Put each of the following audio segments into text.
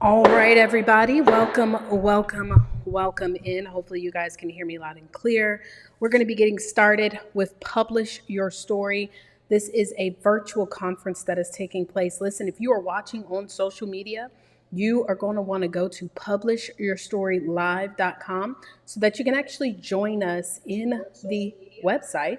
All right, everybody, welcome in. Hopefully, you guys can hear me loud and clear. We're going to be getting started with Publish Your Story. This is a virtual conference that is taking place. Listen, if you are watching on social media, you are going to want to go to publishyourstorylive.com so that you can actually join us in the website,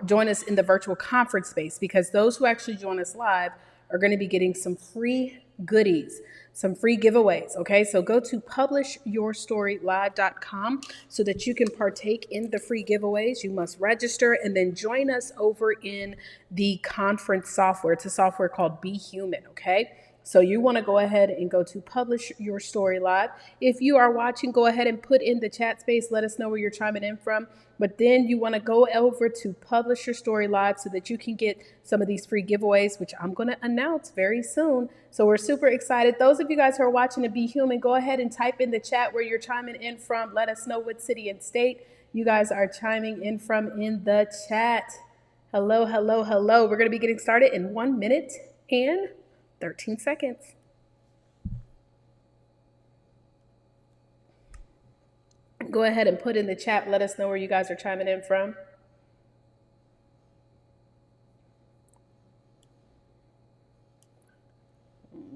join us in the virtual conference space, because those who actually join us live are going to be getting some free goodies, some free giveaways. Okay, so go to publishyourstorylive.com so that you can partake in the free giveaways. You must register and then join us over in the conference software. It's a software called Be Human. Okay. So you want to go ahead and go to Publish Your Story Live. If you are watching, go ahead and put in the chat space. Let us know where you're chiming in from. But then you want to go over to Publish Your Story Live so that you can get some of these free giveaways, which I'm going to announce very soon. So we're super excited. Those of you guys who are watching to Be Human, go ahead and type in the chat where you're chiming in from. Let us know what city and state you guys are chiming in from in the chat. Hello, hello, hello. We're going to be getting started in 1 minute and 13 seconds. Go ahead and put in the chat. Let us know where you guys are chiming in from.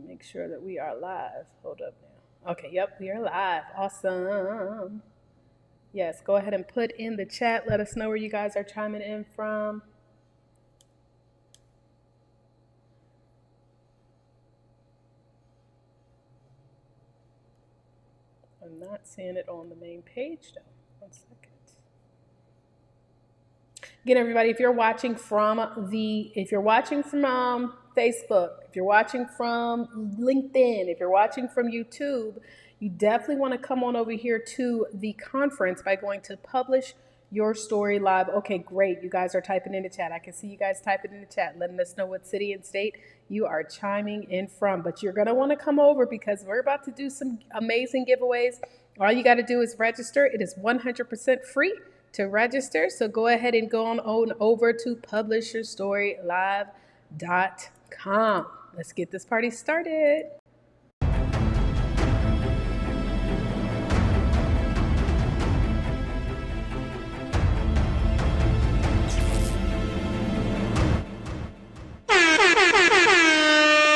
Make sure that we are live. Hold up now. Okay, yep, we are live. Awesome. Yes, go ahead and put in the chat. Let us know where you guys are chiming in from. I'm not seeing it on the main page though. 1 second. Again, everybody, if you're watching from Facebook, if you're watching from LinkedIn, if you're watching from YouTube, you definitely want to come on over here to the conference by going to Publish Your Story Live. Okay, great. You guys are typing in the chat. I can see you guys typing in the chat, letting us know what city and state you are chiming in from. But you're going to want to come over because we're about to do some amazing giveaways. All you got to do is register. It is 100% free to register. So go ahead and go on over to publishyourstorylive.com. Let's get this party started.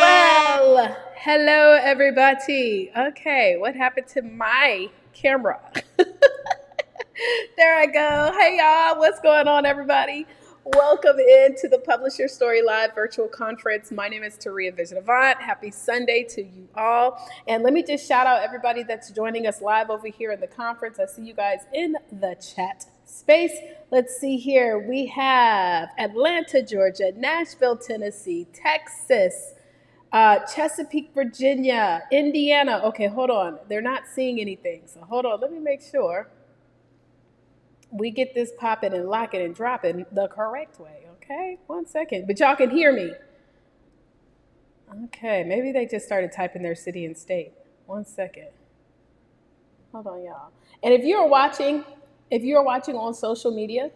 Well, hello everybody. Okay, what happened to my camera? There I go. Hey y'all, what's going on, everybody? Welcome into the Publish Your Story Live virtual conference. My name is Taria Vision-Avant. Happy Sunday to you all. And let me just shout out everybody that's joining us live over here in the conference. I see you guys in the chat space. Let's see here. We have Atlanta, Georgia, Nashville, Tennessee, Texas, Chesapeake, Virginia, Indiana. Okay, hold on. They're not seeing anything. So hold on. Let me make sure we get this popping and locking and dropping the correct way. Okay, 1 second. But y'all can hear me. Okay, maybe they just started typing their city and state. 1 second. Hold on, y'all. And if you're watching on social media,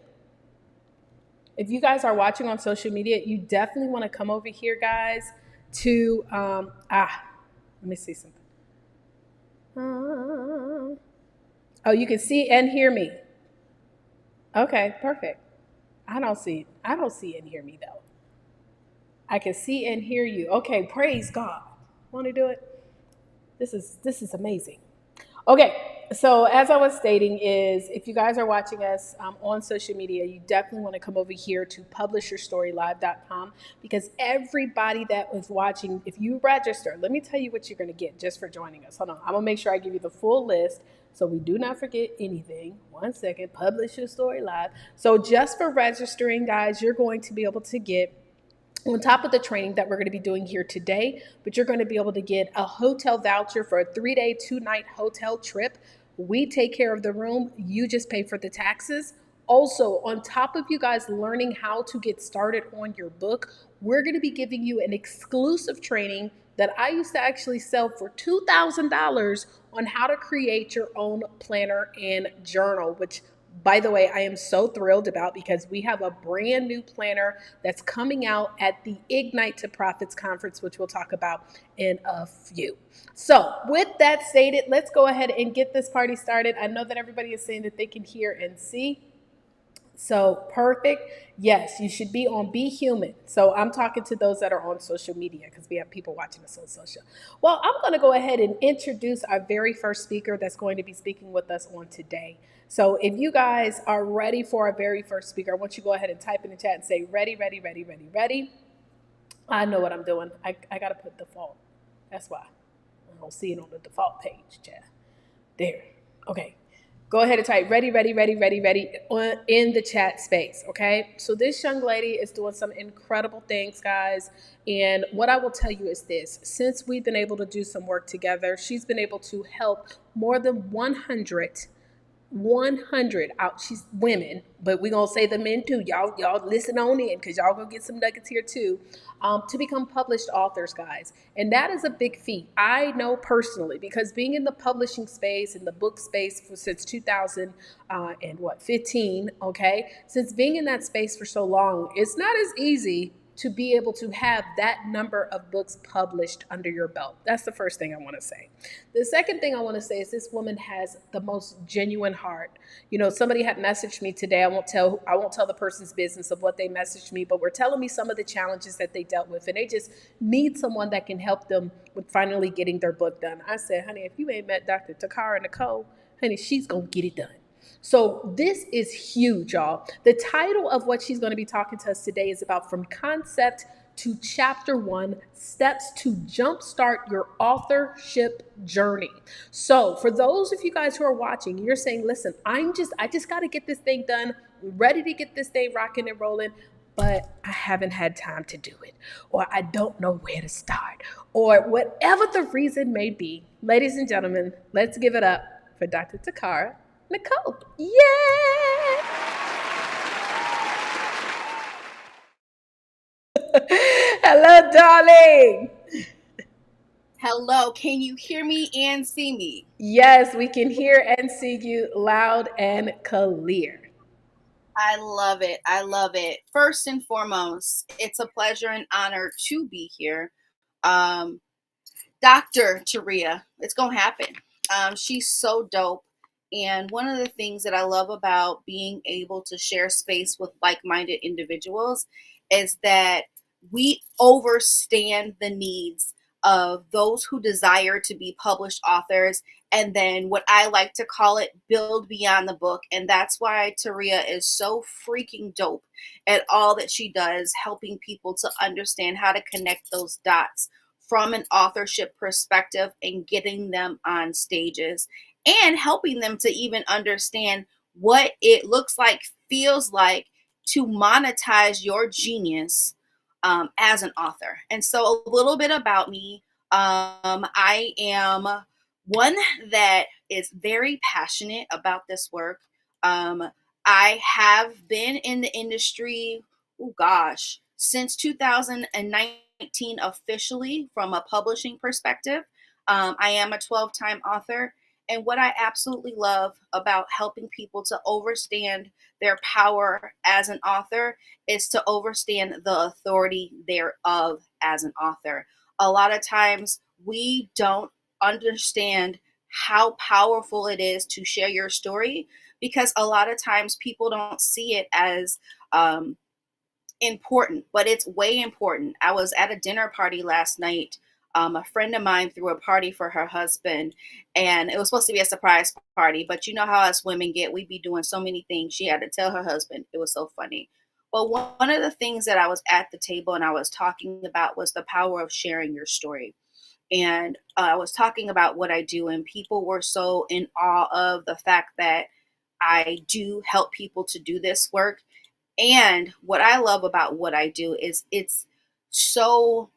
if you guys are watching on social media, you definitely want to come over here, guys, to let me see something. Oh, you can see and hear me. Okay, perfect. I don't see and hear me though. I can see and hear you. Okay, praise God. Want to do it? This is amazing. Okay, so as I was stating is, if you guys are watching us on social media, you definitely want to come over here to publishyourstorylive.com, because everybody that is watching, if you register, let me tell you what you're going to get just for joining us. Hold on, I'm going to make sure I give you the full list so we do not forget anything. 1 second, Publish Your Story Live. So just for registering, guys, you're going to be able to get, on top of the training that we're going to be doing here today, but you're going to be able to get a hotel voucher for a 3-day, 2-night hotel trip. We take care of the room. You just pay for the taxes. Also, on top of you guys learning how to get started on your book, we're going to be giving you an exclusive training that I used to actually sell for $2,000 on how to create your own planner and journal, which By the way, I am so thrilled about because we have a brand new planner that's coming out at the Ignite to Profits conference, which we'll talk about in a few. So, with that stated, let's go ahead and get this party started. I know that everybody is saying that they can hear and see. So perfect. Yes, you should be on Be Human. So I'm talking to those that are on social media because we have people watching us on social. Well, I'm going to go ahead and introduce our very first speaker that's going to be speaking with us on today. So if you guys are ready for our very first speaker, I want you to go ahead and type in the chat and say ready, ready, ready, ready, ready. I know what I'm doing. I got to put default. That's why. I don't see it on the default page, chat. There. Okay. Go ahead and type ready, ready, ready, ready, ready in the chat space. Okay. So this young lady is doing some incredible things, guys. And what I will tell you is this: since we've been able to do some work together, she's been able to help more than 100 out. She's women, but we're gonna say the men too. Y'all listen on in because y'all gonna get some nuggets here too. To become published authors, guys, and that is a big feat. I know personally because being in the publishing space, in the book space since 2000 and what 15. Okay, since being in that space for so long, it's not as easy to be able to have that number of books published under your belt. That's the first thing I want to say. The second thing I want to say is this woman has the most genuine heart. You know, somebody had messaged me today. I won't tell the person's business of what they messaged me, but were telling me some of the challenges that they dealt with, and they just need someone that can help them with finally getting their book done. I said, honey, if you ain't met Dr. Takara Nicole, honey, she's gonna get it done. So this is huge, y'all. The title of what she's going to be talking to us today is about From Concept to Chapter 1, Steps to Jumpstart Your Authorship Journey. So for those of you guys who are watching, you're saying, listen, I just got to get this thing done, ready to get this thing rocking and rolling, but I haven't had time to do it, or I don't know where to start, or whatever the reason may be. Ladies and gentlemen, let's give it up for Dr. Takara Nicole. Yay! Hello, darling. Hello, can you hear me and see me? Yes, we can hear and see you loud and clear. I love it. I love it. First and foremost, it's a pleasure and honor to be here. Um, Dr. Taria, it's going to happen. She's so dope. And one of the things that I love about being able to share space with like minded individuals is that we overstand the needs of those who desire to be published authors. And then what I like to call it, build beyond the book. And that's why Taria is so freaking dope at all that she does, helping people to understand how to connect those dots from an authorship perspective and getting them on stages and helping them to even understand what it looks like, feels like to monetize your genius as an author. And so, a little bit about me. I am one that is very passionate about this work. I have been in the industry, oh gosh, since 2019 officially from a publishing perspective. I am a 12-time author. And what I absolutely love about helping people to understand their power as an author is to understand the authority thereof as an author. A lot of times we don't understand how powerful it is to share your story because a lot of times people don't see it as important, but it's way important. I was at a dinner party last night. A friend of mine threw a party for her husband, and it was supposed to be a surprise party. But you know how us women get, we be doing so many things. She had to tell her husband. It was so funny. But one of the things that I was at the table and I was talking about was the power of sharing your story. And I was talking about what I do, and people were so in awe of the fact that I do help people to do this work. And what I love about what I do is it's so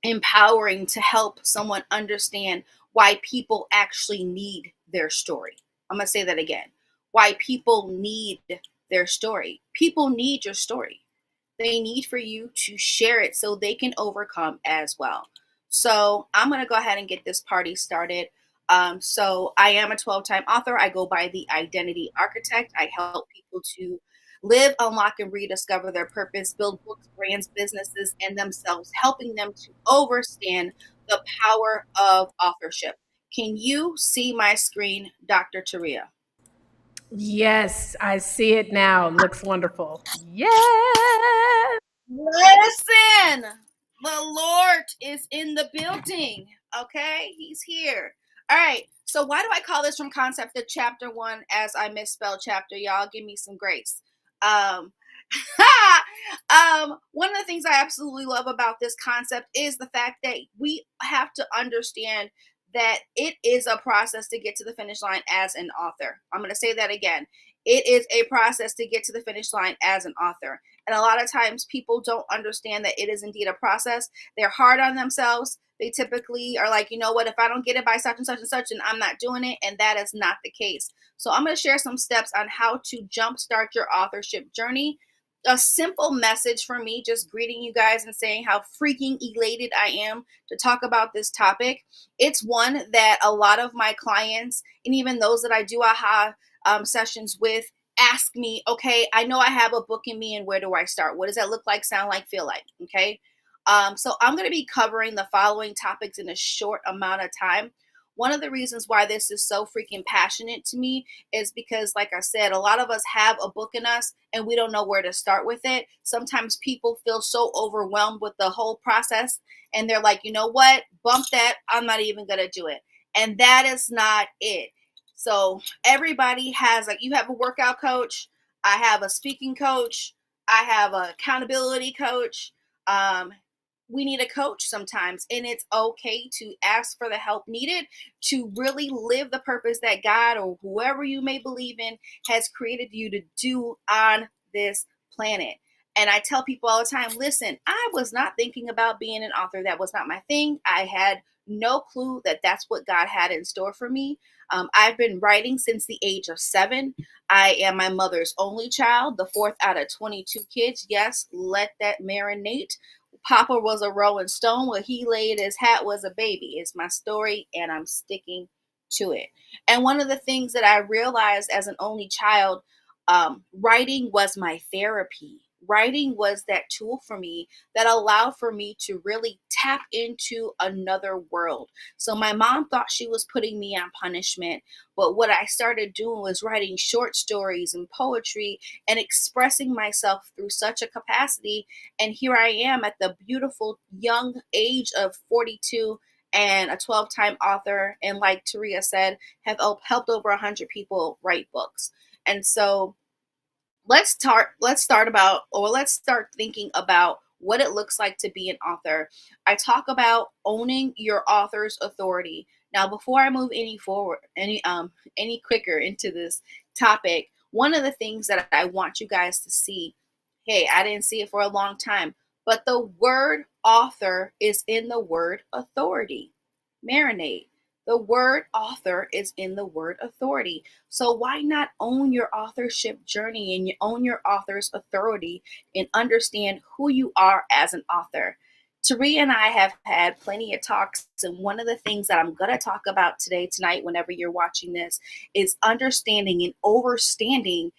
empowering to help someone understand why people actually need their story. I'm going to say that again. Why people need their story. People need your story. They need for you to share it so they can overcome as well. So I'm going to go ahead and get this party started. So I am a 12-time author. I go by the Identity Architect. I help people to live, unlock, and rediscover their purpose, build books, brands, businesses, and themselves, helping them to understand the power of authorship. Can you see my screen, Dr. Taria? Yes, I see it now. It looks wonderful. Yes. Listen, the Lord is in the building. Okay, He's here. All right. So why do I call this from concept to chapter one as I misspelled chapter? Y'all give me some grace. Um, one of the things I absolutely love about this concept is the fact that we have to understand that it is a process to get to the finish line as an author. I'm going to say that again. It is a process to get to the finish line as an author. And a lot of times people don't understand that it is indeed a process. They're hard on themselves. They typically are like, you know what, if I don't get it by such and such and such, then I'm not doing it. And that is not the case. So I'm going to share some steps on how to jumpstart your authorship journey. A simple message for me, just greeting you guys and saying how freaking elated I am to talk about this topic. It's one that a lot of my clients and even those that I do aha sessions with ask me, okay, I know I have a book in me, and where do I start? What does that look like, sound like, feel like? Okay. So I'm going to be covering the following topics in a short amount of time. One of the reasons why this is so freaking passionate to me is because, like I said, a lot of us have a book in us and we don't know where to start with it. Sometimes people feel so overwhelmed with the whole process and they're like, you know what? Bump that. I'm not even going to do it. And that is not it. So everybody has, like, you have a workout coach, I have a speaking coach, I have an accountability coach. Um, we need a coach sometimes, and it's okay to ask for the help needed to really live the purpose that God or whoever you may believe in has created you to do on this planet. And I tell people all the time, listen, I was not thinking about being an author. That was not my thing. I had no clue that that's what God had in store for me. I've been writing since the age of 7. I am my mother's only child, the fourth out of 22 kids. Yes, let that marinate. Papa was a rolling stone. Where he laid his hat was a baby. It's my story, and I'm sticking to it. And one of the things that I realized as an only child, writing was my therapy. Writing was that tool for me that allowed for me to really tap into another world. So my mom thought she was putting me on punishment, but what I started doing was writing short stories and poetry and expressing myself through such a capacity. And here I am at the beautiful young age of 42 and a 12-time author. And like Taria said, have helped over 100 people write books. And so let's start thinking about what it looks like to be an author. I talk about owning your author's authority. Now, before I move any quicker into this topic, one of the things that I want you guys to see, hey, I didn't see it for a long time, but the word author is in the word authority. Marinate. The word author is in the word authority. So why not own your authorship journey and you own your author's authority and understand who you are as an author? Taria and I have had plenty of talks, and one of the things that I'm going to talk about tonight, whenever you're watching this, is understanding and overstanding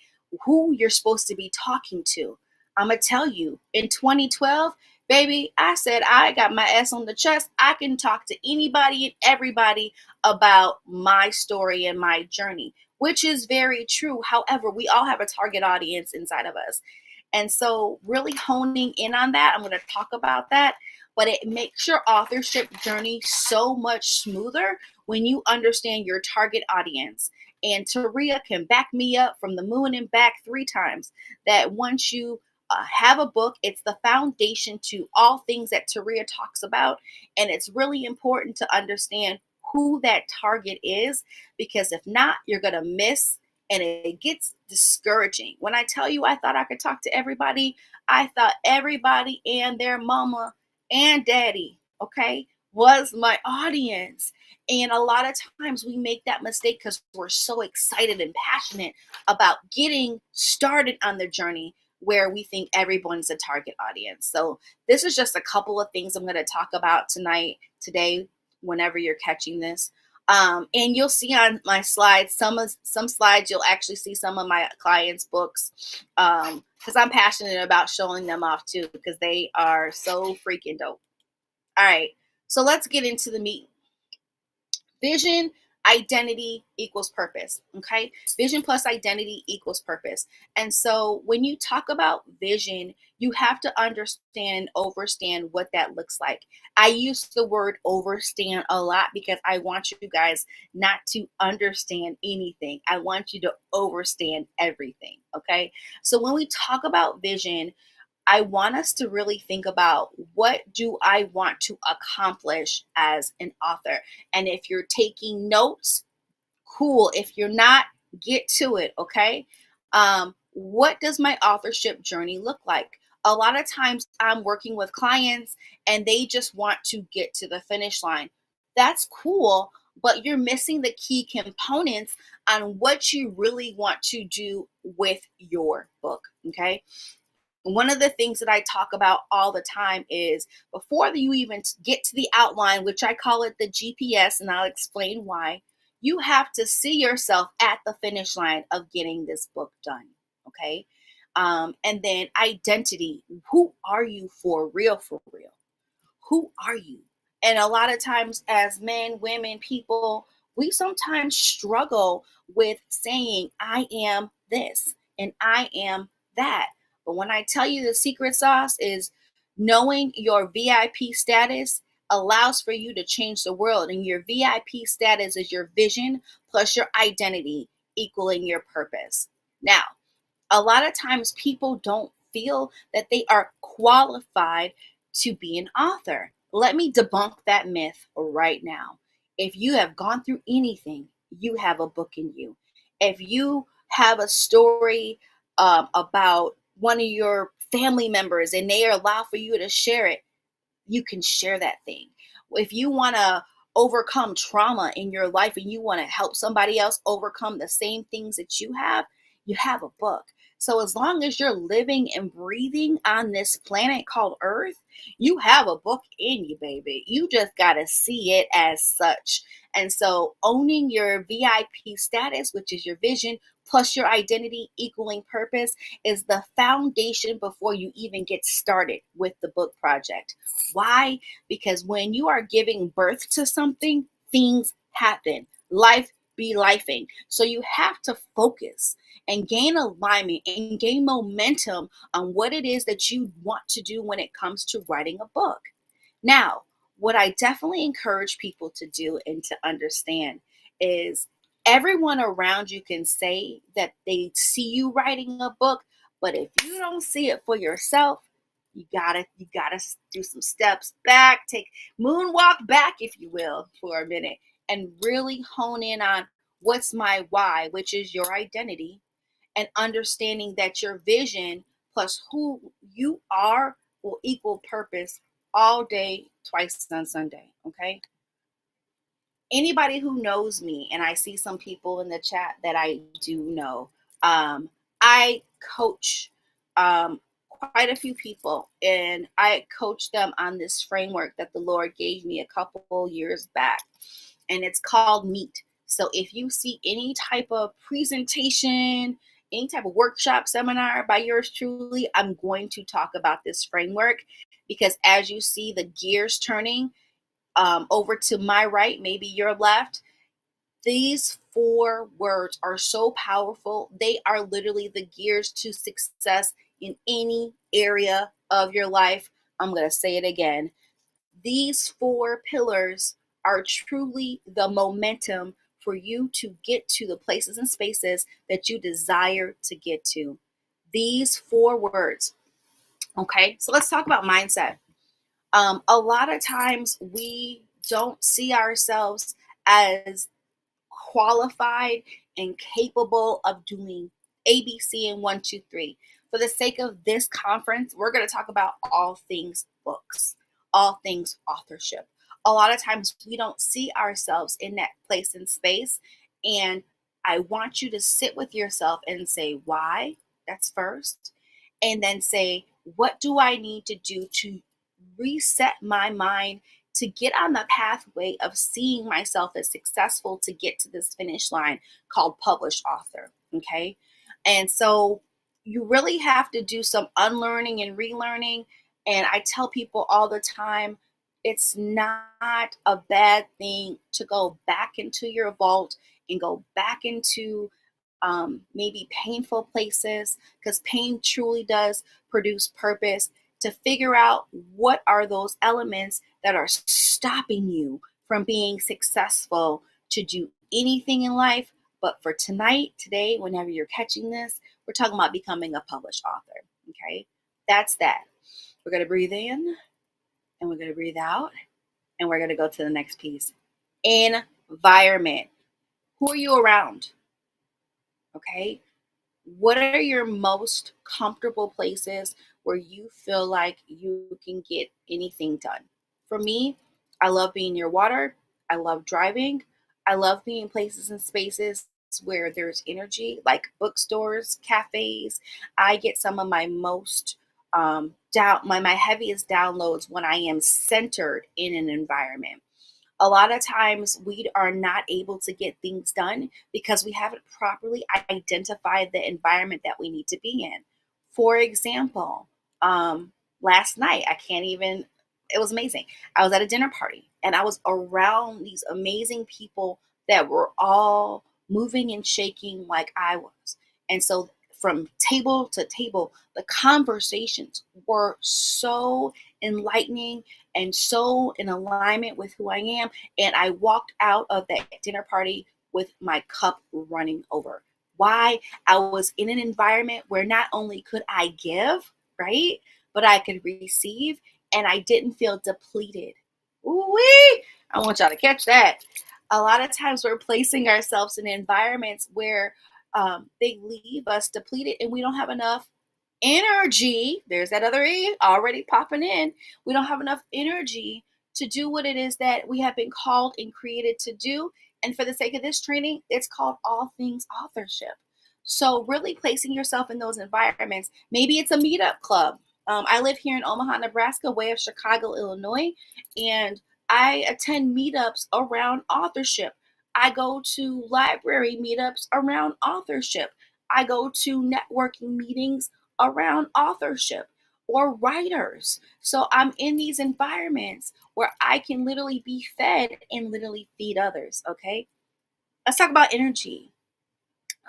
who you're supposed to be talking to. I'm going to tell you, in 2012, baby, I said I got my ass on the chest. I can talk to anybody and everybody about my story and my journey, which is very true. However, we all have a target audience inside of us. And so, really honing in on that, I'm going to talk about that. But it makes your authorship journey so much smoother when you understand your target audience. And Taria can back me up from the moon and back 3 times that once you have a book, it's the foundation to all things that Taria talks about. And it's really important to understand who that target is, because if not, you're going to miss, and it gets discouraging. When I tell you I thought I could talk to everybody, I thought everybody and their mama and daddy, okay, was my audience. And a lot of times we make that mistake because we're so excited and passionate about getting started on the journey where we think everyone's a target audience. So this is just a couple of things I'm going to talk about today, whenever you're catching this. And you'll see on my slides, some slides you'll actually see some of my clients' books, because I'm passionate about showing them off too, because they are so freaking dope. All right, so let's get into the meat. Vision, identity equals purpose. Okay. Vision plus identity equals purpose. And so when you talk about vision, you have to understand and overstand what that looks like. I use the word overstand a lot because I want you guys not to understand anything. I want you to overstand everything. Okay. So when we talk about vision, I want us to really think about, what do I want to accomplish as an author? And if you're taking notes, cool. If you're not, get to it, okay? What does my authorship journey look like? A lot of times I'm working with clients and they just want to get to the finish line. That's cool, but you're missing the key components on what you really want to do with your book, okay? One of the things that I talk about all the time is, before you even get to the outline, which I call it the GPS, and I'll explain why, you have to see yourself at the finish line of getting this book done. Okay. And then identity. Who are you for real? For real? Who are you? And a lot of times, as men, women, people, we sometimes struggle with saying, I am this and I am that. But when I tell you, the secret sauce is knowing your VIP status allows for you to change the world. And your VIP status is your vision plus your identity equaling your purpose. Now, a lot of times people don't feel that they are qualified to be an author. Let me debunk that myth right now. If you have gone through anything, you have a book in you. If you have a story about one of your family members and they allow for you to share it, you can share that thing. If you want to overcome trauma in your life and you want to help somebody else overcome the same things that you have a book. So as long as you're living and breathing on this planet called Earth, you have a book in you, baby. You just got to see it as such. And so owning your VIP status, which is your vision, plus your identity equaling purpose, is the foundation before you even get started with the book project. Why? Because when you are giving birth to something, things happen. Life be lifing. So you have to focus and gain alignment and gain momentum on what it is that you want to do when it comes to writing a book. Now, what I definitely encourage people to do and to understand is, everyone around you can say that they see you writing a book, but if you don't see it for yourself, you gotta do some steps back, take moonwalk back, if you will, for a minute, and really hone in on what's my why, which is your identity, and understanding that your vision plus who you are will equal purpose all day, twice on Sunday. Okay. Anybody who knows me, and I see some people in the chat that I do know, I coach quite a few people, and I coach them on this framework that the Lord gave me a couple years back, and it's called MEET. So if you see any type of presentation, any type of workshop, seminar by yours truly, I'm going to talk about this framework, because as you see the gears turning over to my right, maybe your left, these 4 words are so powerful. They are literally the gears to success in any area of your life. I'm going to say it again. These 4 pillars are truly the momentum for you to get to the places and spaces that you desire to get to. These 4 words. Okay, so let's talk about mindset. A lot of times we don't see ourselves as qualified and capable of doing ABC and 1, 2, 3. For the sake of this conference, we're going to talk about all things books, all things authorship. A lot of times we don't see ourselves in that place and space. And I want you to sit with yourself and say, why? That's first. And then say, what do I need to do to reset my mind to get on the pathway of seeing myself as successful to get to this finish line called published author. Okay. And so you really have to do some unlearning and relearning. And I tell people all the time, it's not a bad thing to go back into your vault and go back into maybe painful places, because pain truly does produce purpose, to figure out what are those elements that are stopping you from being successful to do anything in life. But for tonight, today, whenever you're catching this, we're talking about becoming a published author. Okay, that's that. We're going to breathe in and we're going to breathe out, and we're going to go to the next piece. Environment. Who are you around? Okay, what are your most comfortable places where you feel like you can get anything done? For me, I love being near water. I love driving. I love being in places and spaces where there's energy, like bookstores, cafes. I get some of my most my heaviest downloads when I am centered in an environment. A lot of times we are not able to get things done because we haven't properly identified the environment that we need to be in. For example, last night, it was amazing. I was at a dinner party and I was around these amazing people that were all moving and shaking like I was. And so from table to table, the conversations were so enlightening and so in alignment with who I am. And I walked out of that dinner party with my cup running over. Why? I was in an environment where not only could I give, right, but I could receive, and I didn't feel depleted. Ooh-wee! I want y'all to catch that. A lot of times we're placing ourselves in environments where they leave us depleted and we don't have enough energy. There's that other E already popping in. We don't have enough energy to do what it is that we have been called and created to do. And for the sake of this training, it's called All Things Authorship. So really placing yourself in those environments. Maybe it's a meetup club. I live here in Omaha, Nebraska, way of Chicago, Illinois, and I attend meetups around authorship. I go to library meetups around authorship. I go to networking meetings around authorship or writers. So I'm in these environments where I can literally be fed and literally feed others. Okay. Let's talk about energy.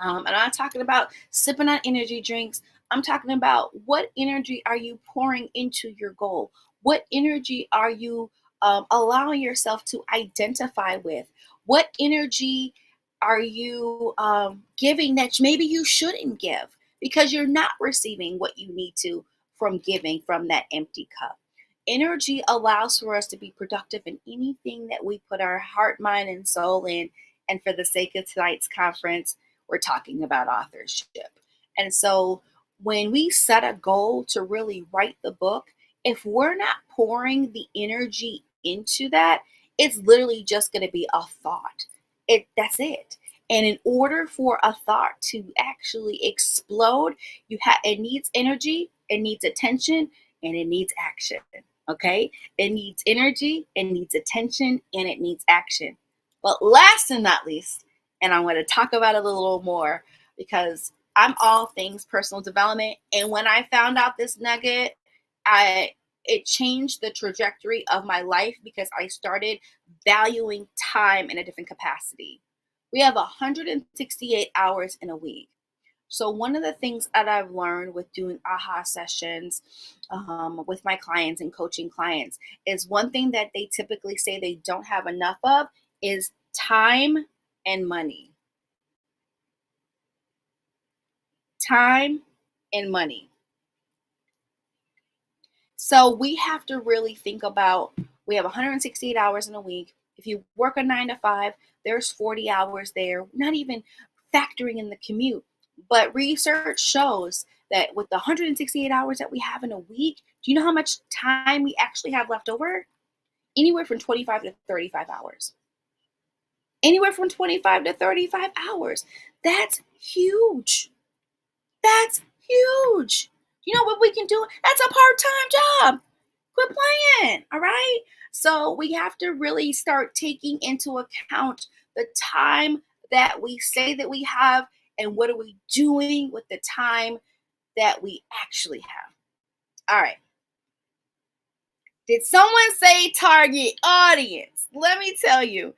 And I'm not talking about sipping on energy drinks. I'm talking about what energy are you pouring into your goal? What energy are you allowing yourself to identify with? What energy are you giving that maybe you shouldn't give because you're not receiving what you need to from giving from that empty cup? Energy allows for us to be productive in anything that we put our heart, mind, and soul in. And for the sake of tonight's conference, we're talking about authorship. And so when we set a goal to really write the book, if we're not pouring the energy into that, it's literally just going to be a thought. That's it. And in order for a thought to actually explode, it needs energy, it needs attention, and it needs action. Okay? It needs energy, it needs attention, and it needs action. But last and not least, and I'm going to talk about it a little more because I'm all things personal development. And when I found out this nugget, it changed the trajectory of my life because I started valuing time in a different capacity. We have 168 hours in a week. So one of the things that I've learned with doing AHA sessions with my clients and coaching clients is one thing that they typically say they don't have enough of is time and money. Time and money. So we have to really think about, we have 168 hours in a week. If you work a 9 to 5, there's 40 hours there, not even factoring in the commute. But research shows that with the 168 hours that we have in a week, do you know how much time we actually have left over? Anywhere from 25 to 35 hours. Anywhere from 25 to 35 hours. That's huge. That's huge. You know what we can do? That's a part-time job. quit playing. All right. So we have to really start taking into account the time that we say that we have and what are we doing with the time that we actually have. All right. Did someone say target audience? Let me tell you.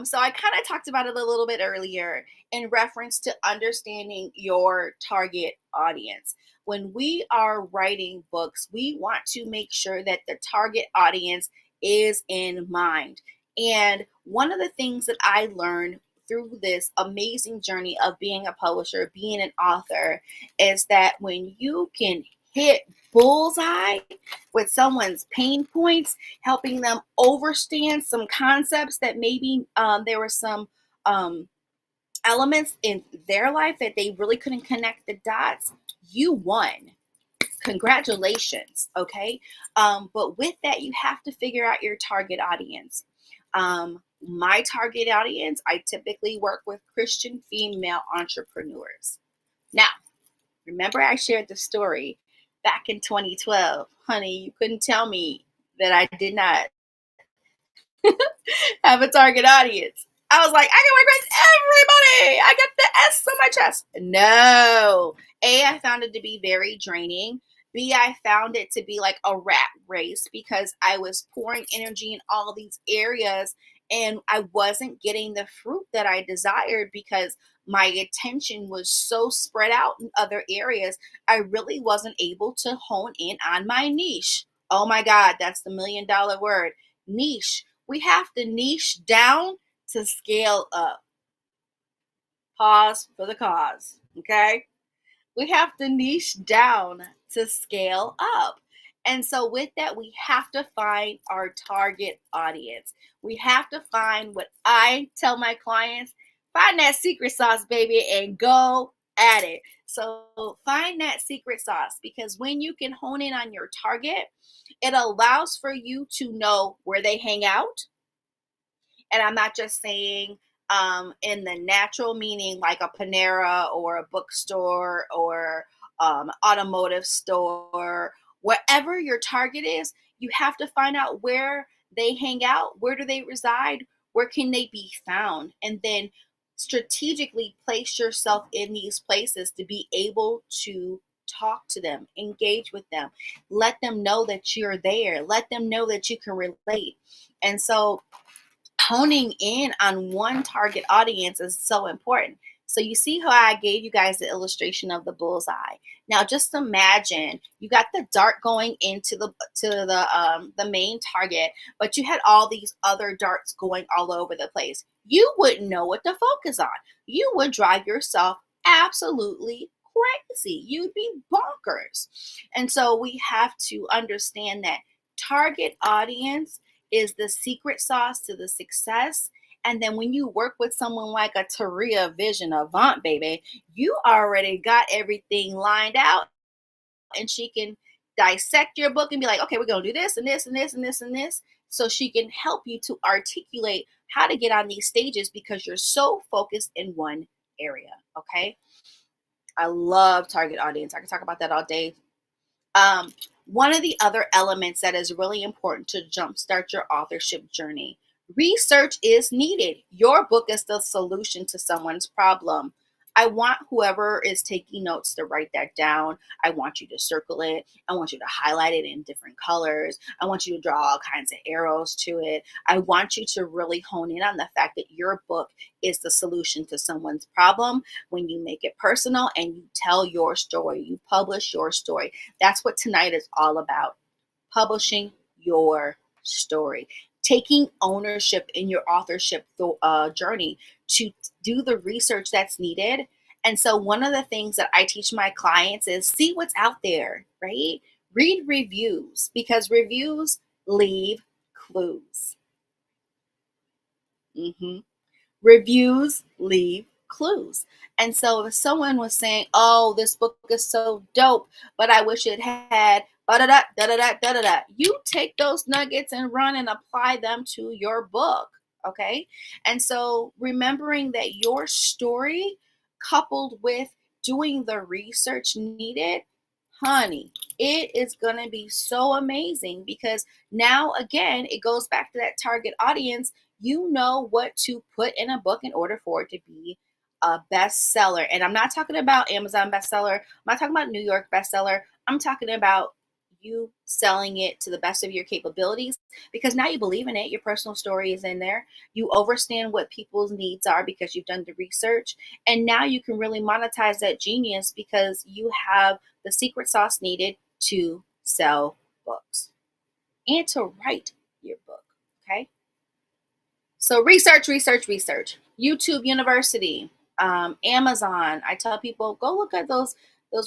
So I kind of talked about it a little bit earlier in reference to understanding your target audience. When we are writing books, we want to make sure that the target audience is in mind. And one of the things that I learned through this amazing journey of being a publisher, being an author, is that when you can hit bullseye with someone's pain points, helping them understand some concepts that maybe there were some um, elements in their life that they really couldn't connect the dots, you won. Congratulations. Okay. But with that, you have to figure out your target audience. My target audience, I typically work with Christian female entrepreneurs. Now, remember I shared the story back in 2012. Honey, you couldn't tell me that I did not have a target audience. I was like, I can work with everybody. I got the S on my chest. No. A, I found it to be very draining. B, I found it to be like a rat race because I was pouring energy in all these areas and I wasn't getting the fruit that I desired because my attention was so spread out in other areas. I really wasn't able to hone in on my niche. Oh my God, that's the $1,000,000 word. Niche. We have to niche down to scale up. Pause for the cause. Okay. We have to niche down to scale up. And so, with that, we have to find our target audience. We have to find what I tell my clients, find that secret sauce, baby, and go at it. So, find that secret sauce because when you can hone in on your target, it allows for you to know where they hang out. And I'm not just saying in the natural meaning like a Panera or a bookstore or automotive store, wherever your target is, you have to find out where they hang out, where do they reside, where can they be found, and then strategically place yourself in these places to be able to talk to them, engage with them, let them know that you're there, let them know that you can relate. And so honing in on one target audience is so important. So you see how I gave you guys the illustration of the bullseye. Now just imagine you got the dart going into the main target, but you had all these other darts going all over the place. You wouldn't know what to focus on. You would drive yourself absolutely crazy. You'd be bonkers. And so we have to understand that target audience is the secret sauce to the success. And then when you work with someone like a Taria Vision Avant, baby, you already got everything lined out and she can dissect your book and be like, okay, we're going to do this and this and this and this and this. So she can help you to articulate how to get on these stages because you're so focused in one area. Okay. I love target audience. I can talk about that all day. One of the other elements that is really important to jumpstart your authorship journey, research is needed. Your book is the solution to someone's problem. I want whoever is taking notes to write that down. I want you to circle it. I want you to highlight it in different colors. I want you to draw all kinds of arrows to it. I want you to really hone in on the fact that your book is the solution to someone's problem when you make it personal and you tell your story, you publish your story. That's what tonight is all about. Publishing your story, taking ownership in your authorship journey to do the research that's needed. And so one of the things that I teach my clients is see what's out there, right? Read reviews because reviews leave clues. Reviews leave clues. And so if someone was saying, oh, this book is so dope, but I wish it had da-da-da, da-da-da, da-da-da, you take those nuggets and run and apply them to your book. Okay. And so remembering that your story coupled with doing the research needed honey, it is going to be so amazing because now, again, it goes back to that target audience. You know what to put in a book in order for it to be a bestseller. And I'm not talking about Amazon bestseller. I'm not talking about New York bestseller. I'm talking about you selling it to the best of your capabilities because now you believe in it. Your personal story is in there. You understand what people's needs are because you've done the research. And now you can really monetize that genius because you have the secret sauce needed to sell books and to write your book. Okay. So research, research, research. YouTube University, Amazon. I tell people go look at those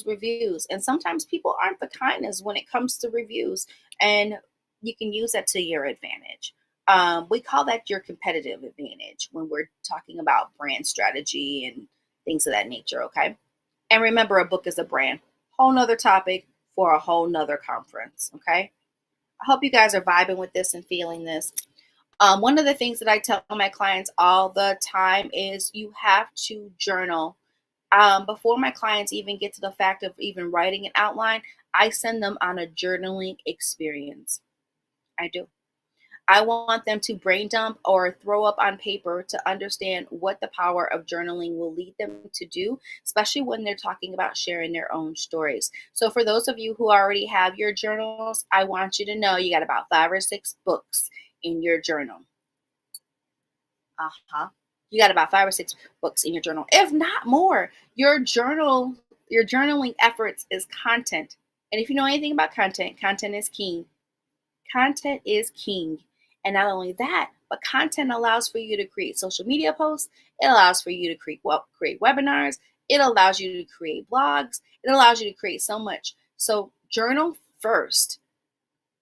reviews, and sometimes people aren't the kindest when it comes to reviews, and you can use that to your advantage. We call that your competitive advantage when we're talking about brand strategy and things of that nature. Okay, and remember, a book is a brand. Whole nother topic for a whole nother conference. Okay, I hope you guys are vibing with this and feeling this. One of the things that I tell my clients all the time is you have to journal. Before my clients even get to the fact of even writing an outline, I send them on a journaling experience. I do. I want them to brain dump or throw up on paper to understand what the power of journaling will lead them to do, especially when they're talking about sharing their own stories. So, for those of you who already have your journals, I want you to know you got about 5 or 6 books in your journal. You got about 5 or 6 books in your journal, if not more. Your journaling efforts is content. And if you know anything about content, content is king. Content is king. And not only that, but content allows for you to create social media posts. It allows for you to create webinars. It allows you to create blogs. It allows you to create so much. So journal first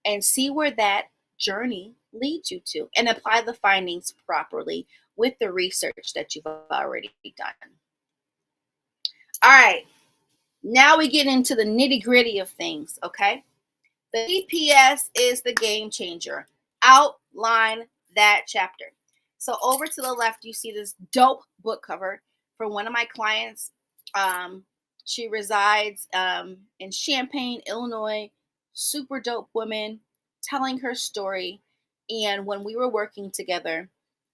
and see where that journey leads you to and apply the findings properly with the research that you've already done. All right, now we get into the nitty gritty of things, okay? The GPS is the game changer. Outline that chapter. So over to the left, you see this dope book cover for one of my clients. She resides in Champaign, Illinois. Super dope woman telling her story. And when we were working together,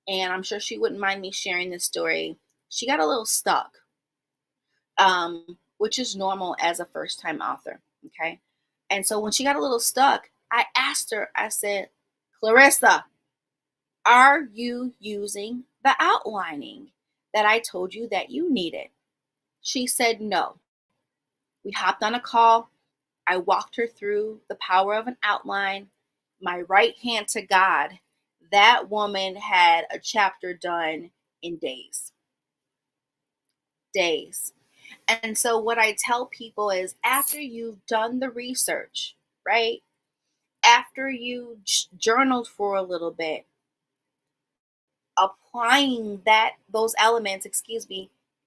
and I'm sure she wouldn't mind me sharing this story, she got a little stuck, which is normal as a first time author. Okay. And so when she got a little stuck, I asked her, I said, Clarissa, are you using the outlining that I told you that you needed? She said no. We hopped on a call. I walked her through the power of an outline. My right hand to God, that woman had a chapter done in days. Days. And so what I tell people is after you've done the research, right? After you journaled for a little bit, applying those elements,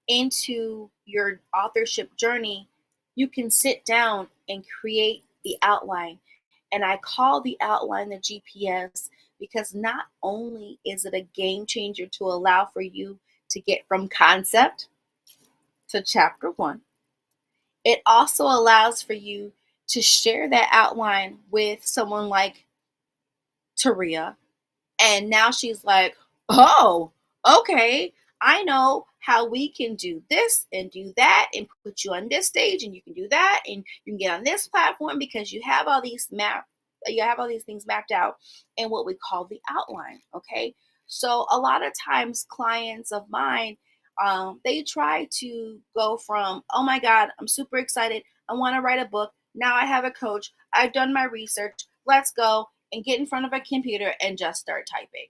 into your authorship journey, you can sit down and create the outline. And I call the outline the GPS because not only is it a game changer to allow for you to get from concept to chapter 1, it also allows for you to share that outline with someone like Taria. And now she's like, oh, okay, I know how we can do this and do that and put you on this stage and you can do that and you can get on this platform because you have all these things mapped out in what we call the outline. Okay. So a lot of times clients of mine, they try to go from, oh my God, I'm super excited. I want to write a book. Now I have a coach. I've done my research. Let's go and get in front of a computer and just start typing.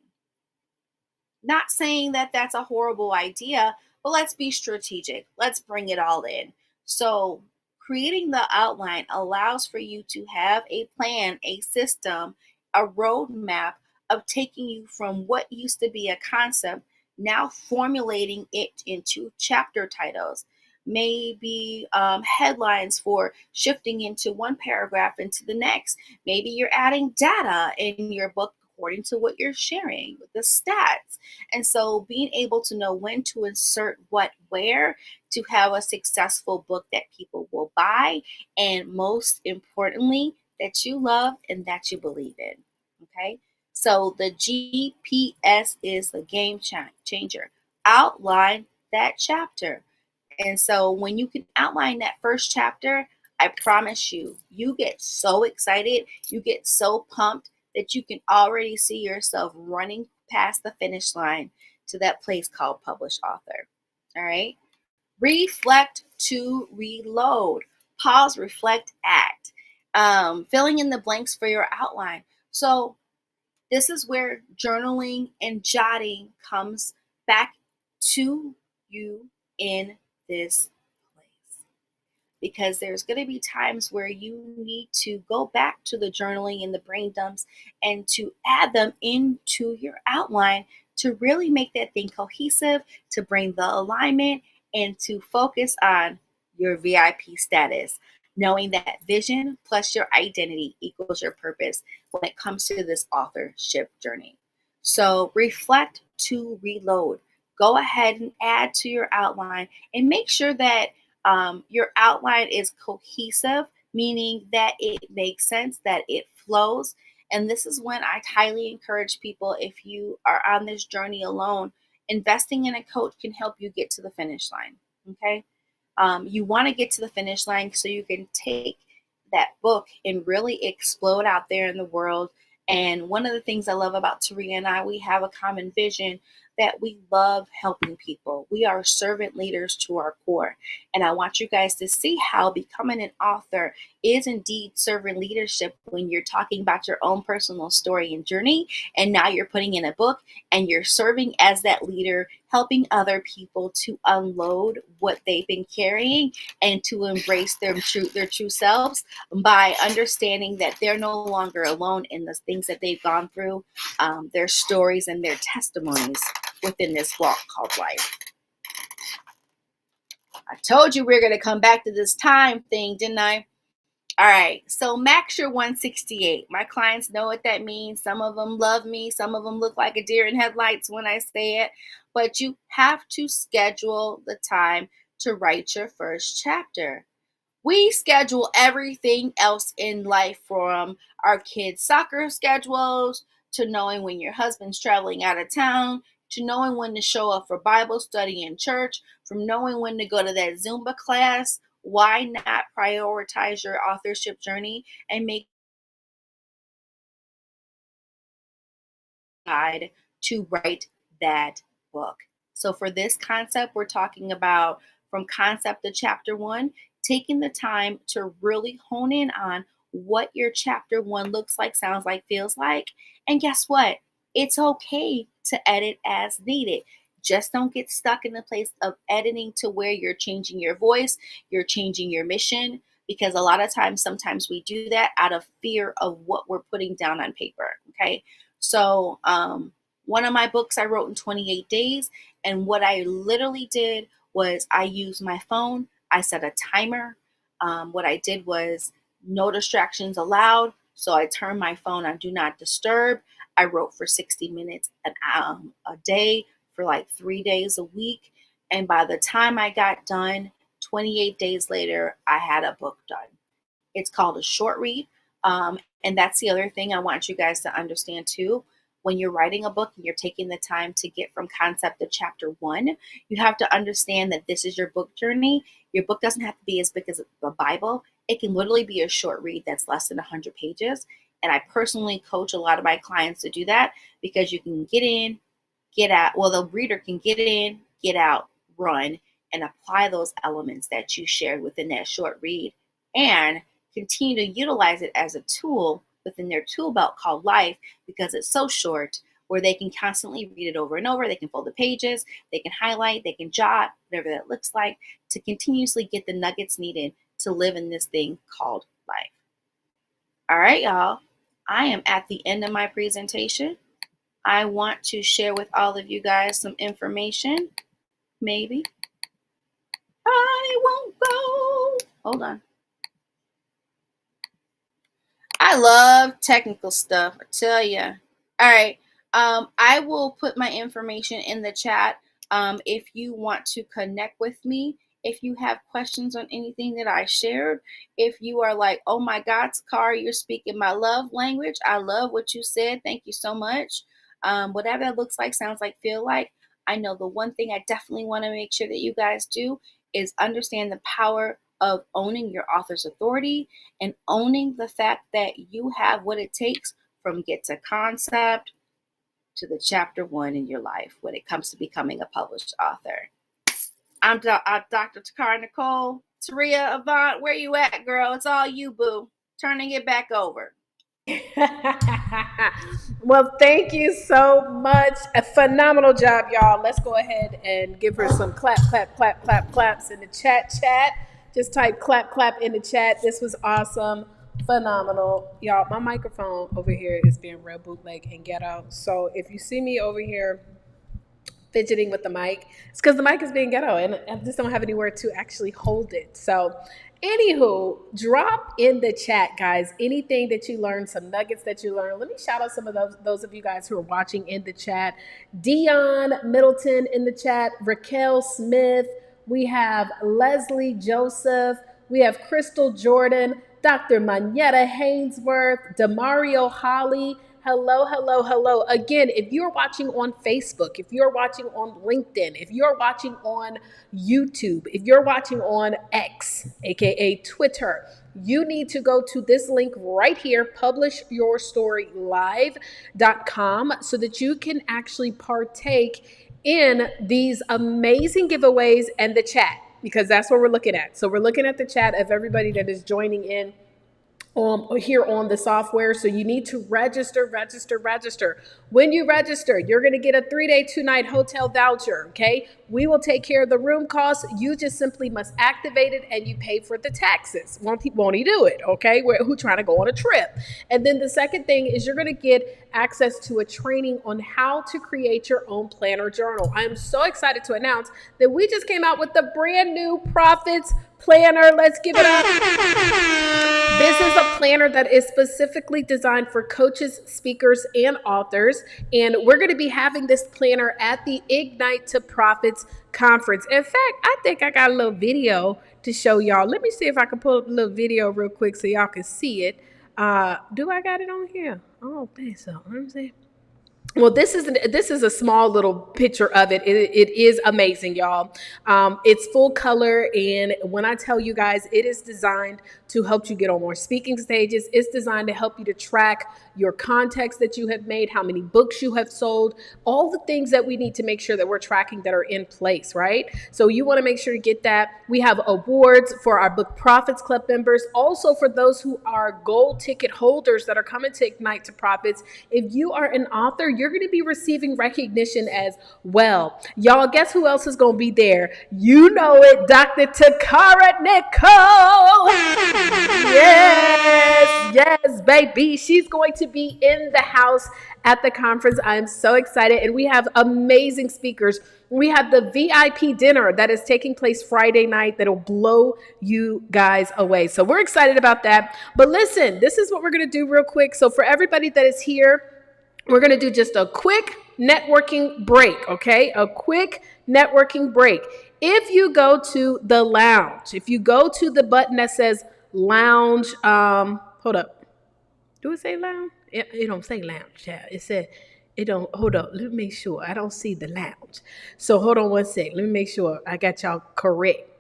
Not saying that that's a horrible idea, but let's be strategic. Let's bring it all in. So creating the outline allows for you to have a plan, a system, a roadmap of taking you from what used to be a concept, now formulating it into chapter titles, maybe headlines for shifting into one paragraph into the next. Maybe you're adding data in your book according to what you're sharing with the stats. And so being able to know when to insert what where to have a successful book that people will buy, and most importantly, that you love and that you believe in. Okay. So the GPS is the game changer. Outline that chapter. And so when you can outline that first chapter, I promise you, you get so excited, you get so pumped that you can already see yourself running past the finish line to that place called published author. All right. Reflect to reload. Pause, reflect, act. Filling in the blanks for your outline. So this is where journaling and jotting comes back to you in this place, because there's going to be times where you need to go back to the journaling and the brain dumps and to add them into your outline to really make that thing cohesive, to bring the alignment, and to focus on your VIP status, knowing that vision plus your identity equals your purpose when it comes to this authorship journey. So reflect to reload. Go ahead and add to your outline and make sure that your outline is cohesive, meaning that it makes sense, that it flows. And this is when I highly encourage people, if you are on this journey alone, investing in a coach can help you get to the finish line. Okay. You want to get to the finish line so you can take that book and really explode out there in the world. And one of the things I love about Taria and I, we have a common vision that we love helping people. We are servant leaders to our core. And I want you guys to see how becoming an author is indeed servant leadership when you're talking about your own personal story and journey. And now you're putting in a book and you're serving as that leader, helping other people to unload what they've been carrying and to embrace their true selves by understanding that they're no longer alone in the things that they've gone through, their stories and their testimonies within this walk called life. I told you we are going to come back to this time thing, didn't I? All right, so max your 168. My clients know what that means. Some of them love me. Some of them look like a deer in headlights when I say it. But you have to schedule the time to write your first chapter. We schedule everything else in life, from our kids' soccer schedules to knowing when your husband's traveling out of town, to knowing when to show up for Bible study in church, from knowing when to go to that Zumba class. Why not prioritize your authorship journey and make guide to write that book? So for this concept, we're talking about from concept to chapter one, taking the time to really hone in on what your chapter one looks like, sounds like, feels like. And guess what? It's okay to edit as needed. Just don't get stuck in the place of editing to where you're changing your voice, you're changing your mission, because a lot of times, sometimes we do that out of fear of what we're putting down on paper. Okay. So, one of my books I wrote in 28 days. And what I literally did was I used my phone. I set a timer. What I did was no distractions allowed. So I turned my phone on do not disturb. I wrote for 60 minutes a day for like 3 days a week. And by the time I got done, 28 days later, I had a book done. It's called a short read. And that's the other thing I want you guys to understand too. When you're writing a book and you're taking the time to get from concept to chapter one, you have to understand that this is your book journey. Your book doesn't have to be as big as a Bible. It can literally be a short read that's less than 100 pages. And I personally coach a lot of my clients to do that, because you can get in, get out. Well, the reader can get in, get out, run, and apply those elements that you shared within that short read, and continue to utilize it as a tool within their tool belt called life, because it's so short where they can constantly read it over and over. They can fold the pages, they can highlight, they can jot, whatever that looks like, to continuously get the nuggets needed to live in this thing called life. All right, y'all. I am at the end of my presentation. I want to share with all of you guys some information. Maybe. I won't go. Hold on. I love technical stuff, I tell ya. All right. I will put my information in the chat. If you want to connect with me, if you have questions on anything that I shared, if you are like, oh my God, Takara, you're speaking my love language. I love what you said. Thank you so much. Whatever that looks like, sounds like, feel like. I know the one thing I definitely want to make sure that you guys do is understand the power of owning your author's authority and owning the fact that you have what it takes from get to concept to the chapter 1 in your life when it comes to becoming a published author. I'm Dr. Takara Nicole. Taria Avant, where you at, girl? It's all you, boo. Turning it back over. Well, thank you so much. A phenomenal job, y'all. Let's go ahead and give her some clap, clap, clap, clap, claps in the chat. Just type clap, clap in the chat. This was awesome. Phenomenal. Y'all, my microphone over here is being real bootleg and ghetto. So if you see me over here fidgeting with the mic, it's because the mic is being ghetto and I just don't have anywhere to actually hold it. So anywho, drop in the chat, guys, anything that you learned, some nuggets that you learned. Let me shout out some of those of you guys who are watching in the chat. Dion Middleton in the chat, Raquel Smith, we have Leslie Joseph, we have Crystal Jordan, Dr. Manetta Hainsworth, Demario Holly. Hello, hello, hello. Again, if you're watching on Facebook, if you're watching on LinkedIn, if you're watching on YouTube, if you're watching on X, aka Twitter, you need to go to this link right here, publishyourstorylive.com, so that you can actually partake in these amazing giveaways and the chat, because that's what we're looking at. So we're looking at the chat of everybody that is joining in here on the software. So you need to register. When you register, you're going to get a 3-day, 2-night hotel voucher. Okay. We will take care of the room costs. You just simply must activate it and you pay for the taxes. Won't he do it? Okay. Who trying to go on a trip? And then the second thing is you're going to get access to a training on how to create your own planner journal. I am so excited to announce that we just came out with the brand new Profits Planner. Let's give it up. This is a planner that is specifically designed for coaches, speakers, and authors. And we're going to be having this planner at the Ignite to Profits conference. In fact, I think I got a little video to show y'all. Let me see if I can pull up a little video real quick so y'all can see it. Do I got it on here? I don't think so. Let me see. Well, this is a small little picture of it. It is amazing, y'all. It's full color, and when I tell you guys, it is designed to help you get on more speaking stages. It's designed to help you to track your contacts that you have made, how many books you have sold, all the things that we need to make sure that we're tracking that are in place, right? So you want to make sure to get that. We have awards for our Book Profits Club members, also for those who are gold ticket holders that are coming to Ignite to Profits. If you are an author, you're going to be receiving recognition as well. Y'all, guess who else is going to be there? You know it, Dr. Takara Nicole. Yes, baby. She's going to be in the house at the conference. I am so excited. And we have amazing speakers. We have the VIP dinner that is taking place Friday night that'll blow you guys away. So we're excited about that. But listen, this is what we're going to do real quick. So for everybody that is here, we're going to do just a quick networking break, okay? A quick networking break. If you go to the lounge, if you go to the button that says lounge, hold up. Do it say lounge? It don't say lounge, child. It don't, hold up. Let me make sure. I don't see the lounge. So hold on one sec. Let me make sure I got y'all correct.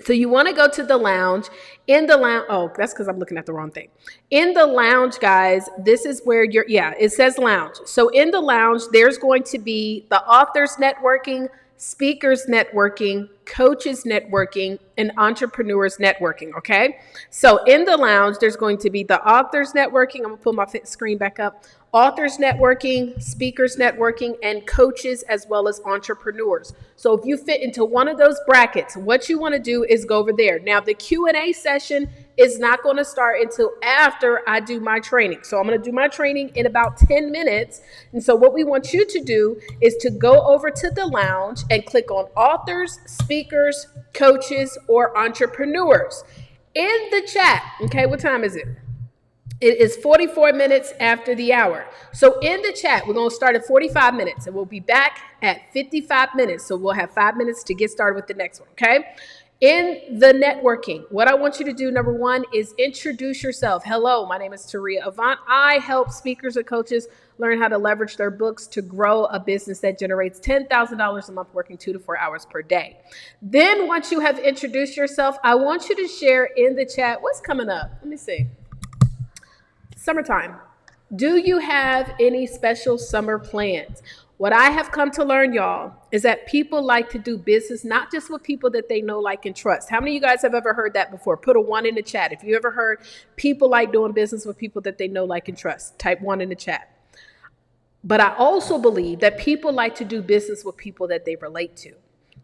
So you want to go to the lounge. In the lounge, oh, that's because I'm looking at the wrong thing. In the lounge, guys, this is where it says lounge. So in the lounge, there's going to be the authors networking, speakers networking, coaches networking, and entrepreneurs networking, okay? So in the lounge, there's going to be the authors networking. I'm going to pull my screen back up. Authors networking, speakers networking, and coaches as well as entrepreneurs. So if you fit into one of those brackets, what you want to do is go over there. Now, the Q&A session is not going to start until after I do my training. So I'm going to do my training in about 10 minutes. And so what we want you to do is to go over to the lounge and click on authors, speakers, coaches, or entrepreneurs. In the chat, okay, what time is it? It is 44 minutes after the hour. So in the chat, we're going to start at 45 minutes and we'll be back at 55 minutes. So we'll have 5 minutes to get started with the next one, okay? In the networking, what I want you to do, number one, is introduce yourself. Hello, my name is Taria Avant. I help speakers and coaches learn how to leverage their books to grow a business that generates $10,000 a month working 2 to 4 hours per day. Then once you have introduced yourself, I want you to share in the chat what's coming up. Let me see. Summertime. Do you have any special summer plans? What I have come to learn, y'all, is that people like to do business, not just with people that they know, like, and trust. How many of you guys have ever heard that before? Put a 1 in the chat. If you ever heard people like doing business with people that they know, like, and trust, type 1 in the chat. But I also believe that people like to do business with people that they relate to.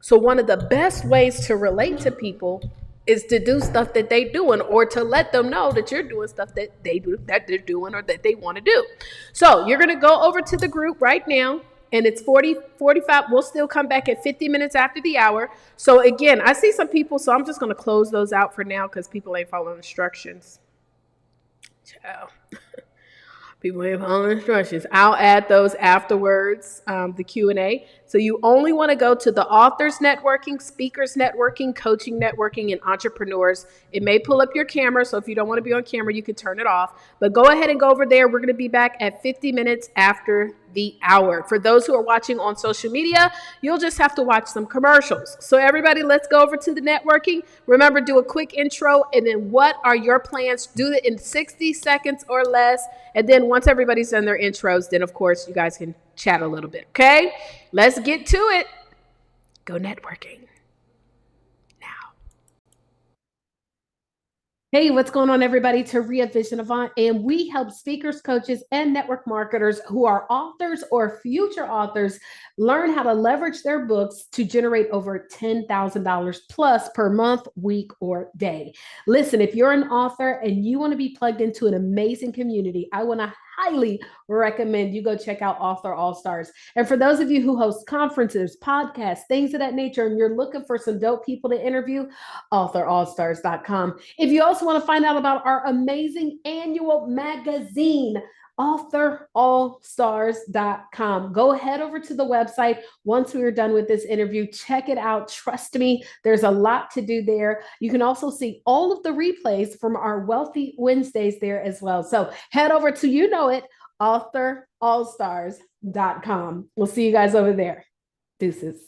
So one of the best ways to relate to people is to do stuff that they're doing, or to let them know that you're doing stuff that they do, that they're doing, or that they want to do. So you're going to go over to the group right now, and it's 45. We'll still come back at 50 minutes after the hour. So again, I see some people, so I'm just going to close those out for now because people ain't following instructions. Ciao. People ain't following instructions. I'll add those afterwards, the Q&A. So you only want to go to the authors networking, speakers networking, coaching networking, and entrepreneurs. It may pull up your camera, so if you don't want to be on camera, you can turn it off. But go ahead and go over there. We're going to be back at 50 minutes after the hour. For those who are watching on social media, you'll just have to watch some commercials. So everybody, let's go over to the networking. Remember, do a quick intro, and then what are your plans? Do it in 60 seconds or less. And then once everybody's done their intros, then of course you guys can chat a little bit. Okay, let's get to it. Go networking now. Hey, what's going on, everybody? Taria Vision Avant, and we help speakers, coaches, and network marketers who are authors or future authors learn how to leverage their books to generate over $10,000 plus per month, week, or day. Listen, if you're an author and you want to be plugged into an amazing community, I want to highly recommend you go check out Author All Stars. And for those of you who host conferences, podcasts, things of that nature, and you're looking for some dope people to interview, authorallstars.com. If you also want to find out about our amazing annual magazine, authorallstars.com. Go head over to the website once we are done with this interview. Check it out. Trust me, there's a lot to do there. You can also see all of the replays from our Wealthy Wednesdays there as well. So head over to, you know it, authorallstars.com. We'll see you guys over there. Deuces.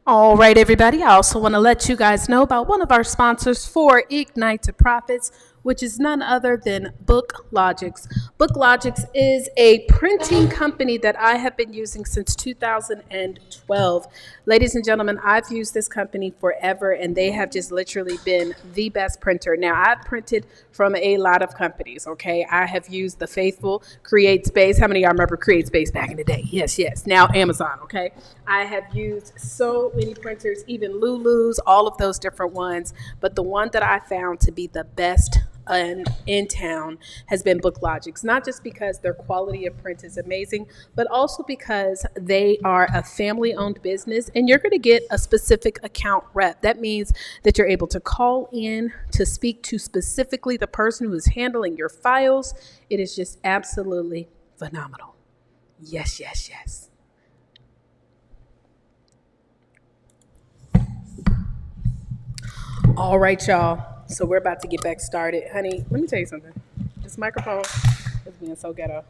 All right, everybody. I also want to let you guys know about one of our sponsors for Ignite to Profits, which is none other than BookLogix. BookLogix is a printing company that I have been using since 2012. Ladies and gentlemen, I've used this company forever, and they have just literally been the best printer. Now, I've printed from a lot of companies, okay? I have used the faithful CreateSpace. How many of y'all remember CreateSpace back in the day? Yes, yes. Now Amazon, okay? I have used so many printers, even Lulu's, all of those different ones. But the one that I found to be the best in town has been BookLogix, not just because their quality of print is amazing, but also because they are a family owned business and you're going to get a specific account rep. That means that you're able to call in to speak to specifically the person who is handling your files. It is just absolutely phenomenal. Yes, yes, yes. All right, y'all. So we're about to get back started. Honey, let me tell you something. This microphone is being so ghetto,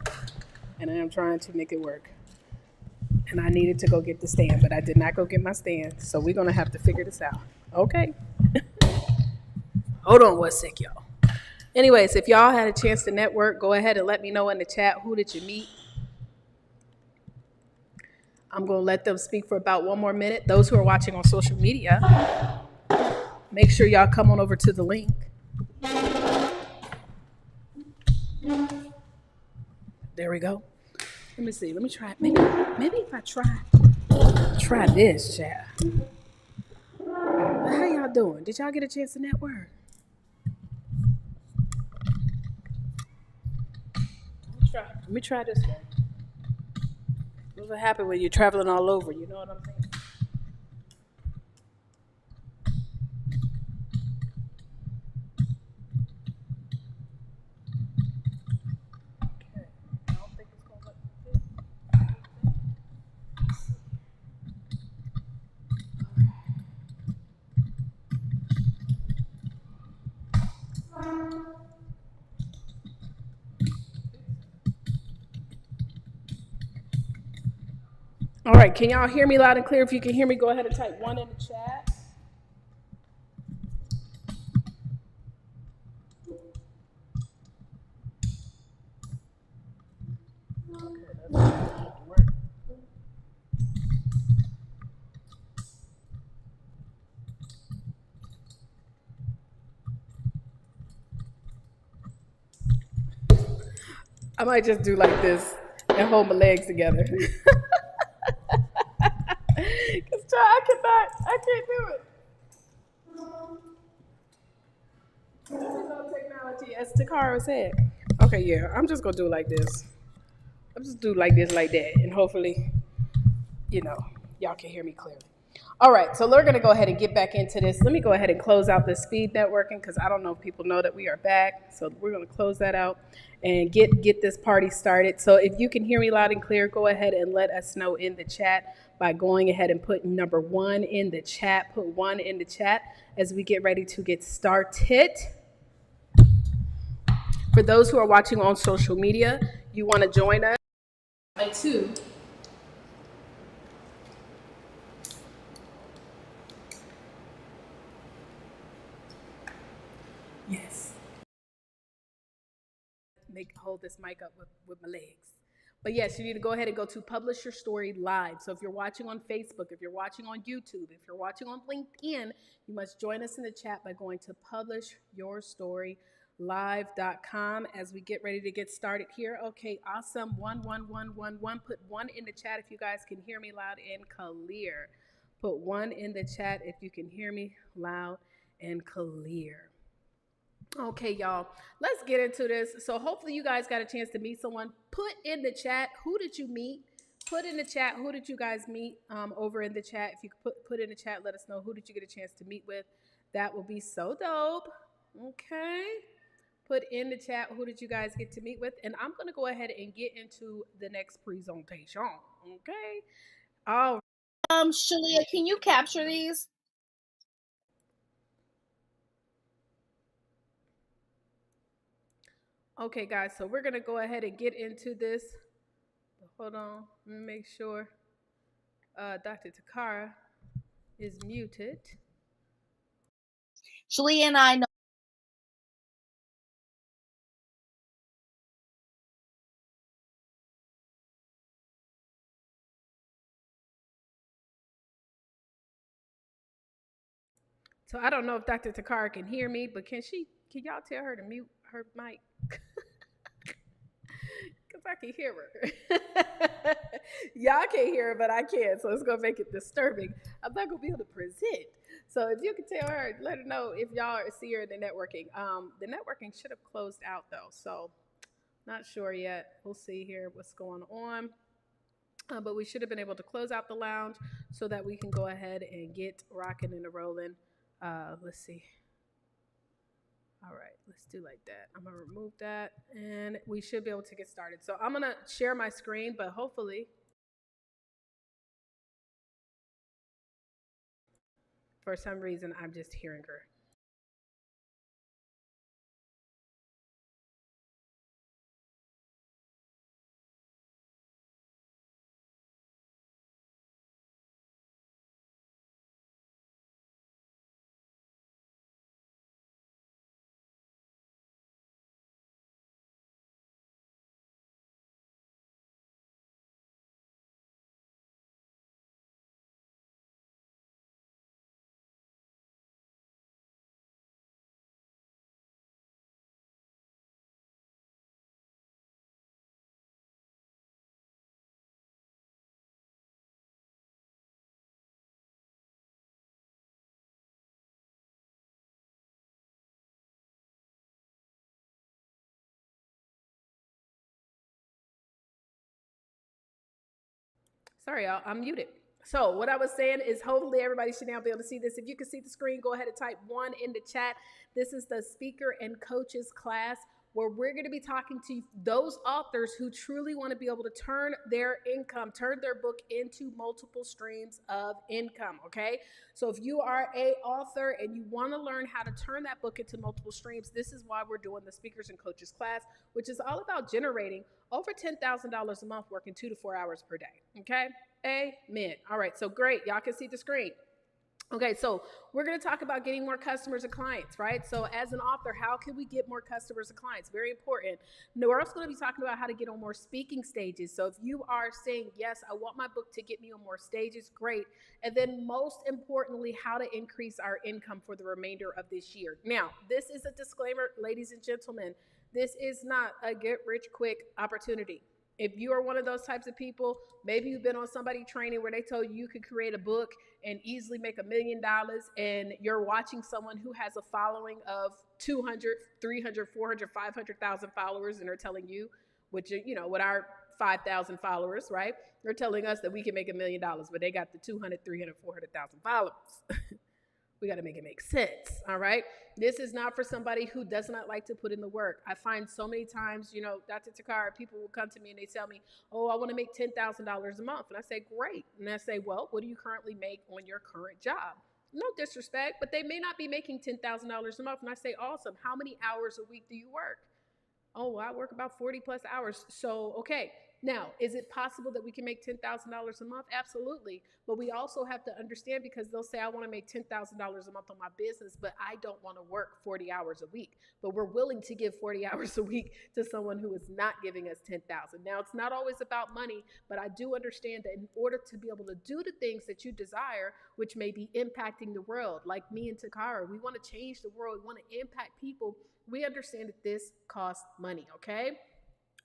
and I am trying to make it work. And I needed to go get the stand, but I did not go get my stand. So we're going to have to figure this out. Okay? Hold on one sec, y'all. Anyways, if y'all had a chance to network, go ahead and let me know in the chat who did you meet. I'm going to let them speak for about 1 more minute. Those who are watching on social media, make sure y'all come on over to the link. There we go. Let me see. Let me try. Maybe if I try this, chat. How y'all doing? Did y'all get a chance to network? Let me try this one. What happens when you're traveling all over? You know what I'm saying? All right, can y'all hear me loud and clear? If you can hear me, go ahead and type 1 in the chat. I might just do like this and hold my legs together. Because I can't do it. This is no technology, as Takara said. Okay, yeah, I'm just gonna do it like this. I'm just do like this, like that, and hopefully, y'all can hear me clearly. All right, so we're gonna go ahead and get back into this. Let me go ahead and close out the speed networking because I don't know if people know that we are back. So we're gonna close that out and get this party started. So if you can hear me loud and clear, go ahead and let us know in the chat by going ahead and putting number 1 in the chat. Put 1 in the chat as we get ready to get started. For those who are watching on social media, you want to join us. 2. Yes. Hold this mic up with my legs. But yes, you need to go ahead and go to Publish Your Story Live. So if you're watching on Facebook, if you're watching on YouTube, if you're watching on LinkedIn, you must join us in the chat by going to publishyourstorylive.com as we get ready to get started here. Okay, awesome. 11111. Put 1 in the chat if you guys can hear me loud and clear. Put 1 in the chat if you can hear me loud and clear. Okay, y'all, let's get into this. So hopefully you guys got a chance to meet someone. Put in the chat, who did you meet? Put in the chat, who did you guys meet over in the chat? If you could put in the chat, let us know who did you get a chance to meet with. That will be so dope. Okay. Put in the chat, who did you guys get to meet with? And I'm going to go ahead and get into the next presentation. Okay. All Shalia, can you capture these? Okay, guys, so we're going to go ahead and get into this. Hold on, let me make sure Dr. Takara is muted. Shalia and I know So I don't know if Dr. Takara can hear me, but can y'all tell her to mute her mic? Because I can hear her. Y'all can't hear her, but I can, so it's going to make it disturbing. I'm not going to be able to present. So if you can tell her, let her know if y'all see her in the networking. The networking should have closed out, though, so not sure yet. We'll see here what's going on. But we should have been able to close out the lounge so that we can go ahead and get rocking and rolling. Let's see. All right, let's do like that. I'm going to remove that, and we should be able to get started. So I'm going to share my screen, but hopefully, for some reason, I'm just hearing her. Sorry, y'all, I'm muted. So what I was saying is hopefully everybody should now be able to see this. If you can see the screen, go ahead and type 1 in the chat. This is the speaker and coaches class where we're going to be talking to those authors who truly want to be able to turn their income, turn their book into multiple streams of income, okay? So if you are a author and you want to learn how to turn that book into multiple streams, this is why we're doing the speakers and coaches class, which is all about generating over $10,000 a month working 2 to 4 hours per day, okay? Amen. All right, so great. Y'all can see the screen. Okay, so we're going to talk about getting more customers and clients, right? So as an author, how can we get more customers and clients? Very important. Now, we're also going to be talking about how to get on more speaking stages. So if you are saying, yes, I want my book to get me on more stages, great. And then most importantly, how to increase our income for the remainder of this year. Now, this is a disclaimer, ladies and gentlemen. This is not a get rich quick opportunity. If you are one of those types of people, maybe you've been on somebody training where they told you could create a book and easily make $1 million, and you're watching someone who has a following of 200, 300, 400, 500,000 followers, and they're telling you, which, you know, with our 5,000 followers, right? They're telling us that we can make $1 million, but they got the 200, 300, 400,000 followers. We got to make it make sense. All right. This is not for somebody who does not like to put in the work. I find so many times, you know, Dr. Takara, people will come to me and they tell me, oh, I want to make $10,000 a month. And I say, great. And I say, well, what do you currently make on your current job? No disrespect, but they may not be making $10,000 a month. And I say, awesome. How many hours a week do you work? Oh, well, I work about 40 plus hours. So, okay. Now, is it possible that we can make $10,000 a month? Absolutely. But we also have to understand, because they'll say, I want to make $10,000 a month on my business, but I don't want to work 40 hours a week. But we're willing to give 40 hours a week to someone who is not giving us 10,000. Now, it's not always about money, but I do understand that in order to be able to do the things that you desire, which may be impacting the world, like me and Takara, we want to change the world. We want to impact people. We understand that this costs money, okay?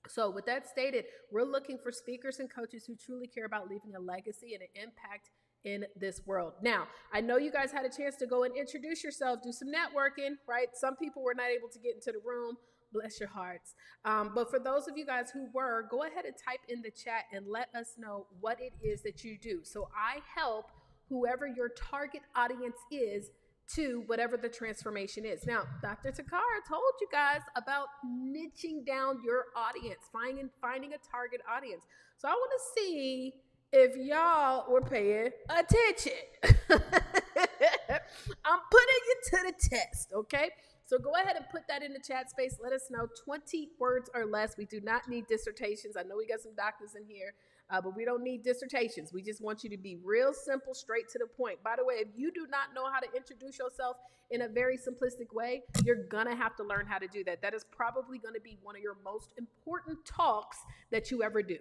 So with that stated, we're looking for speakers and coaches who truly care about leaving a legacy and an impact in this world. Now, I know you guys had a chance to go and introduce yourself, do some networking, right? Some people were not able to get into the room. Bless your hearts. But for those of you guys who were, go ahead and type in the chat and let us know what it is that you do. So I help whoever your target audience is to whatever the transformation is. Now, Dr. Takara told you guys about niching down your audience, finding a target audience. So I want to see if y'all were paying attention. I'm putting you to the test, okay? So go ahead and put that in the chat space. Let us know 20 words or less. We do not need dissertations. I know we got some doctors in here, but we don't need dissertations. We just want you to be real simple, straight to the point. By the way, if you do not know how to introduce yourself in a very simplistic way, you're going to have to learn how to do that. That is probably going to be one of your most important talks that you ever do,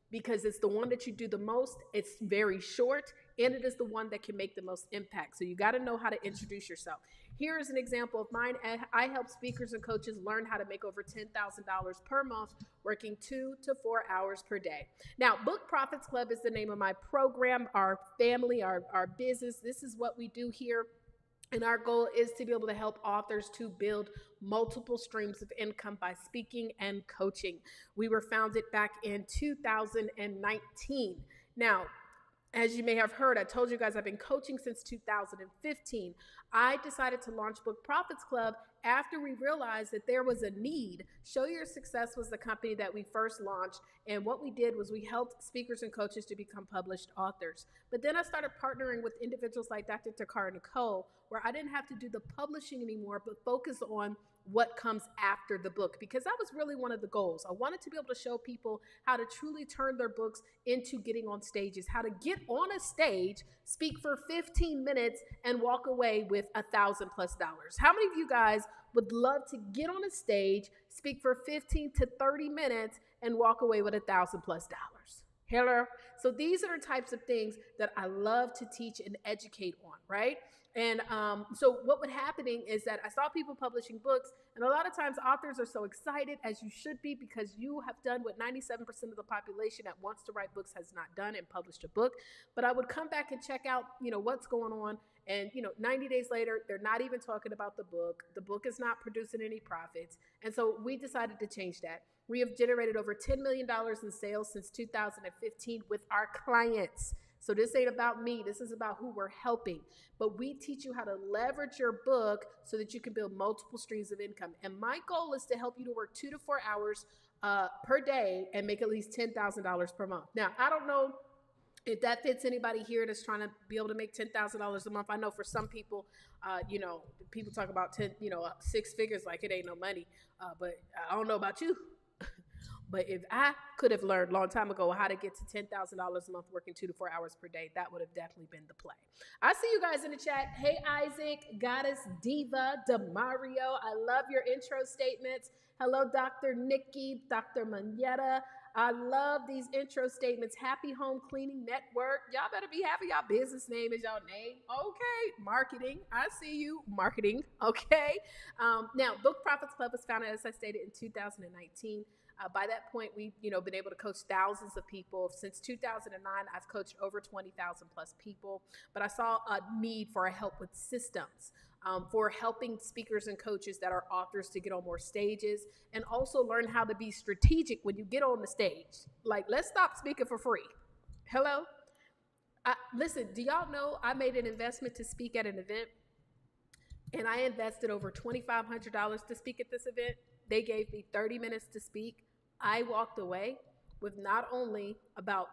because it's the one that you do the most. It's very short, and it is the one that can make the most impact. So you got to know how to introduce yourself. Here is an example of mine. I help speakers and coaches learn how to make over $10,000 per month, working 2 to 4 hours per day. Now, Book Profits Club is the name of my program, our family, our business. This is what we do here. And our goal is to be able to help authors to build multiple streams of income by speaking and coaching. We were founded back in 2019. Now, as you may have heard, I told you guys I've been coaching since 2015. I decided to launch Book Profits Club after we realized that there was a need. Show Your Success was the company that we first launched. And what we did was we helped speakers and coaches to become published authors. But then I started partnering with individuals like Dr. Takara Nicole, where I didn't have to do the publishing anymore, but focus on what comes after the book, because that was really one of the goals. I wanted to be able to show people how to truly turn their books into getting on stages, how to get on a stage, speak for 15 minutes, and walk away with $1,000+. How many of you guys would love to get on a stage, speak for 15 to 30 minutes, and walk away with $1,000+? Hello. So these are the types of things that I love to teach and educate on, right? And so what would happening is that I saw people publishing books, and a lot of times authors are so excited, as you should be, because you have done what 97% of the population that wants to write books has not done, and published a book. But I would come back and check out, what's going on. And, 90 days later, they're not even talking about the book. The book is not producing any profits. And so we decided to change that. We have generated over $10 million in sales since 2015 with our clients. So this ain't about me. This is about who we're helping. But we teach you how to leverage your book so that you can build multiple streams of income. And my goal is to help you to work 2 to 4 hours per day and make at least $10,000 per month. Now, I don't know if that fits anybody here that's trying to be able to make $10,000 a month. I know for some people, people talk about 6 figures like it ain't no money. But I don't know about you. But if I could have learned a long time ago how to get to $10,000 a month working 2 to 4 hours per day, that would have definitely been the play. I see you guys in the chat. Hey, Isaac, Goddess Diva, Demario. I love your intro statements. Hello, Dr. Nikki, Dr. Manetta. I love these intro statements. Happy Home Cleaning Network. Y'all better be happy y'all business name is y'all name. Okay. Marketing. I see you. Marketing. Okay. Now, Book Profits Club was founded, as I stated, in 2019. By that point, we've been able to coach thousands of people. Since 2009, I've coached over 20,000 plus people. But I saw a need for help with systems, for helping speakers and coaches that are authors to get on more stages, and also learn how to be strategic when you get on the stage. Like, let's stop speaking for free. Hello? Listen, do y'all know I made an investment to speak at an event? And I invested over $2,500 to speak at this event. They gave me 30 minutes to speak. I walked away with not only about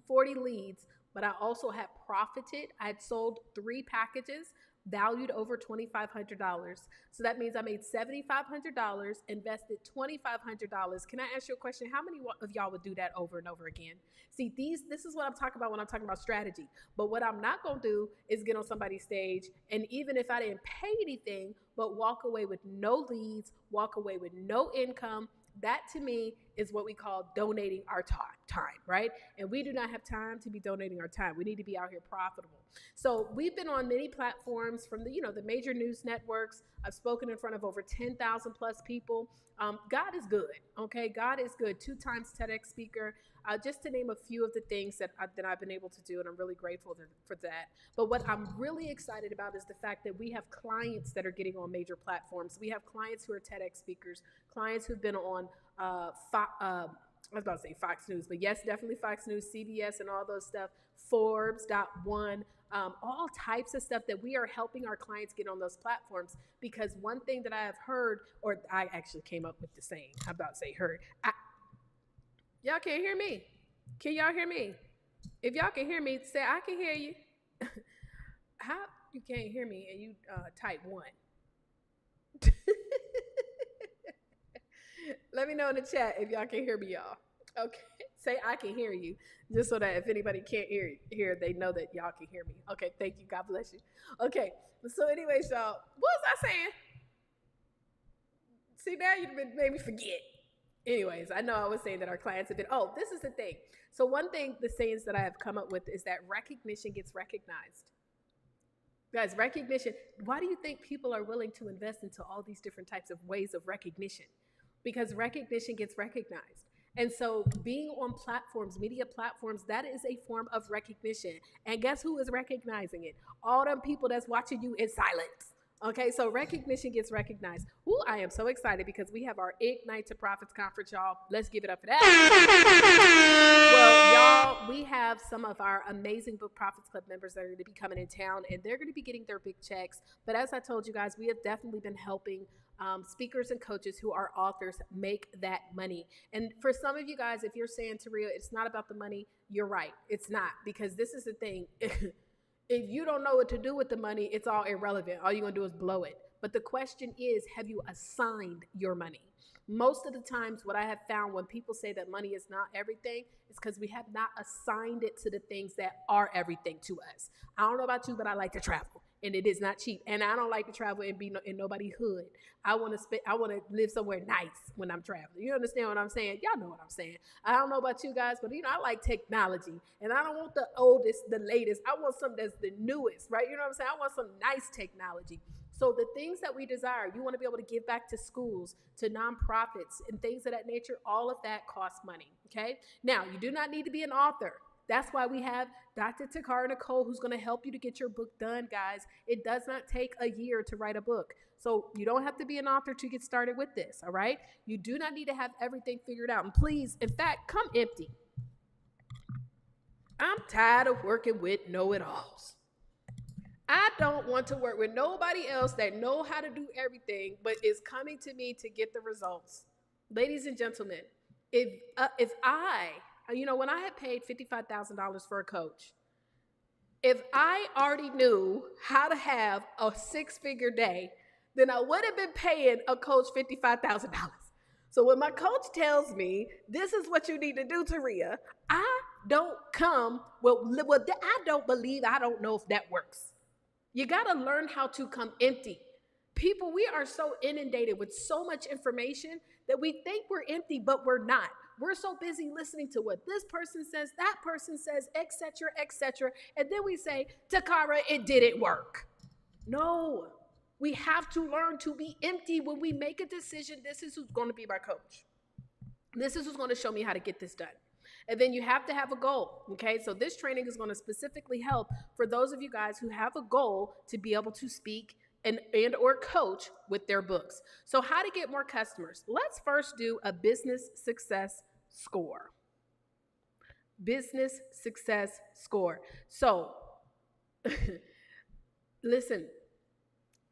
40 leads, but I also had profited. I had sold 3 packages valued over $2,500. So that means I made $7,500, invested $2,500. Can I ask you a question? How many of y'all would do that over and over again? See, this is what I'm talking about when I'm talking about strategy. But what I'm not going to do is get on somebody's stage, and even if I didn't pay anything, but walk away with no leads, walk away with no income. That to me is what we call donating our time, right? And we do not have time to be donating our time. We need to be out here profitable. So we've been on many platforms from the major news networks. I've spoken in front of over 10,000 plus people. God is good, okay? God is good. 2 times TEDx speaker, just to name a few of the things that I've been able to do, and I'm really grateful for that. But what I'm really excited about is the fact that we have clients that are getting on major platforms. We have clients who are TEDx speakers, clients who've been on I was about to say Fox News, but yes, definitely Fox News, CBS, and all those stuff, Forbes.one, all types of stuff that we are helping our clients get on those platforms. Because one thing that I have heard, or I actually came up with the saying, I'm about to say heard. Y'all can't hear me. Can y'all hear me? If y'all can hear me, say I can hear you. How you can't hear me and you type 1? Let me know in the chat if y'all can hear me, y'all. Okay, say I can hear you, just so that if anybody can't hear, they know that y'all can hear me. Okay, thank you. God bless you. Okay, so anyways, y'all, what was I saying? See, now you made me forget. Anyways, I know I was saying that our clients have been, oh, this is the thing. So one thing, the sayings that I have come up with is that recognition gets recognized. Guys, recognition. Why do you think people are willing to invest into all these different types of ways of recognition? Because recognition gets recognized. And so being on platforms, media platforms, that is a form of recognition. And guess who is recognizing it? All them people that's watching you in silence. Okay, so recognition gets recognized. Ooh, I am so excited because we have our Ignite to Profits conference, y'all. Let's give it up for that. Well, y'all, we have some of our amazing Book Profits Club members that are going to be coming in town, and they're going to be getting their big checks. But as I told you guys, we have definitely been helping speakers and coaches who are authors make that money. And for some of you guys, if you're saying, Taria, it's not about the money, you're right. It's not, because this is the thing. If you don't know what to do with the money, it's all irrelevant. All you're going to do is blow it. But the question is, have you assigned your money? Most of the times what I have found when people say that money is not everything is because we have not assigned it to the things that are everything to us. I don't know about you, but I like to travel, and it is not cheap. And I don't like to travel and be in nobody's hood. I want to live somewhere nice when I'm traveling. You understand what I'm saying? Y'all know what I'm saying. I don't know about you guys, but I like technology, and I don't want the oldest, the latest. I want something that's the newest, right? You know what I'm saying? I want some nice technology. So the things that we desire, you want to be able to give back to schools, to nonprofits, and things of that nature. All of that costs money, okay? Now, you do not need to be an author. That's why we have Dr. Takara Nicole, who's going to help you to get your book done, guys. It does not take a year to write a book. So you don't have to be an author to get started with this, all right? You do not need to have everything figured out. And please, in fact, come empty. I'm tired of working with know-it-alls. I don't want to work with nobody else that know how to do everything, but is coming to me to get the results. Ladies and gentlemen, if I, when I had paid $55,000 for a coach, if I already knew how to have a six-figure day, then I would have been paying a coach $55,000. So when my coach tells me, this is what you need to do, Taria, I don't I don't know if that works. You got to learn how to come empty. People, we are so inundated with so much information that we think we're empty, but we're not. We're so busy listening to what this person says, that person says, etc., etc. And then we say, Takara, it didn't work. No, we have to learn to be empty when we make a decision. This is who's going to be my coach. This is who's going to show me how to get this done. And then you have to have a goal, okay? So this training is going to specifically help for those of you guys who have a goal to be able to speak and or coach with their books. So how to get more customers? Let's first do a business success score. Business success score. So listen,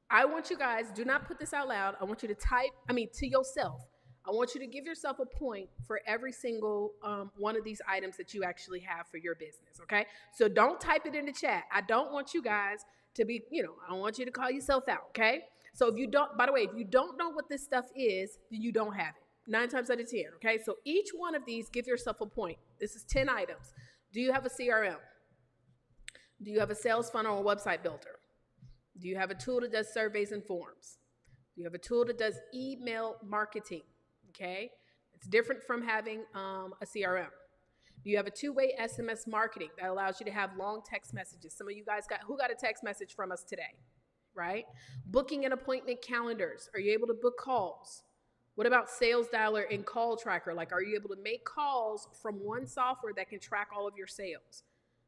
I want you guys, do not put this out loud. I want you to to yourself. I want you to give yourself a point for every single one of these items that you actually have for your business, okay? So don't type it in the chat. I don't want you guys to be, I don't want you to call yourself out, okay? So if you don't know what this stuff is, then you don't have it. 9 times out of 10, okay? So each one of these, give yourself a point. This is 10 items. Do you have a CRM? Do you have a sales funnel or website builder? Do you have a tool that does surveys and forms? Do you have a tool that does email marketing? Okay, it's different from having a CRM. Do you have a two-way SMS marketing that allows you to have long text messages? Some of you guys who got a text message from us today, right? Booking and appointment calendars. Are you able to book calls? What about Sales Dialer and Call Tracker? Like, are you able to make calls from one software that can track all of your sales?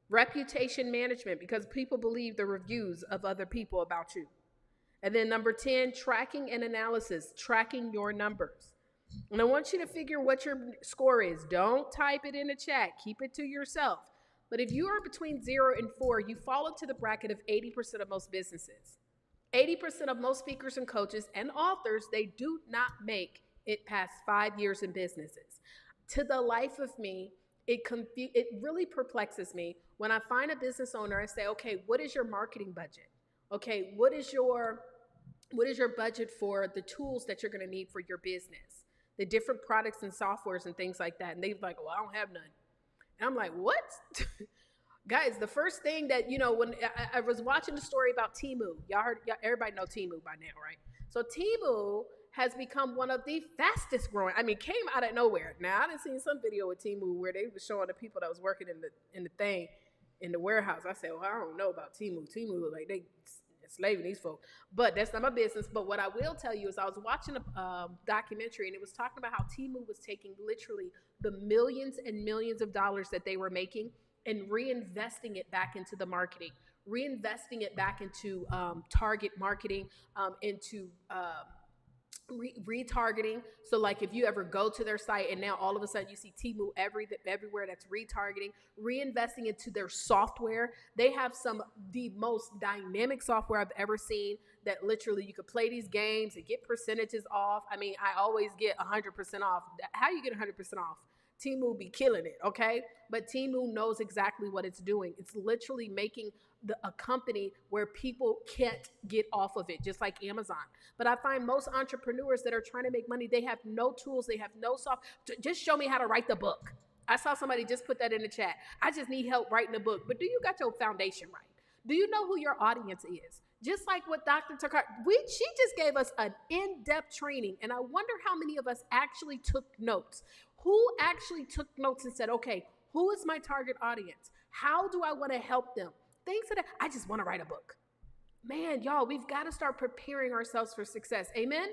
Reputation management, because people believe the reviews of other people about you. And then number 10, tracking and analysis, tracking your numbers. And I want you to figure what your score is. Don't type it in the chat. Keep it to yourself. But if you are between 0 and 4, you fall into the bracket of 80% of most businesses. 80% of most speakers and coaches and authors, they do not make it past 5 years in businesses. To the life of me, it really perplexes me when I find a business owner. I say, okay, what is your marketing budget? Okay, what is your budget for the tools that you're going to need for your business? The different products and softwares and things like that. And they're like, well, I don't have none. And I'm like, what? Guys, the first thing that, when I was watching the story about Temu, y'all heard, everybody know Temu by now, right? So Temu has become one of the fastest growing. I mean, came out of nowhere. Now I done seen some video with Temu where they were showing the people that was working in the thing in the warehouse. I said, well, I don't know about Temu. Temu look like they enslaving these folks, but that's not my business. But what I will tell you is I was watching a documentary and it was talking about how Temu was taking literally the millions and millions of dollars that they were making and reinvesting it back into the marketing, reinvesting it back into target marketing, into retargeting. So like if you ever go to their site and now all of a sudden you see Temu everywhere, that's retargeting, reinvesting into their software. They have some the most dynamic software I've ever seen that literally you could play these games and get percentages off. I mean, I always get 100% off. How you get 100% off? Temu be killing it, okay? But Temu knows exactly what it's doing. It's literally making a company where people can't get off of it, just like Amazon. But I find most entrepreneurs that are trying to make money, they have no tools, they have no just show me how to write the book. I saw somebody just put that in the chat. I just need help writing a book. But do you got your foundation right? Do you know who your audience is? Just like what Dr. Takar, she just gave us an in-depth training, and I wonder how many of us actually took notes. Who actually took notes and said, okay, who is my target audience? How do I want to help them? Things that I just want to write a book. Man, y'all, we've got to start preparing ourselves for success. Amen?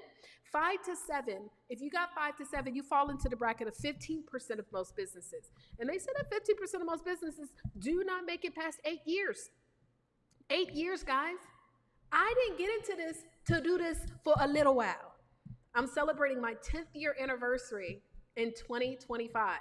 5 to 7. If you got 5 to 7, you fall into the bracket of 15% of most businesses. And they said that 15% of most businesses do not make it past 8 years. 8 years, guys. I didn't get into this to do this for a little while. I'm celebrating my 10th year anniversary in 2025.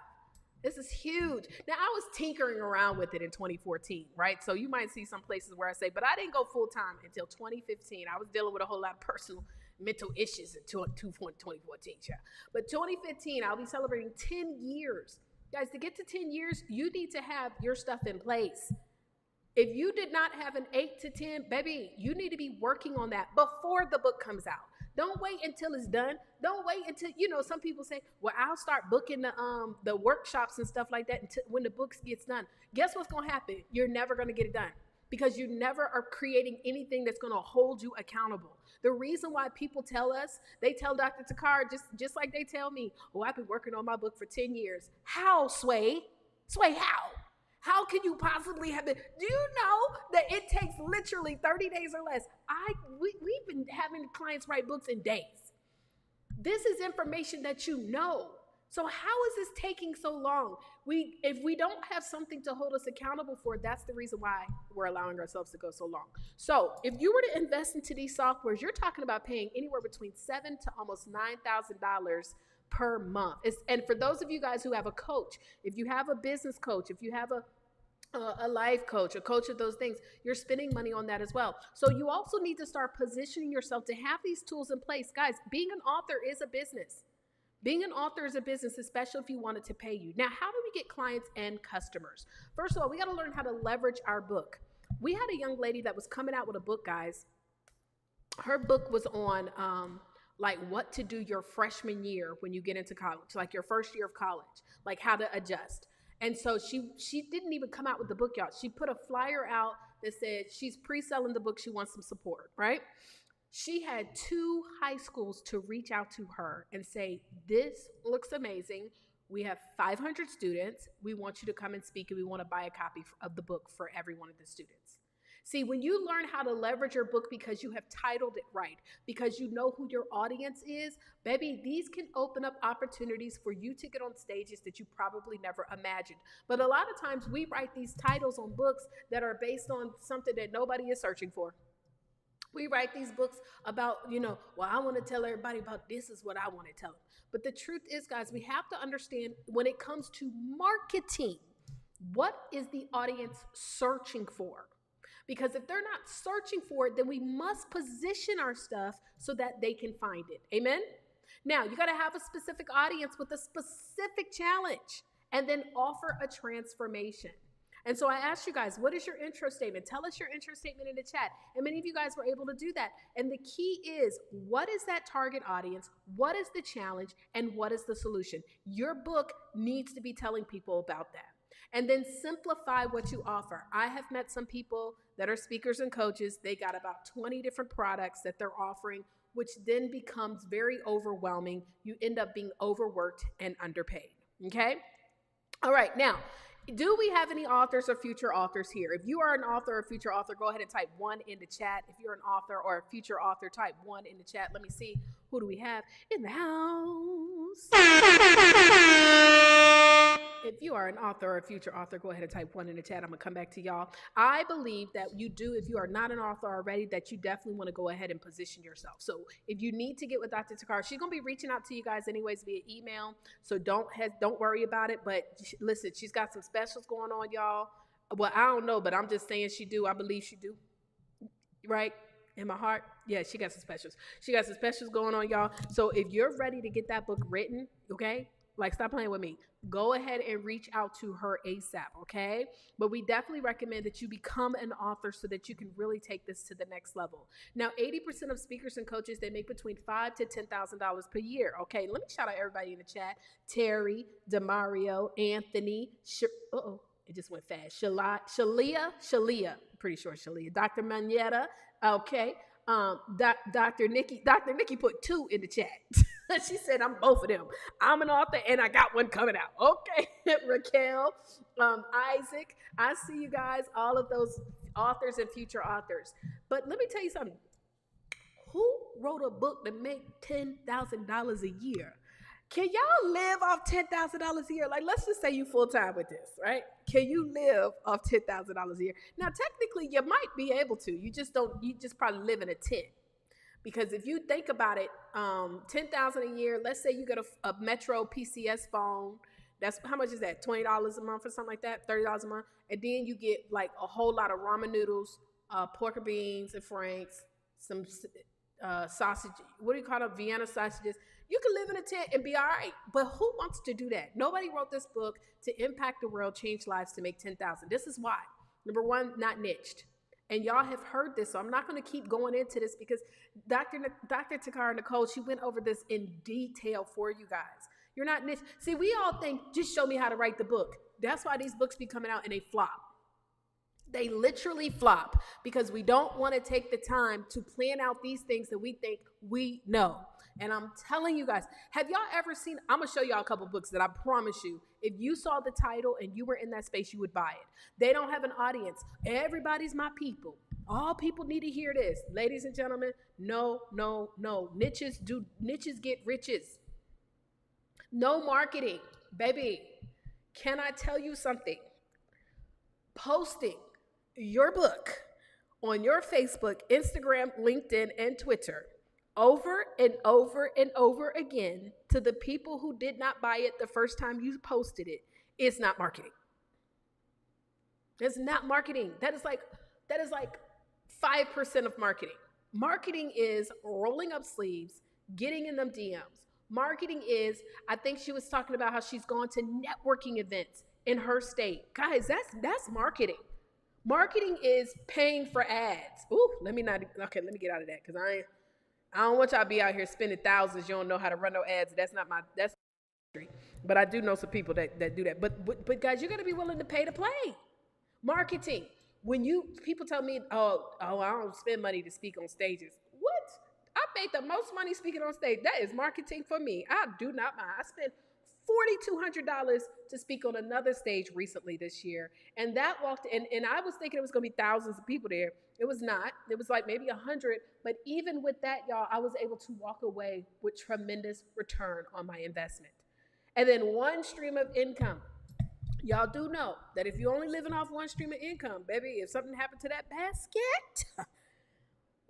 This is huge. Now, I was tinkering around with it in 2014, right? So you might see some places where I say, but I didn't go full time until 2015. I was dealing with a whole lot of personal mental issues in 2014. Yeah. But 2015, I'll be celebrating 10 years. Guys, to get to 10 years, you need to have your stuff in place. If you did not have an 8 to 10, baby, you need to be working on that before the book comes out. Don't wait until it's done. Don't wait until, some people say, well, I'll start booking the workshops and stuff like that until when the book gets done. Guess what's going to happen? You're never going to get it done because you never are creating anything that's going to hold you accountable. The reason why people tell us, they tell Dr. Takar, just like they tell me, oh, I've been working on my book for 10 years. How, Sway? Sway, how? How can you possibly have it? Do you know that it takes literally 30 days or less? We've been having clients write books in days. This is information that you know. So how is this taking so long? If we don't have something to hold us accountable for, that's the reason why we're allowing ourselves to go so long. So if you were to invest into these softwares, you're talking about paying anywhere between $7,000 to almost $9,000 per month. And for those of you guys who have a coach, if you have a business coach, if you have a life coach, a coach of those things, you're spending money on that as well. So you also need to start positioning yourself to have these tools in place. Guys, being an author is a business. Being an author is a business, especially if you want it to pay you. Now, how do we get clients and customers? First of all, we got to learn how to leverage our book. We had a young lady that was coming out with a book, guys. Her book was on like what to do your freshman year when you get into college, like your first year of college, like how to adjust. And so she didn't even come out with the book, y'all. She put a flyer out that said she's pre-selling the book. She wants some support, right? She had 2 high schools to reach out to her and say, this looks amazing. We have 500 students. We want you to come and speak, and we want to buy a copy of the book for every one of the students. See, when you learn how to leverage your book because you have titled it right, because you know who your audience is, baby, these can open up opportunities for you to get on stages that you probably never imagined. But a lot of times we write these titles on books that are based on something that nobody is searching for. We write these books about, well, I want to tell everybody about this is what I want to tell them. But the truth is, guys, we have to understand when it comes to marketing, what is the audience searching for? Because if they're not searching for it, then we must position our stuff so that they can find it. Amen? Now, you got to have a specific audience with a specific challenge and then offer a transformation. And so I asked you guys, what is your intro statement? Tell us your intro statement in the chat. And many of you guys were able to do that. And the key is, what is that target audience? What is the challenge? And what is the solution? Your book needs to be telling people about that. And then simplify what you offer. I have met some people that are speakers and coaches. They got about 20 different products that they're offering which then becomes very overwhelming. You end up being overworked and underpaid. Okay. All right. Now, do we have any authors or future authors here? If you are an author or future author, go ahead and type one in the chat. If you're an author or a future author, type one in the chat. Let me see. Who do we have in the house? If you are an author or a future author, go ahead and type one in the chat. I'm going to come back to y'all. I believe that you do, if you are not an author already, that you definitely want to go ahead and position yourself. So if you need to get with Dr. Takara, she's going to be reaching out to you guys anyways via email. So don't worry about it. But listen, she's got some specials going on, y'all. Well, I don't know, but I'm just saying she do. I believe she do. Right? In my heart, yeah, she got some specials. She got some specials going on, y'all. So if you're ready to get that book written, okay, like stop playing with me. Go ahead and reach out to her ASAP, okay? But we definitely recommend that you become an author so that you can really take this to the next level. Now, 80% of speakers and coaches, they make between $5,000 to $10,000 per year, okay? Let me shout out everybody in the chat. Terry, Demario, Anthony, it just went fast. Shalia, pretty sure Shalia. Dr. Manetta, okay. Dr. Nikki put 2 in the chat. She said, I'm both of them. I'm an author and I got one coming out. Okay. Raquel, Isaac, I see you guys, all of those authors and future authors. But let me tell you something. Who wrote a book to make $10,000 a year? Can y'all live off $10,000 a year? Like, let's just say you full time with this, right? Can you live off $10,000 a year? Now, technically, you might be able to. You just don't. You just probably live in a tent. Because if you think about it, $10,000 a year. Let's say you get a Metro PCS phone. That's how much is that? $20 a month or something like that. $30 a month, and then you get like a whole lot of ramen noodles, pork and beans and franks, some sausage. What do you call them? Vienna sausages. You can live in a tent and be all right. But who wants to do that? Nobody wrote this book to impact the world, change lives, to make 10,000. This is why. Number one, not niched. And y'all have heard this, so I'm not going to keep going into this because Dr. Takara Nicole, she went over this in detail for you guys. You're not niche. See, we all think, just show me how to write the book. That's why these books be coming out and they flop. They literally flop because we don't want to take the time to plan out these things that we think we know. And I'm telling you guys, have y'all ever seen, I'm going to show y'all a couple books that I promise you, if you saw the title and you were in that space, you would buy it. They don't have an audience. Everybody's my people. All people need to hear this. Ladies and gentlemen, no. Niches get riches. No marketing. Baby, can I tell you something? Posting your book on your Facebook, Instagram, LinkedIn, and Twitter over and over and over again to the people who did not buy it the first time you posted it is not marketing. It's not marketing. That is like 5% of marketing. Marketing is rolling up sleeves, getting in them DMs. Marketing is, I think she was talking about how she's gone to networking events in her state. Guys, that's marketing. Marketing is paying for ads. Let me get out of that because I don't want y'all to be out here spending thousands. You don't know how to run no ads. That's but I do know some people that do that. But guys, you're gonna be willing to pay to play. Marketing. When people tell me, oh, I don't spend money to speak on stages. What? I made the most money speaking on stage. That is marketing for me. I do not mind. I spent $4,200 to speak on another stage recently this year. And that walked in, and I was thinking it was going to be thousands of people there. It was not. It was like maybe 100. But even with that, y'all, I was able to walk away with tremendous return on my investment. And then one stream of income. Y'all do know that if you're only living off one stream of income, baby, if something happened to that basket,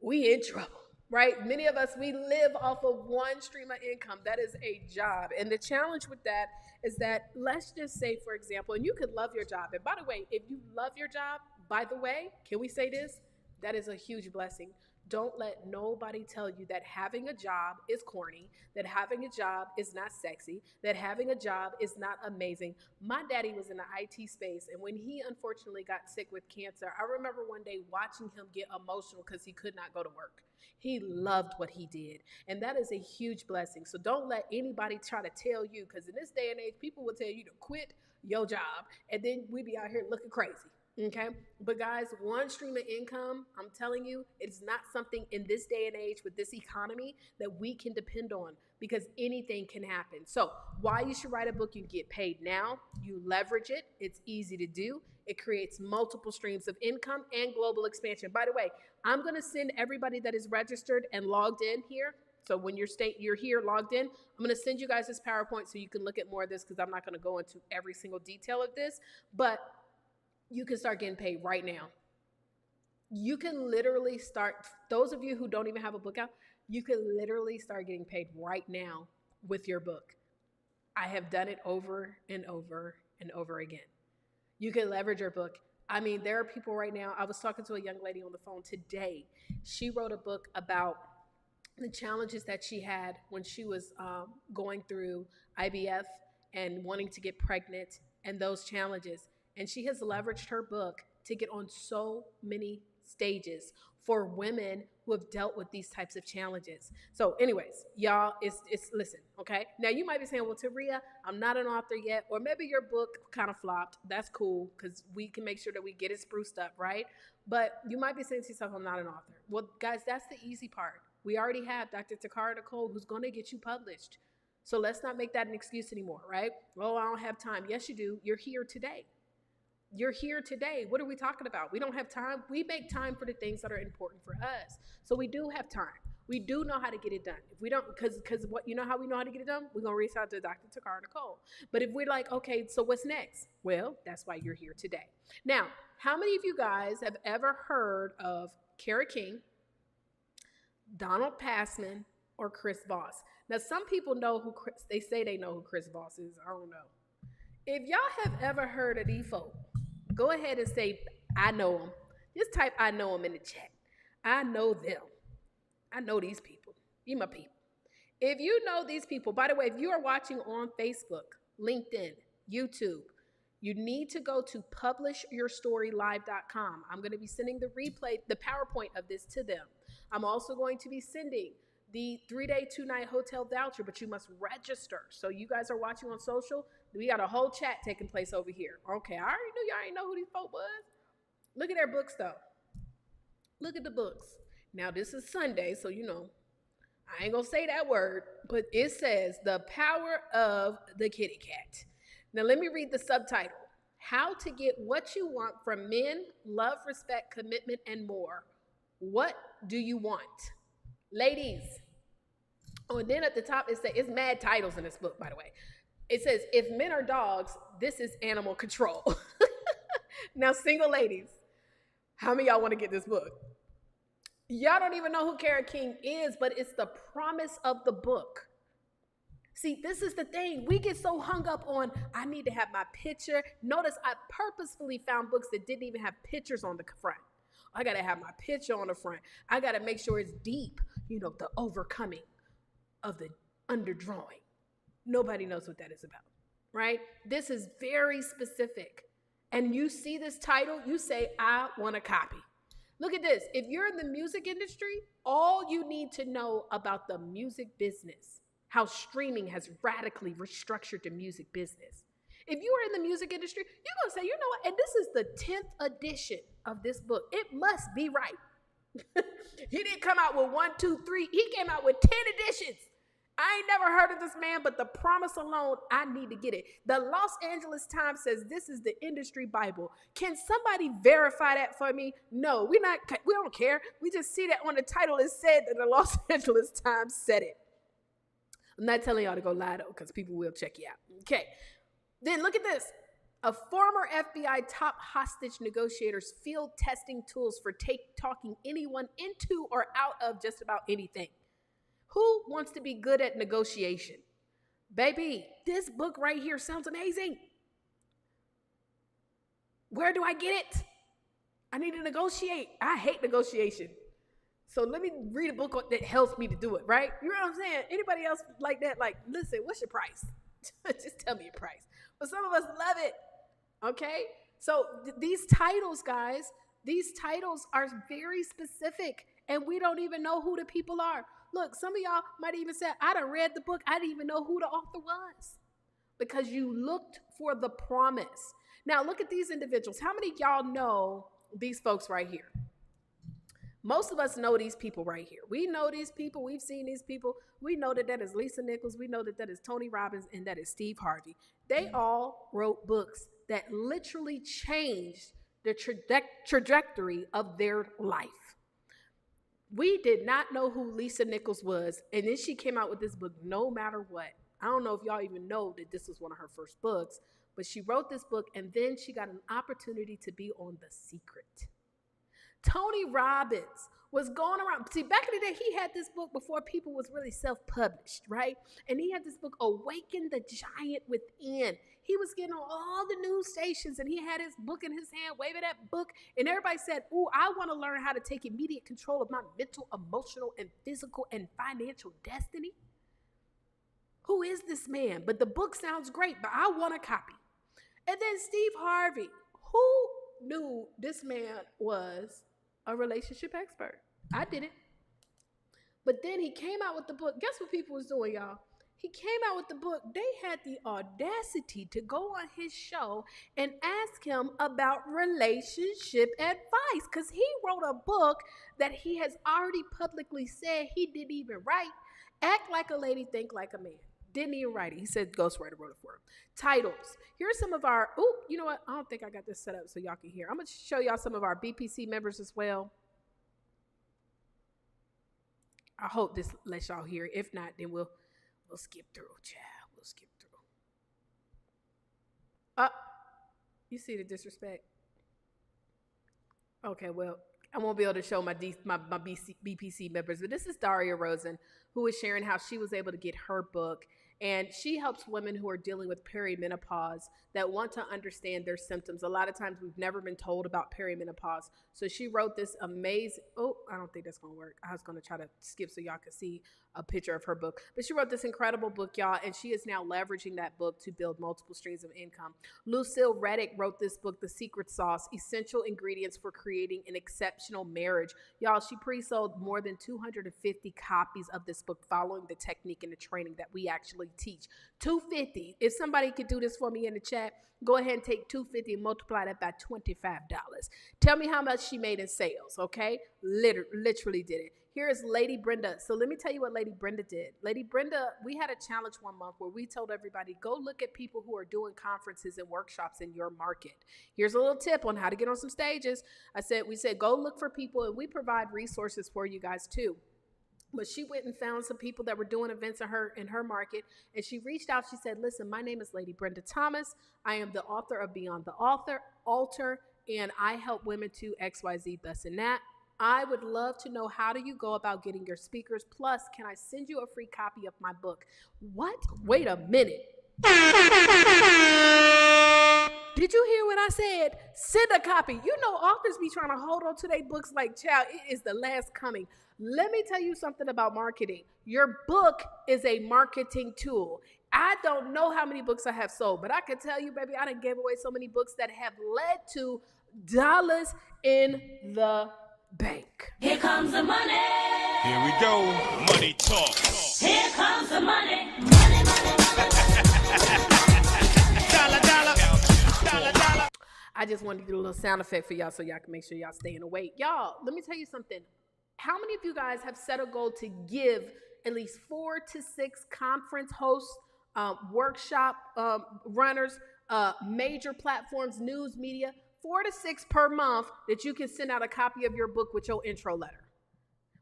we in trouble. Right? Many of us, we live off of one stream of income. That is a job. And the challenge with that is that, let's just say, for example, and you could love your job. And by the way, if you love your job, by the way, can we say this? That is a huge blessing. Don't let nobody tell you that having a job is corny, that having a job is not sexy, that having a job is not amazing. My daddy was in the IT space, and when he unfortunately got sick with cancer, I remember one day watching him get emotional because he could not go to work. He loved what he did, and that is a huge blessing. So don't let anybody try to tell you, because in this day and age, people will tell you to quit your job, and then we be out here looking crazy. Okay. But guys, one stream of income, I'm telling you, it's not something in this day and age with this economy that we can depend on because anything can happen. So, why you should write a book, you get paid now, you leverage it, it's easy to do. It creates multiple streams of income and global expansion. By the way, I'm going to send everybody that is registered and logged in here. So when you're here logged in, I'm going to send you guys this PowerPoint so you can look at more of this because I'm not going to go into every single detail of this, but you can start getting paid right now. You can literally start, those of you who don't even have a book out, you can literally start getting paid right now with your book. I have done it over and over and over again. You can leverage your book. I mean, there are people right now. I was talking to a young lady on the phone today. She wrote a book about the challenges that she had when she was going through IVF and wanting to get pregnant and those challenges. And she has leveraged her book to get on so many stages for women who have dealt with these types of challenges. So anyways, y'all, it's listen, okay? Now you might be saying, well, Taria, I'm not an author yet, or maybe your book kind of flopped. That's cool because we can make sure that we get it spruced up, right? But you might be saying to yourself, I'm not an author. Well, guys, that's the easy part. We already have Dr. Takara Nicole who's going to get you published. So let's not make that an excuse anymore, right? Oh, I don't have time. Yes, you do. You're here today. You're here today. What are we talking about? We don't have time. We make time for the things that are important for us. So we do have time. We do know how to get it done. If we don't, because what you know how we know how to get it done? We're gonna reach out to Dr. Takara Nicole. But if we're like, okay, so what's next? Well, that's why you're here today. Now, how many of you guys have ever heard of Kara King, Donald Passman, or Chris Voss? Now, some people know who Chris, they say they know who Chris Voss is. I don't know. If y'all have ever heard of these folk, go ahead and say, I know them. Just type I know them in the chat. I know them. I know these people. You my people. If you know these people, by the way, if you are watching on Facebook, LinkedIn, YouTube, you need to go to publishyourstorylive.com. I'm going to be sending the replay, the PowerPoint of this to them. I'm also going to be sending the 3-day, 2-night hotel voucher, but you must register. So you guys are watching on social, we got a whole chat taking place over here. Okay, I already knew y'all ain't know who these folk was. Look at their books, though. Look at the books. Now, this is Sunday, so you know, I ain't gonna say that word, but it says The Power of the Kitty Cat. Now, let me read the subtitle. How to Get What You Want from Men, Love, Respect, Commitment, and More. What do you want? Ladies. Oh, and then at the top, it's mad titles in this book, by the way. It says, if men are dogs, this is animal control. Now, single ladies, how many of y'all want to get this book? Y'all don't even know who Kara King is, but it's the promise of the book. See, this is the thing. We get so hung up on, I need to have my picture. Notice I purposefully found books that didn't even have pictures on the front. I got to have my picture on the front. I got to make sure it's deep, you know, the overcoming of the underdrawing. Nobody knows what that is about, right? This is very specific. And you see this title, you say, I want a copy. Look at this. If you're in the music industry, all you need to know about the music business, how streaming has radically restructured the music business. If you are in the music industry, you're going to say, you know what? And this is the 10th edition of this book. It must be right. He didn't come out with 1, 2, 3. He came out with 10 editions. I ain't never heard of this man, but the promise alone, I need to get it. The Los Angeles Times says this is the industry Bible. Can somebody verify that for me? No, we don't care. We just see that on the title it said that the Los Angeles Times said it. I'm not telling y'all to go lie though, because people will check you out. Okay. Then look at this. A former FBI top hostage negotiator's field testing tools for talking anyone into or out of just about anything. Who wants to be good at negotiation? Baby, this book right here sounds amazing. Where do I get it? I need to negotiate. I hate negotiation. So let me read a book that helps me to do it, right? You know what I'm saying? Anybody else like that? Like, listen, what's your price? Just tell me your price. But some of us love it, okay? So these titles, guys, these titles are very specific, and we don't even know who the people are. Look, some of y'all might even say, I done read the book. I didn't even know who the author was. because you looked for the promise. Now, look at these individuals. How many of y'all know these folks right here? Most of us know these people right here. We know these people. We've seen these people. We know that that is Lisa Nichols. We know that that is Tony Robbins, and that is Steve Harvey. They all wrote books that literally changed the trajectory of their life. We did not know who Lisa Nichols was, and then she came out with this book, No Matter What. I don't know if y'all even know that this was one of her first books, but she wrote this book, and then she got an opportunity to be on The Secret. Tony Robbins was going around. See, back in the day, he had this book before people was really self-published, right? And he had this book, Awaken the Giant Within. He was getting on all the news stations, and he had his book in his hand, waving that book. And everybody said, ooh, I want to learn how to take immediate control of my mental, emotional, and physical and financial destiny. Who is this man? But the book sounds great, but I want a copy. And then Steve Harvey, who knew this man was a relationship expert? I didn't. But then he came out with the book. Guess what people was doing, y'all? He came out with the book. They had the audacity to go on his show and ask him about relationship advice, because he wrote a book that he has already publicly said he didn't even write. Act Like a Lady, Think Like a Man. Didn't even write it. He said ghostwriter wrote it for him. Titles. Here's some of our, you know what? I don't think I got this set up so y'all can hear. I'm going to show y'all some of our BPC members as well. I hope this lets y'all hear it. If not, then we'll skip through. Child, we'll skip through. You see the disrespect? Okay, well, I won't be able to show my BPC members, but this is Daria Rosen, who is sharing how she was able to get her book. And she helps women who are dealing with perimenopause that want to understand their symptoms. A lot of times we've never been told about perimenopause. So she wrote this amazing, I don't think that's going to work. I was going to try to skip so y'all could see a picture of her book. But she wrote this incredible book, y'all, and she is now leveraging that book to build multiple streams of income. Lucille Reddick wrote this book, The Secret Sauce, Essential Ingredients for Creating an Exceptional Marriage. Y'all, she pre-sold more than 250 copies of this book following the technique and the training that we actually teach. 250. If somebody could do this for me in the chat, go ahead and take 250 and multiply that by $25. Tell me how much she made in sales, okay? Literally did it. Here is Lady Brenda. So let me tell you what Lady Brenda did. Lady Brenda, we had a challenge one month where we told everybody, go look at people who are doing conferences and workshops in your market. Here's a little tip on how to get on some stages. We said, go look for people, and we provide resources for you guys too. But she went and found some people that were doing events in her market, and she reached out. She said, listen, my name is Lady Brenda Thomas. I am the author of Beyond the Altar, and I help women to XYZ, thus and that. I would love to know, how do you go about getting your speakers? Plus, can I send you a free copy of my book? What? Wait a minute. Did you hear what I said? Send a copy. You know, authors be trying to hold on to their books like, child, it is the last coming. Let me tell you something about marketing. Your book is a marketing tool. I don't know how many books I have sold, but I can tell you, baby, I done gave away so many books that have led to dollars in the bank. Here comes the money. Here we go. Money talk. Here comes the money. Money, money, money. Dollar, dollar. Dollar, dollar. I just wanted to do a little sound effect for y'all so y'all can make sure y'all staying awake. Y'all, let me tell you something. How many of you guys have set a goal to give at least 4 to 6 conference hosts, workshop runners, major platforms, news media, 4 to 6 per month that you can send out a copy of your book with your intro letter?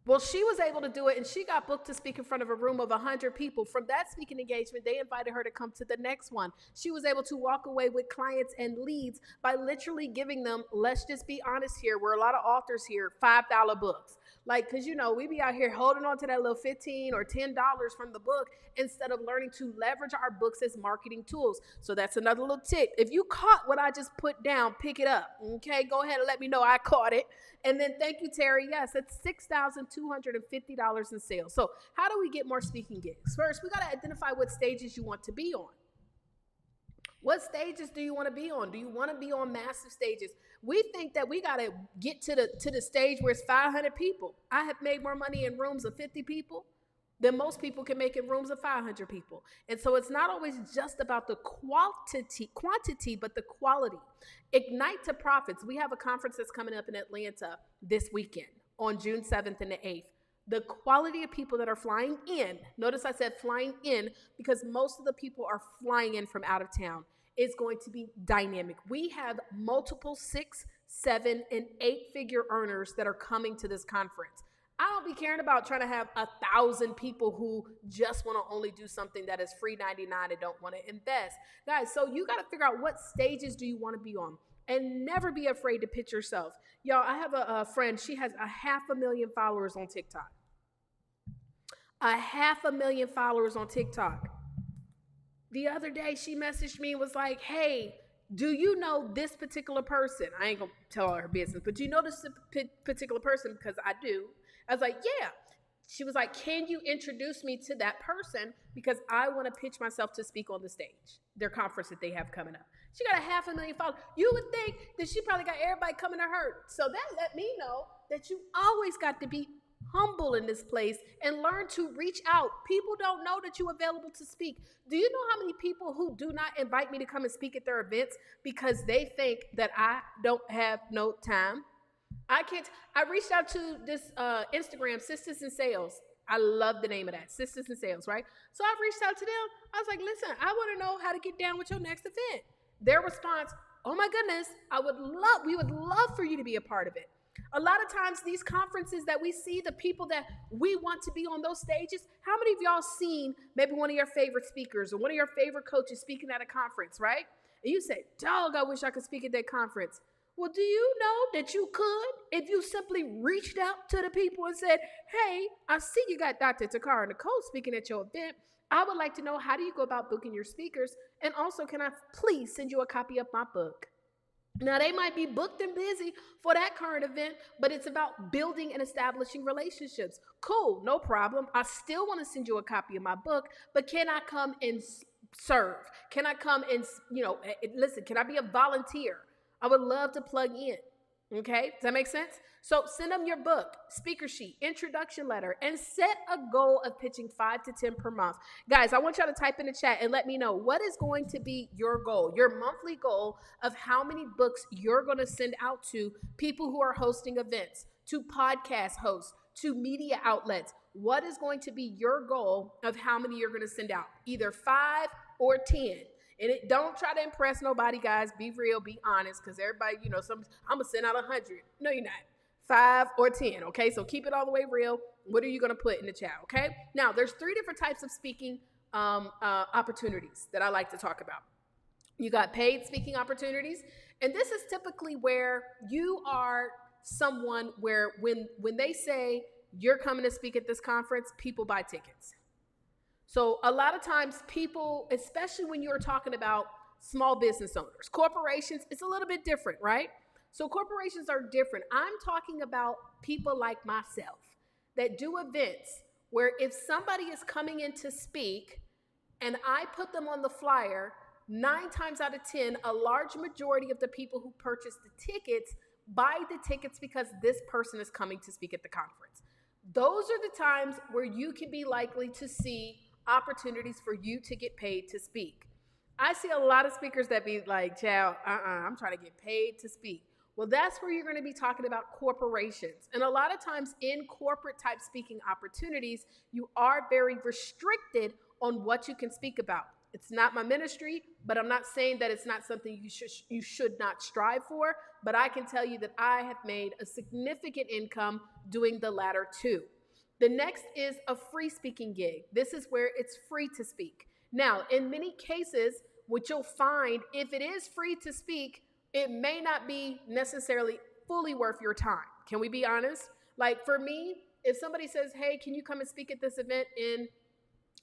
Well, she was able to do it, and she got booked to speak in front of a room of 100 people. From that speaking engagement, they invited her to come to the next one. She was able to walk away with clients and leads by literally giving them, let's just be honest here, we're a lot of authors here, $5 books. Like, because, you know, we be out here holding on to that little $15 or $10 from the book instead of learning to leverage our books as marketing tools. So that's another little tip. If you caught what I just put down, pick it up. Okay, go ahead and let me know I caught it. And then thank you, Terry. Yes, it's $6,250 in sales. So how do we get more speaking gigs? First, we got to identify what stages you want to be on. What stages do you want to be on? Do you want to be on massive stages? We think that we got to get to the stage where it's 500 people. I have made more money in rooms of 50 people than most people can make in rooms of 500 people. And so it's not always just about the quantity, but the quality. Ignite to Profits. We have a conference that's coming up in Atlanta this weekend on June 7th and the 8th. The quality of people that are flying in, notice I said flying in because most of the people are flying in from out of town, is going to be dynamic. We have multiple 6, 7, and 8-figure earners that are coming to this conference. I don't be caring about trying to have 1,000 people who just want to only do something that is free 99 and don't want to invest. Guys, so you got to figure out what stages do you want to be on. And never be afraid to pitch yourself. Y'all, I have a friend. She has 500,000 followers on TikTok. 500,000 followers on TikTok. The other day, she messaged me and was like, hey, do you know this particular person? I ain't going to tell her business, but do you know this particular person? Because I do. I was like, yeah. She was like, can you introduce me to that person? Because I want to pitch myself to speak on the stage, their conference that they have coming up. She got 500,000 followers. You would think that she probably got everybody coming to her. So that let me know that you always got to be humble in this place and learn to reach out. People don't know that you're available to speak. Do you know how many people who do not invite me to come and speak at their events because they think that I don't have no time? I reached out to this Instagram, Sisters in Sales. I love the name of that, Sisters in Sales, right? So I reached out to them. I was like, listen, I want to know how to get down with your next event. Their response, oh my goodness, we would love for you to be a part of it. A lot of times these conferences that we see, the people that we want to be on those stages, how many of y'all seen maybe one of your favorite speakers or one of your favorite coaches speaking at a conference, right? And you say, dog, I wish I could speak at that conference. Well, do you know that you could if you simply reached out to the people and said, hey, I see you got Dr. Takara Nicole speaking at your event. I would like to know, how do you go about booking your speakers? And also, can I please send you a copy of my book? Now, they might be booked and busy for that current event, but it's about building and establishing relationships. Cool, no problem. I still want to send you a copy of my book, but can I come and serve? Can I come and, listen, can I be a volunteer? I would love to plug in. Okay, does that make sense? So send them your book, speaker sheet, introduction letter, and set a goal of pitching 5 to 10 per month. Guys, I want y'all to type in the chat and let me know what is going to be your goal, your monthly goal of how many books you're going to send out to people who are hosting events, to podcast hosts, to media outlets. What is going to be your goal of how many you're going to send out? Either 5 or 10. And don't try to impress nobody, guys. Be real, be honest, because everybody, I'm going to send out 100. No, you're not. 5 or 10, okay? So keep it all the way real. What are you going to put in the chat, okay? Now, there's 3 different types of speaking opportunities that I like to talk about. You got paid speaking opportunities, and this is typically where you are someone where when they say you're coming to speak at this conference, people buy tickets. So a lot of times people, especially when you're talking about small business owners, corporations, it's a little bit different, right? So corporations are different. I'm talking about people like myself that do events where if somebody is coming in to speak and I put them on the flyer, 9 times out of 10, a large majority of the people who purchase the tickets buy the tickets because this person is coming to speak at the conference. Those are the times where you can be likely to see opportunities for you to get paid to speak. I see a lot of speakers that be like, child, I'm trying to get paid to speak. Well, that's where you're going to be talking about corporations. And a lot of times in corporate type speaking opportunities, you are very restricted on what you can speak about. It's not my ministry, but I'm not saying that it's not something you should not strive for. But I can tell you that I have made a significant income doing the latter two. The next is a free speaking gig. This is where it's free to speak. Now, in many cases, what you'll find, if it is free to speak, it may not be necessarily fully worth your time. Can we be honest? Like for me, if somebody says, hey, can you come and speak at this event in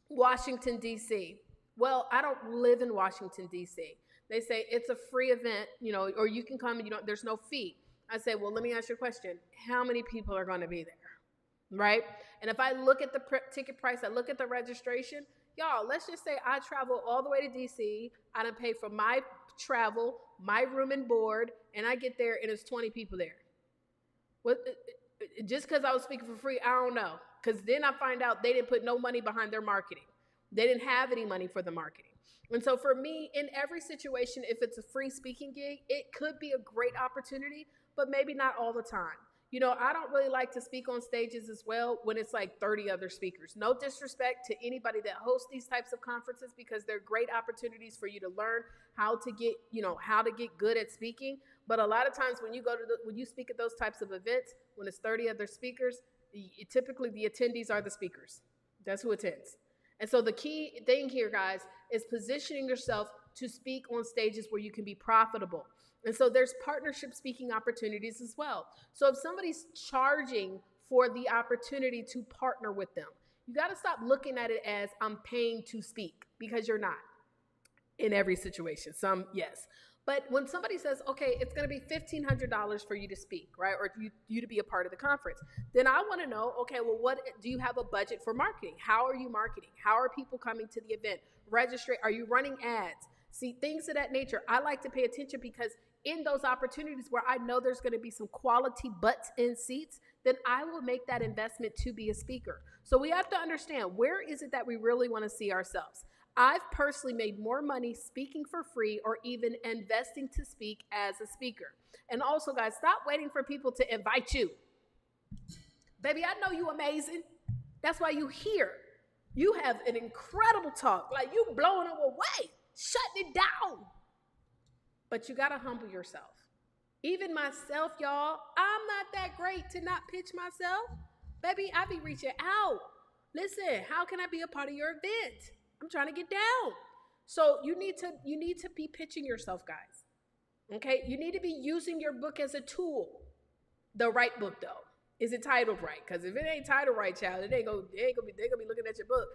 Washington, D.C.? Well, I don't live in Washington, D.C. They say it's a free event, or you can come and there's no fee. I say, well, let me ask you a question. How many people are going to be there? Right? And if I look at the ticket price, I look at the registration, y'all, let's just say I travel all the way to DC. I done pay for my travel, my room and board, and I get there and it's 20 people there. What? Just because I was speaking for free, I don't know. because then I find out they didn't put no money behind their marketing. They didn't have any money for the marketing. And so for me, in every situation, if it's a free speaking gig, it could be a great opportunity, but maybe not all the time. You know, I don't really like to speak on stages as well when it's like 30 other speakers. No disrespect to anybody that hosts these types of conferences, because they're great opportunities for you to learn how to get good at speaking. But a lot of times when you speak at those types of events, when it's 30 other speakers, typically the attendees are the speakers. That's who attends. And so the key thing here, guys, is positioning yourself to speak on stages where you can be profitable. And so there's partnership speaking opportunities as well. So if somebody's charging for the opportunity to partner with them, you got to stop looking at it as I'm paying to speak, because you're not in every situation. Some, yes. But when somebody says, okay, it's going to be $1,500 for you to speak, right? Or you to be a part of the conference, then I want to know, okay, well, what do you have a budget for marketing? How are you marketing? How are people coming to the event? Register? Are you running ads? See, things of that nature. I like to pay attention, because in those opportunities where I know there's going to be some quality butts in seats, then I will make that investment to be a speaker. So we have to understand, where is it that we really want to see ourselves? I've personally made more money speaking for free, or even investing to speak as a speaker. And also, guys, stop waiting for people to invite you. Baby, I know you amazing. That's why you here. You have an incredible talk. Like, you blowing them away, shutting it down. But you got to humble yourself. Even myself, y'all, I'm not that great to not pitch myself. Baby, I be reaching out. Listen, how can I be a part of your event? I'm trying to get down. So you need to be pitching yourself, guys. Okay? You need to be using your book as a tool. The right book, though. Is it titled right? Because if it ain't titled right, child, they're gonna be looking at your book.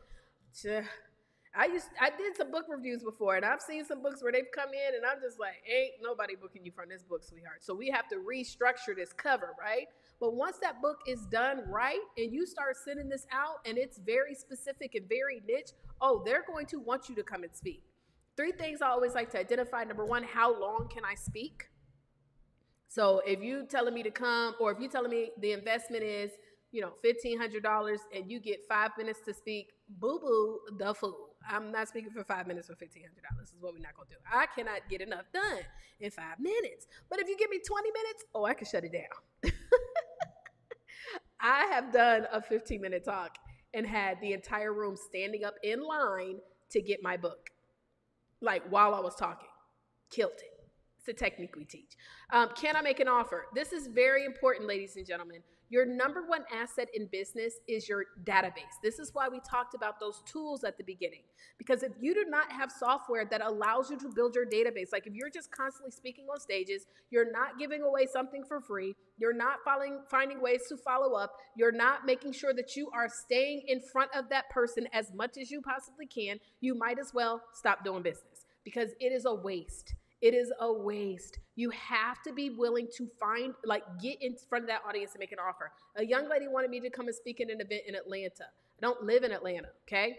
I did some book reviews before, and I've seen some books where they've come in, and I'm just like, ain't nobody booking you from this book, sweetheart. So we have to restructure this cover, right? But once that book is done right, and you start sending this out, and it's very specific and very niche, oh, they're going to want you to come and speak. 3 things I always like to identify. Number 1, how long can I speak? So if you telling me to come, or if you telling me the investment is, $1,500, and you get 5 minutes to speak, boo-boo the fool. I'm not speaking for 5 minutes for $1,500. This is what we're not going to do. I cannot get enough done in 5 minutes. But if you give me 20 minutes, oh, I can shut it down. I have done a 15-minute talk and had the entire room standing up in line to get my book. Like, while I was talking. Killed it. It's a technique we teach. Can I make an offer? This is very important, ladies and gentlemen. Your number 1 asset in business is your database. This is why we talked about those tools at the beginning. Because if you do not have software that allows you to build your database, like if you're just constantly speaking on stages, you're not giving away something for free, you're not finding ways to follow up, you're not making sure that you are staying in front of that person as much as you possibly can, you might as well stop doing business, because it is a waste. It is a waste. You have to be willing to get in front of that audience and make an offer. A young lady wanted me to come and speak at an event in Atlanta. I don't live in Atlanta, okay?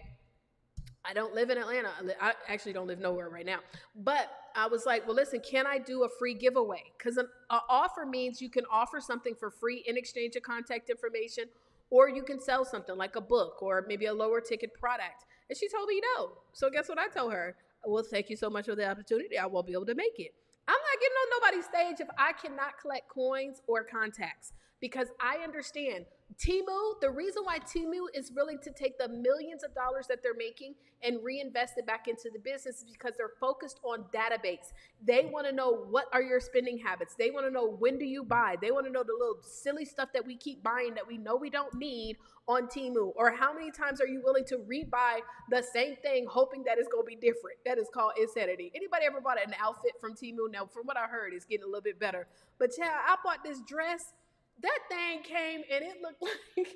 I don't live in Atlanta. I actually don't live nowhere right now. But I was like, well, listen, can I do a free giveaway? Because an offer means you can offer something for free in exchange of contact information, or you can sell something like a book or maybe a lower ticket product. And she told me no. So guess what I told her? Well, thank you so much for the opportunity. I won't be able to make it. I'm not getting on nobody's stage if I cannot collect coins or contacts, because I understand Temu, the reason why Temu is willing to take the millions of dollars that they're making and reinvest it back into the business is because they're focused on database. They want to know, what are your spending habits? They want to know, when do you buy? They want to know the little silly stuff that we keep buying that we know we don't need on Temu, or how many times are you willing to rebuy the same thing hoping that it's going to be different? That is called insanity. Anybody ever bought an outfit from Temu? Now, from what I heard, it's getting a little bit better. But yeah, I bought this dress. That thing came and it looked like,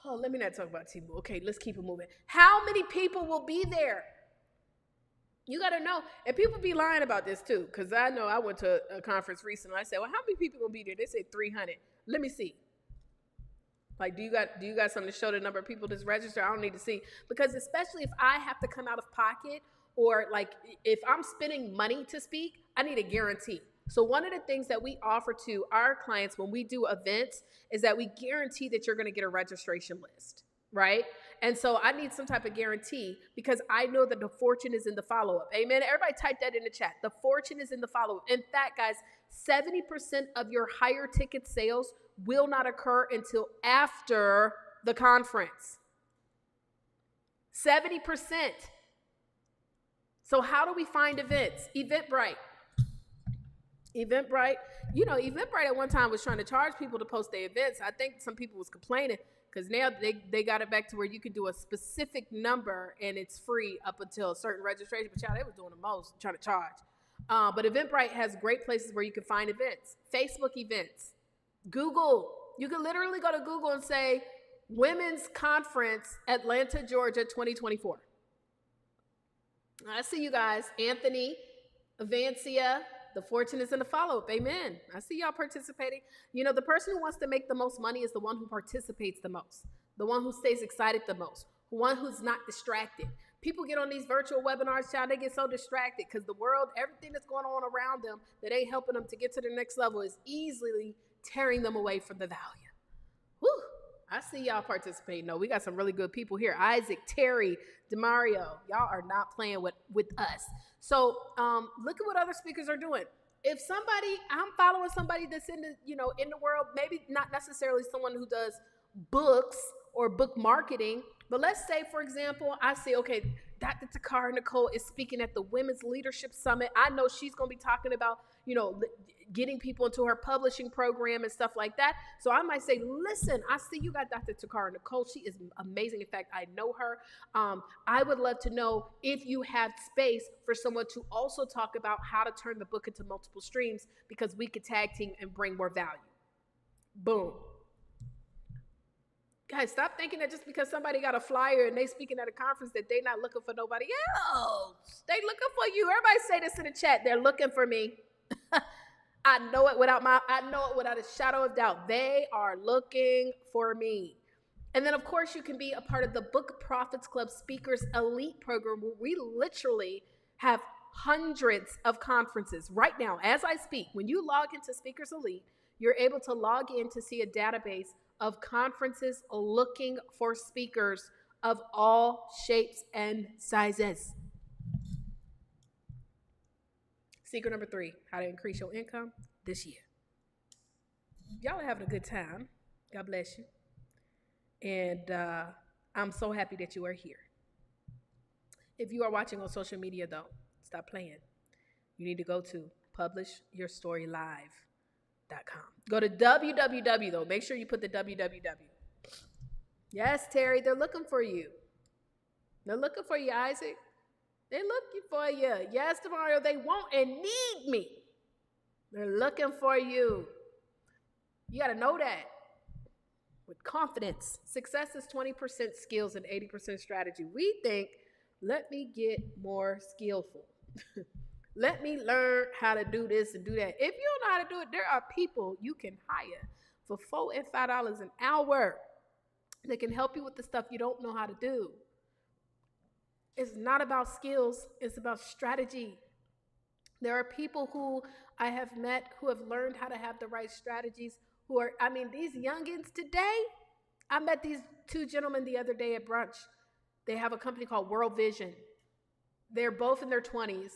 oh, let me not talk about Temu. Okay, let's keep it moving. How many people will be there? You got to know. And people be lying about this too, because I know I went to a conference recently. I said, well, how many people will be there? They said 300. Let me see. Like, do you got something to show the number of people that's registered? I don't need to see. Because especially if I have to come out of pocket, or like if I'm spending money to speak, I need a guarantee. So one of the things that we offer to our clients when we do events is that we guarantee that you're going to get a registration list, right? And so I need some type of guarantee because I know that the fortune is in the follow-up. Amen. Everybody type that in the chat. The fortune is in the follow-up. In fact, guys, 70% of your higher ticket sales will not occur until after the conference. 70%. So how do we find events? Eventbrite. Eventbrite, Eventbrite at one time was trying to charge people to post their events. I think some people was complaining because now they got it back to where you can do a specific number and it's free up until a certain registration. But they was doing the most, trying to charge. But Eventbrite has great places where you can find events. Facebook events. Google. You can literally go to Google and say, Women's Conference, Atlanta, Georgia, 2024. I see you guys. Anthony, Avancia, the fortune is in the follow-up. Amen. I see y'all participating. The person who wants to make the most money is the one who participates the most, the one who stays excited the most, the one who's not distracted. People get on these virtual webinars, child, they get so distracted because the world, everything that's going on around them that ain't helping them to get to the next level is easily tearing them away from the value. Whew. I see y'all participating. No, we got some really good people here. Isaac, Terry, Demario, y'all are not playing with us. So look at what other speakers are doing. If I'm following somebody that's in the world, maybe not necessarily someone who does books or book marketing, but let's say, for example, I say, okay, Dr. Takara Nicole is speaking at the Women's Leadership Summit. I know she's going to be talking about, getting people into her publishing program and stuff like that. So I might say, listen, I see you got Dr. Takara Nicole. She is amazing. In fact, I know her. I would love to know if you have space for someone to also talk about how to turn the book into multiple streams because we could tag team and bring more value. Boom. Guys, stop thinking that just because somebody got a flyer and they speaking at a conference that they not looking for nobody else. They looking for you. Everybody say this in the chat. They're looking for me. I know it without a shadow of doubt. They are looking for me. And then, of course, you can be a part of the Book Profits Club Speakers Elite Program where we literally have hundreds of conferences right now. As I speak, when you log into Speakers Elite, you're able to log in to see a database of conferences looking for speakers of all shapes and sizes. Secret number 3, how to increase your income this year. Y'all are having a good time. God bless you. And I'm so happy that you are here. If you are watching on social media, though, stop playing. You need to go to publishyourstorylive.com. Go to www, though. Make sure you put the www. Yes, Terry, they're looking for you. They're looking for you, Isaac. They're looking for you. Yes, Demario, they want and need me. They're looking for you. You got to know that with confidence. Success is 20% skills and 80% strategy. We think, let me get more skillful. Let me learn how to do this and do that. If you don't know how to do it, there are people you can hire for $4 and $5 an hour that can help you with the stuff you don't know how to do. It's not about skills. It's about strategy. There are people who I have met who have learned how to have the right strategies, these youngins today. I met these 2 gentlemen the other day at brunch. They have a company called World Vision. They're both in their 20s.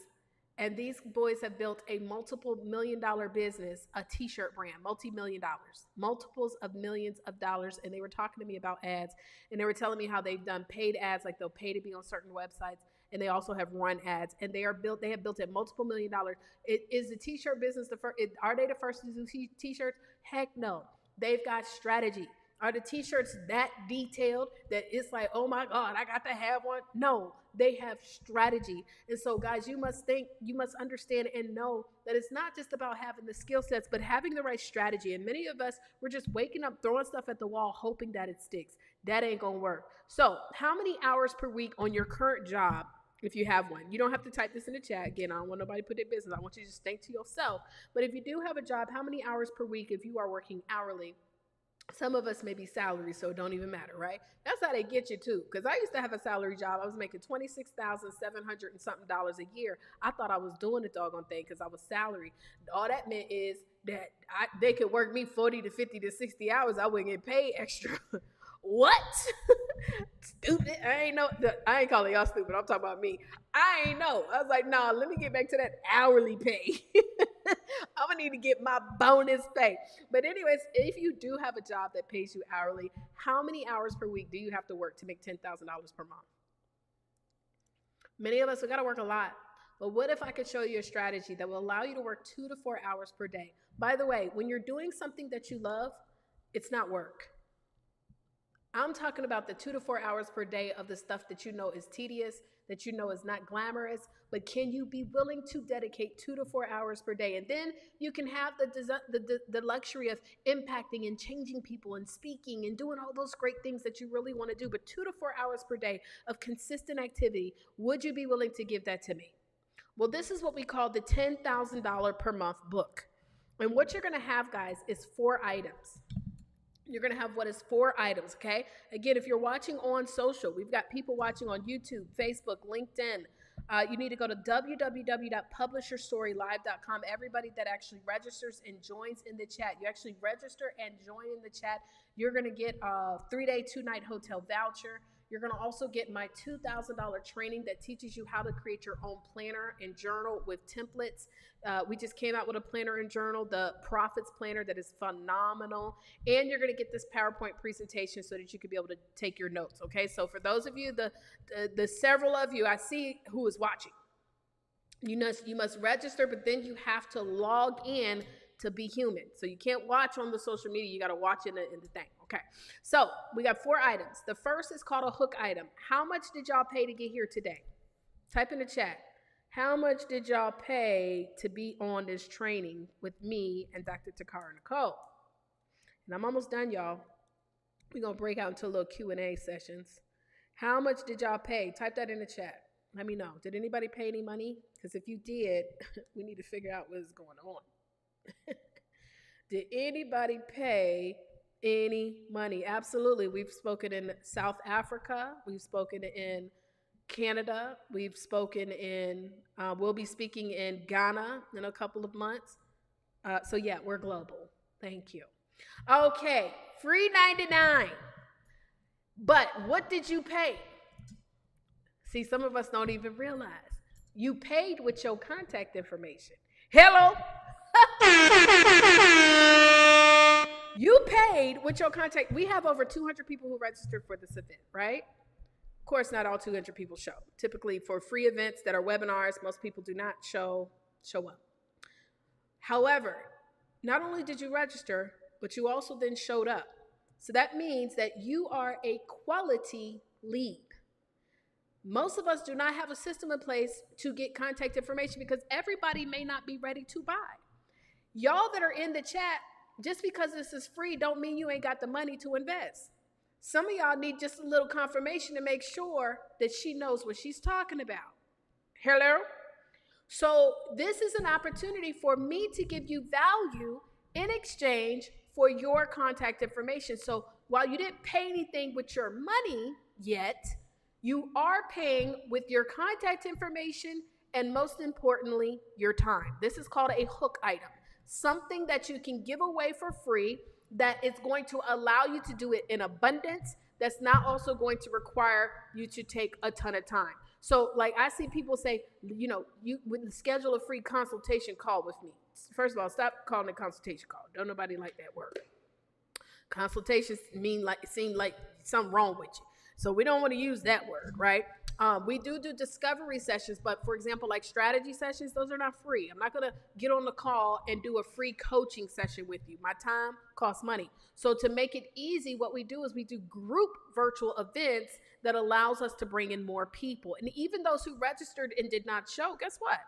And these boys have built a multiple $1-million business, a t-shirt brand, multi-million dollars, multiples of millions of dollars. And they were talking to me about ads, and they were telling me how they've done paid ads, like they'll pay to be on certain websites. And they also have run ads, and they have built at multiple $1 million. Is the t-shirt business are they the first to do t-shirts? Heck no. They've got strategy. Are the t-shirts that detailed that it's like, oh my God, I got to have one? No, they have strategy. And so guys, you must understand and know that it's not just about having the skill sets, but having the right strategy. And many of us, we're just waking up, throwing stuff at the wall, hoping that it sticks. That ain't gonna work. So how many hours per week on your current job, if you have one? You don't have to type this in the chat. Again, I don't want nobody to put their business. I want you to just think to yourself. But if you do have a job, how many hours per week, if you are working hourly, Some of us may be salary, so it don't even matter, right? That's how they get you too. Because I used to have a salary job. I was making $26,700 and something dollars a year. I thought I was doing the doggone thing because I was salary. All that meant is that they could work me 40 to 50 to 60 hours. I wouldn't get paid extra. What? Stupid. I ain't calling y'all stupid. I'm talking about me. I ain't know. I was like, nah, let me get back to that hourly pay. I'm gonna need to get my bonus pay. But anyways, if you do have a job that pays you hourly, how many hours per week do you have to work to make $10,000 per month? Many of us, we gotta work a lot. But what if I could show you a strategy that will allow you to work 2 to 4 hours per day? By the way, when you're doing something that you love, it's not work. I'm talking about the 2 to 4 hours per day of the stuff that you know is tedious, that you know is not glamorous, but can you be willing to dedicate 2 to 4 hours per day? And then you can have the luxury of impacting and changing people and speaking and doing all those great things that you really want to do. But 2 to 4 hours per day of consistent activity, would you be willing to give that to me? Well, this is what we call the $10,000 per month book. And what you're going to have, guys, is 4 items. You're going to have what is 4 items, okay? Again, if you're watching on social, we've got people watching on YouTube, Facebook, LinkedIn. You need to go to www.publishyourstorylive.com. Everybody that actually registers and joins in the chat, you actually register and join in the chat, you're going to get a 3-day, 2-night hotel voucher. You're going to also get my $2,000 training that teaches you how to create your own planner and journal with templates. We just came out with a planner and journal, the Profits Planner, that is phenomenal. And you're going to get this PowerPoint presentation so that you can be able to take your notes, okay? So for those of you, the several of you I see who is watching, you must register, but then you have to log in to be human. So you can't watch on the social media. You got to watch in the thing. Okay. So we got 4 items. The first is called a hook item. How much did y'all pay to get here today? Type in the chat. How much did y'all pay to be on this training with me and Dr. Takara Nicole? And I'm almost done, y'all. We're going to break out into little Q&A sessions. How much did y'all pay? Type that in the chat. Let me know. Did anybody pay any money? Because if you did, we need to figure out what is going on. Did anybody pay any money? Absolutely. We've spoken in South Africa. We've spoken in Canada. We've spoken in, we'll be speaking in Ghana in a couple of months. So yeah, we're global. Thank you. Okay, free 99. But what did you pay? See, some of us don't even realize. You paid with your contact information. Hello? You paid with your contact. We have over 200 people who registered for this event, right? Of course, not all 200 people show. Typically, for free events that are webinars, most people do not show up. However, not only did you register, but you also then showed up. So that means that you are a quality lead. Most of us do not have a system in place to get contact information because everybody may not be ready to buy. Y'all that are in the chat, just because this is free don't mean you ain't got the money to invest. Some of y'all need just a little confirmation to make sure that she knows what she's talking about. Hello? So this is an opportunity for me to give you value in exchange for your contact information. So while you didn't pay anything with your money yet, you are paying with your contact information and most importantly, your time. This is called a hook item. Something that you can give away for free that is going to allow you to do it in abundance, that's not also going to require you to take a ton of time. So like I see people say, you would schedule a free consultation call with me. First of all, stop calling it consultation call. Don't nobody like that word. Consultations seem like something wrong with you. So we don't want to use that word, right? We do discovery sessions, but for example, like strategy sessions, those are not free. I'm not going to get on the call and do a free coaching session with you. My time costs money. So to make it easy, what we do is we do group virtual events that allows us to bring in more people. And even those who registered and did not show, guess what?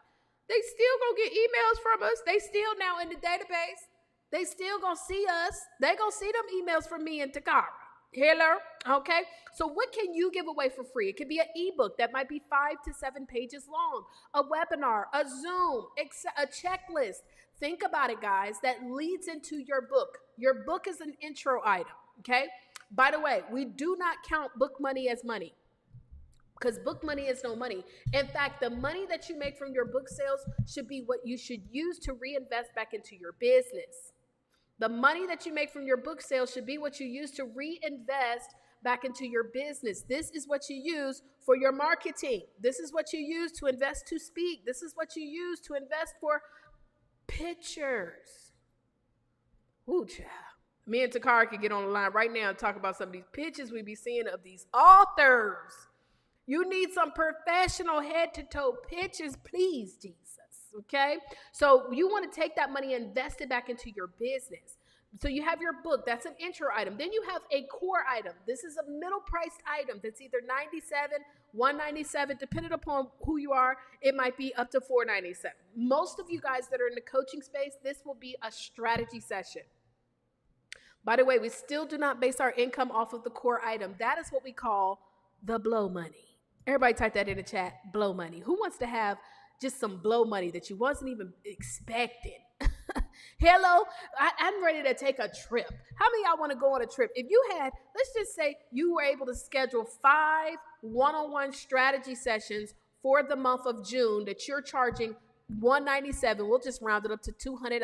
They still gonna get emails from us. They still now in the database. They still gonna see us. They gonna see them emails from me and Takara. Hello. Okay. So what can you give away for free? It could be an ebook that might be 5 to 7 pages long, a webinar, a Zoom, a checklist. Think about it, guys. That leads into your book. Your book is an intro item. Okay. By the way, we do not count book money as money, because book money is no money. In fact, the money that you make from your book sales should be what you should use to reinvest back into your business. The money that you make from your book sales should be what you use to reinvest back into your business. This is what you use for your marketing. This is what you use to invest to speak. This is what you use to invest for pictures. Ooh, child. Me and Takara could get on the line right now and talk about some of these pictures we be seeing of these authors. You need some professional head to toe pictures, please, Jesus. Okay. So you want to take that money and invest it back into your business. So you have your book. That's an intro item. Then you have a core item. This is a middle priced item that's either $97, $197, depending upon who you are. It might be up to $497. Most of you guys that are in the coaching space, this will be a strategy session. By the way, we still do not base our income off of the core item. That is what we call the blow money. Everybody type that in the chat, blow money. Who wants to have just some blow money that you wasn't even expecting? Hello, I'm ready to take a trip. How many of y'all want to go on a trip? If you had, let's just say you were able to schedule 5 one-on-one strategy sessions for the month of June that you're charging $197. We'll just round it up to $200.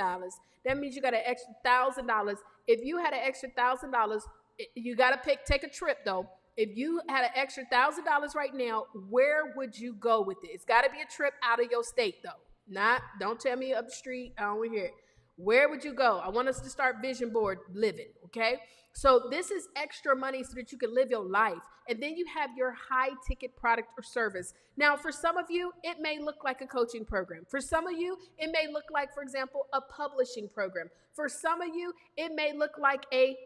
That means you got an extra $1,000. If you had an extra $1,000, you got to take a trip though. If you had an extra $1,000 right now, where would you go with it? It's got to be a trip out of your state, though. Don't tell me up the street. I don't want to hear it. Where would you go? I want us to start vision board living, okay? So this is extra money so that you can live your life. And then you have your high ticket product or service. Now, for some of you, it may look like a coaching program. For some of you, it may look like, for example, a publishing program. For some of you, it may look like a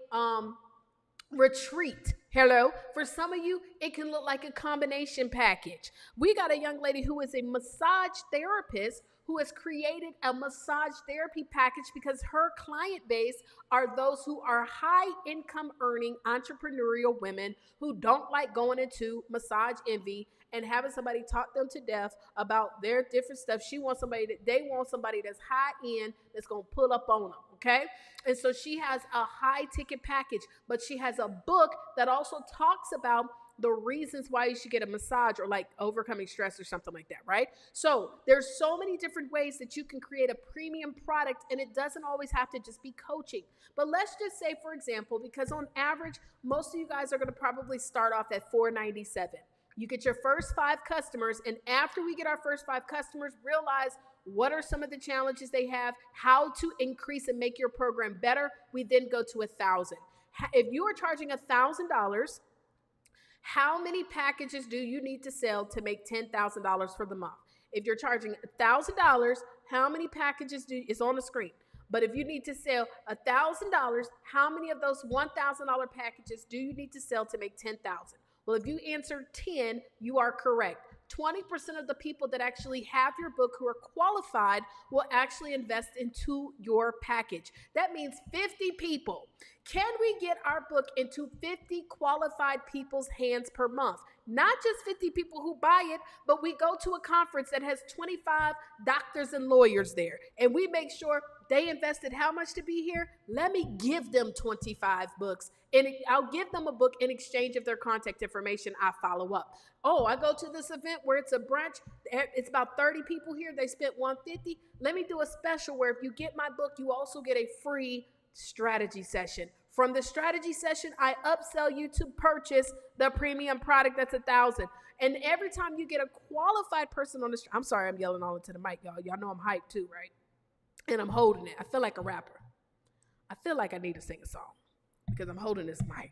retreat. Hello. For some of you, it can look like a combination package. We got a young lady who is a massage therapist who has created a massage therapy package because her client base are those who are high income earning entrepreneurial women who don't like going into massage envy and having somebody talk them to death about their different stuff. They want somebody that's high end that's going to pull up on them. Okay. And so she has a high ticket package, but she has a book that also talks about the reasons why you should get a massage or like overcoming stress or something like that, right? So there's so many different ways that you can create a premium product, and it doesn't always have to just be coaching. But let's just say, for example, because on average, most of you guys are going to probably start off at $497. You get your first 5 customers, and after we get our first 5 customers, realize what are some of the challenges they have, how to increase and make your program better. We then go to $1,000. If you are charging $1,000, how many packages do you need to sell to make $10,000 for the month? If you're charging $1,000, how many packages it's on the screen? But if you need to sell $1,000, how many of those $1,000 packages do you need to sell to make $10,000? Well, if you answer 10, you are correct. 20% of the people that actually have your book who are qualified will actually invest into your package. That means 50 people. Can we get our book into 50 qualified people's hands per month? Not just 50 people who buy it, but we go to a conference that has 25 doctors and lawyers there, and we make sure they invested how much to be here? Let me give them 25 books, and I'll give them a book in exchange of their contact information. I follow up. Oh, I go to this event where it's a brunch. It's about 30 people here. They spent $150. Let me do a special where if you get my book, you also get a free strategy session. From the strategy session, I upsell you to purchase the premium product that's $1,000. And every time you get a qualified person on the I'm sorry, I'm yelling all into the mic, y'all. Y'all know I'm hyped too, right? And I'm holding it. I feel like a rapper. I feel like I need to sing a song because I'm holding this mic.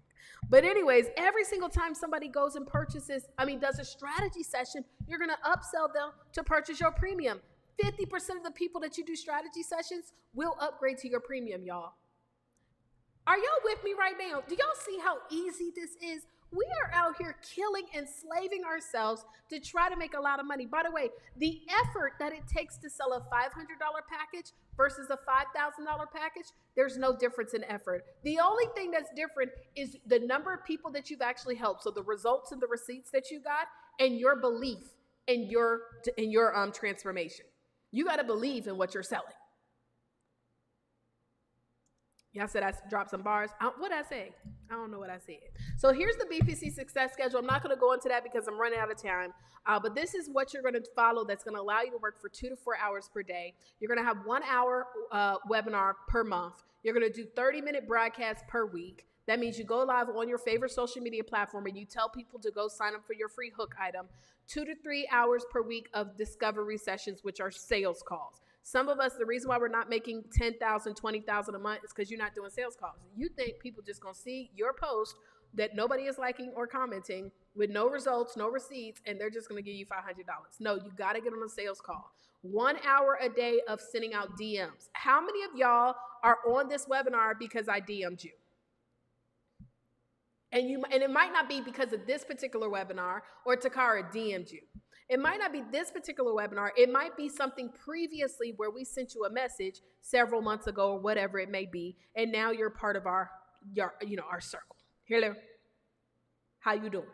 But anyways, every single time somebody goes and does a strategy session, you're going to upsell them to purchase your premium. 50% of the people that you do strategy sessions will upgrade to your premium, y'all. Are y'all with me right now? Do y'all see how easy this is? We are out here killing, enslaving ourselves to try to make a lot of money. By the way, the effort that it takes to sell a $500 package versus a $5,000 package, there's no difference in effort. The only thing that's different is the number of people that you've actually helped. So the results and the receipts that you got, and your belief in your transformation. You got to believe in what you're selling. Y'all said I dropped some bars. What did I say? I don't know what I said. So here's the BPC success schedule. I'm not going to go into that because I'm running out of time. But this is what you're going to follow that's going to allow you to work for 2 to 4 hours per day. You're going to have 1 hour webinar per month. You're going to do 30-minute broadcasts per week. That means you go live on your favorite social media platform and you tell people to go sign up for your free hook item. 2 to 3 hours per week of discovery sessions, which are sales calls. Some of us, the reason why we're not making $10,000, $20,000 a month is because you're not doing sales calls. You think people just going to see your post that nobody is liking or commenting with no results, no receipts, and they're just going to give you $500. No, you got to get on a sales call. 1 hour a day of sending out DMs. How many of y'all are on this webinar because I DM'd you? And it might not be because of this particular webinar or Takara DM'd you. It might not be this particular webinar. It might be something previously where we sent you a message several months ago or whatever it may be, and now you're part of our circle. Hello, how you doing?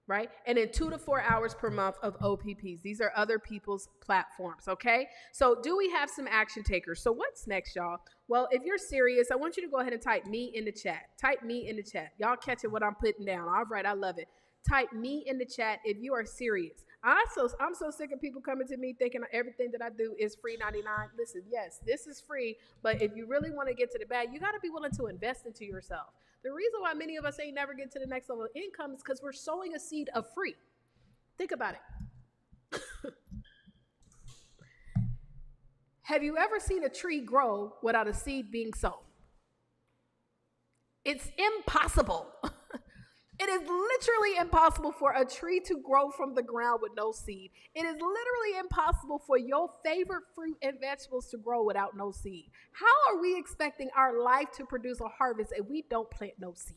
Right? And then 2 to 4 hours per month of OPPs. These are other people's platforms, okay? So do we have some action takers? So what's next, y'all? Well, if you're serious, I want you to go ahead and type me in the chat. Type me in the chat. Y'all catching what I'm putting down. All right, I love it. Type me in the chat if you are serious. I'm so sick of people coming to me thinking everything that I do is free 99. Listen, yes, this is free, but if you really want to get to the bag, you got to be willing to invest into yourself. The reason why many of us ain't never get to the next level of income is because we're sowing a seed of free. Think about it. Have you ever seen a tree grow without a seed being sown? It's impossible. It is literally impossible for a tree to grow from the ground with no seed. It is literally impossible for your favorite fruit and vegetables to grow without no seed. How are we expecting our life to produce a harvest if we don't plant no seed?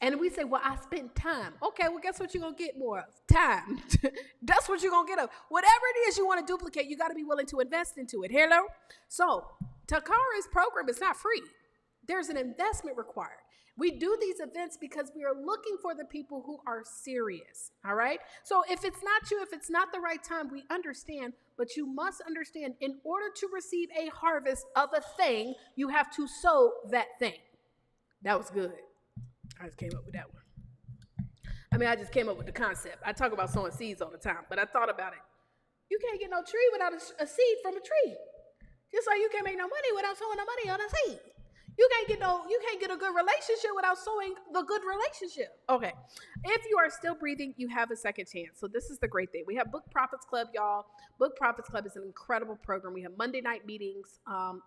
And we say, well, I spent time. Okay, well, guess what you're going to get more of? Time. That's what you're going to get of. Whatever it is you want to duplicate, you got to be willing to invest into it. Hello? So Takara's program is not free. There's an investment required. We do these events because we are looking for the people who are serious, all right? So if it's not you, if it's not the right time, we understand, but you must understand in order to receive a harvest of a thing, you have to sow that thing. That was good. I just came up with that one. I just came up with the concept. I talk about sowing seeds all the time, but I thought about it. You can't get no tree without a seed from a tree. Just like you can't make no money without sowing no money on a seed. You can't get a good relationship without sowing the good relationship. Okay. If you are still breathing, you have a second chance. So this is the great thing. We have Book Profits Club, y'all. Book Profits Club is an incredible program. We have Monday night meetings.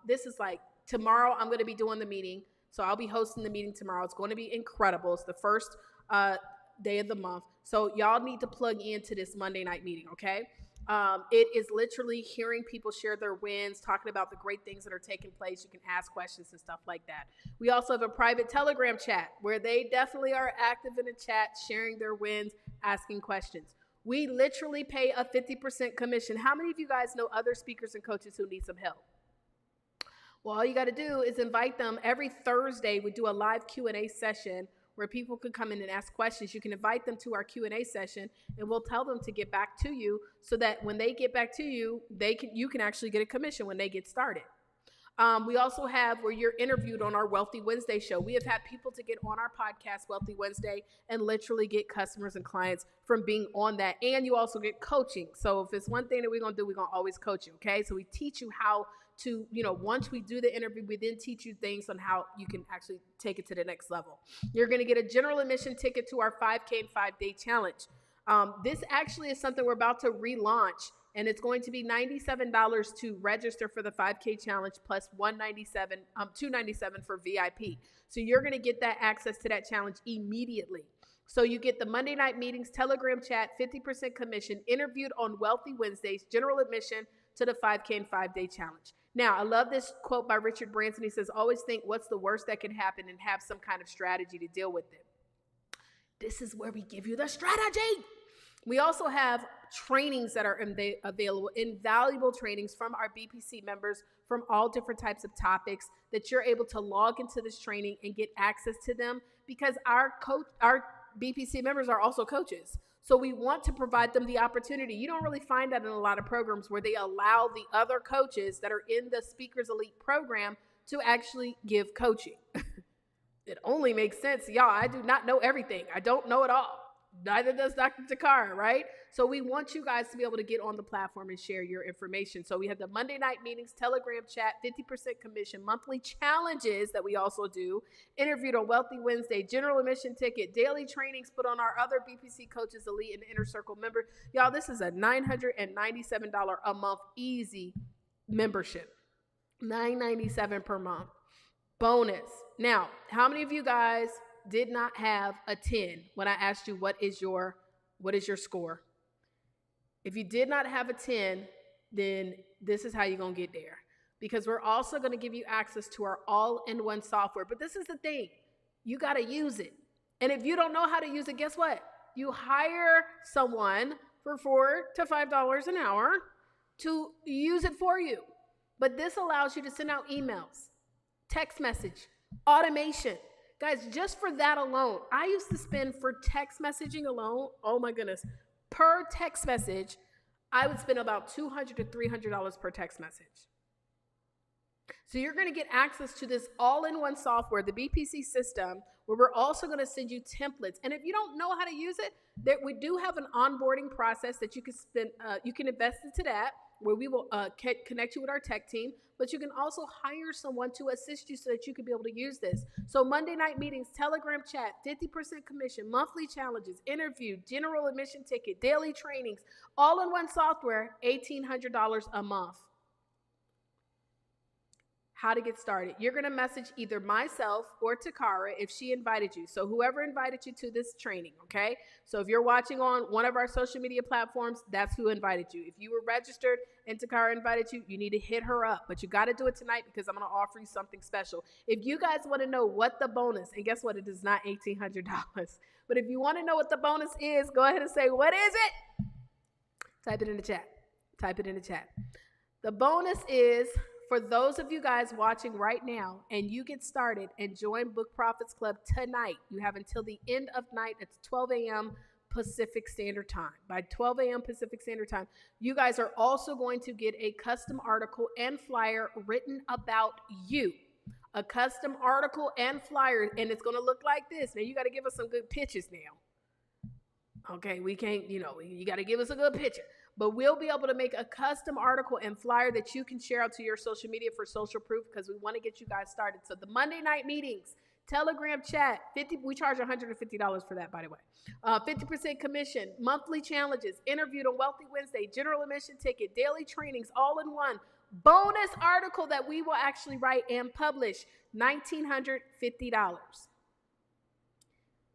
This is like tomorrow I'm going to be doing the meeting. So I'll be hosting the meeting tomorrow. It's going to be incredible. It's the first day of the month. So y'all need to plug into this Monday night meeting, okay? It is literally hearing people share their wins, talking about the great things that are taking place. You can ask questions and stuff like that. We also have a private Telegram chat where they definitely are active in the chat, sharing their wins, asking questions. We literally pay a 50% commission. How many of you guys know other speakers and coaches who need some help? Well, all you got to do is invite them. Every Thursday, we do a live Q&A session where people can come in and ask questions. You can invite them to our Q&A session, and we'll tell them to get back to you so that when they get back to you, you can actually get a commission when they get started. We also have where you're interviewed on our Wealthy Wednesday show. We have had people to get on our podcast, Wealthy Wednesday, and literally get customers and clients from being on that. And you also get coaching. So if it's one thing that we're going to do, we're going to always coach you. Okay. So we teach you how to, once we do the interview, we then teach you things on how you can actually take it to the next level. You're going to get a general admission ticket to our 5K and 5-day challenge. This actually is something we're about to relaunch. And it's going to be $97 to register for the 5K challenge plus $297 for VIP. So you're going to get that access to that challenge immediately. So you get the Monday night meetings, Telegram chat, 50% commission, interviewed on Wealthy Wednesdays, general admission to the 5K and 5-day challenge. Now, I love this quote by Richard Branson. He says, always think what's the worst that can happen and have some kind of strategy to deal with it. This is where we give you the strategy. We also have trainings that are available, invaluable trainings from our BPC members from all different types of topics that you're able to log into this training and get access to them, because our BPC members are also coaches. So we want to provide them the opportunity. You don't really find that in a lot of programs where they allow the other coaches that are in the Speakers Elite program to actually give coaching. It only makes sense. Y'all, I do not know everything. I don't know it all. Neither does Dr. Takara, right? So we want you guys to be able to get on the platform and share your information. So we have the Monday night meetings, Telegram chat, 50% commission, monthly challenges that we also do, interviewed on Wealthy Wednesday, general admission ticket, daily trainings put on our other BPC Coaches Elite and Inner Circle member. Y'all, this is a $997 a month easy membership. $997 per month. Bonus. Now, how many of you guys did not have a 10 when I asked you what is your score? If you did not have a 10, then this is how you're going to get there. Because we're also going to give you access to our all-in-one software. But this is the thing. You got to use it. And if you don't know how to use it, guess what? You hire someone for $4 to $5 an hour to use it for you. But this allows you to send out emails, text message, automation. Guys, just for that alone, I used to spend for text messaging alone, oh my goodness, per text message, I would spend about $200 to $300 per text message. So you're going to get access to this all-in-one software, the BPC system, where we're also going to send you templates. And if you don't know how to use it, we do have an onboarding process that you can spend. You can invest into that, where we will connect you with our tech team, but you can also hire someone to assist you so that you can be able to use this. So Monday night meetings, Telegram chat, 50% commission, monthly challenges, interview, general admission ticket, daily trainings, all-in-one software, $1,800 a month. How to get started. You're going to message either myself or Takara if she invited you. So whoever invited you to this training, okay? So if you're watching on one of our social media platforms, that's who invited you. If you were registered and Takara invited you, you need to hit her up. But you got to do it tonight because I'm going to offer you something special. If you guys want to know what the bonus, and guess what? It is not $1,800. But if you want to know what the bonus is, go ahead and say, what is it? Type it in the chat. Type it in the chat. The bonus is, for those of you guys watching right now and you get started and join Book Profits Club tonight, you have until the end of night. It's 12 a.m. Pacific Standard Time. By 12 a.m. Pacific Standard Time, you guys are also going to get a custom article and flyer written about you. A custom article and flyer, and it's going to look like this. Now, you got to give us some good pictures now. Okay, we can't, you got to give us a good picture. But we'll be able to make a custom article and flyer that you can share out to your social media for social proof, because we want to get you guys started. So the Monday night meetings, Telegram chat, we charge $150 for that, by the way. 50% commission, monthly challenges, interviewed on Wealthy Wednesday, general admission ticket, daily trainings, all in one. Bonus article that we will actually write and publish, $1,950.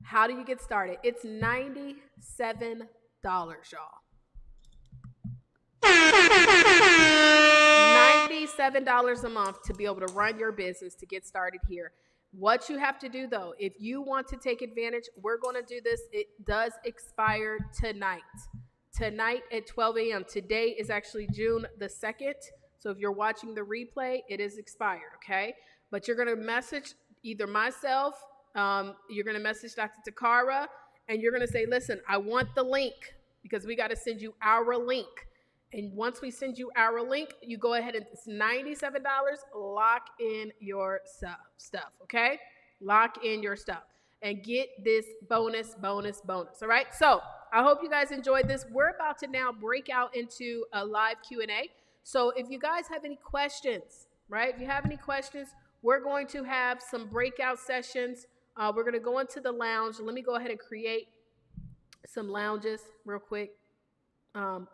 How do you get started? It's $97, y'all. $97 a month to be able to run your business, to get started here. What you have to do, though, if you want to take advantage, we're going to do this. It does expire tonight. Tonight at 12 a.m. Today is actually June the 2nd. So if you're watching the replay, it is expired, okay? But you're going to message either myself, you're going to message Dr. Takara, and you're going to say, listen, I want the link, because we got to send you our link. And once we send you our link, you go ahead and it's $97. Lock in your stuff, okay? Lock in your stuff and get this bonus. All right? So I hope you guys enjoyed this. We're about to now break out into a live Q&A. So if you guys have any questions, right? If you have any questions, we're going to have some breakout sessions. We're going to go into the lounge. Let me go ahead and create some lounges real quick.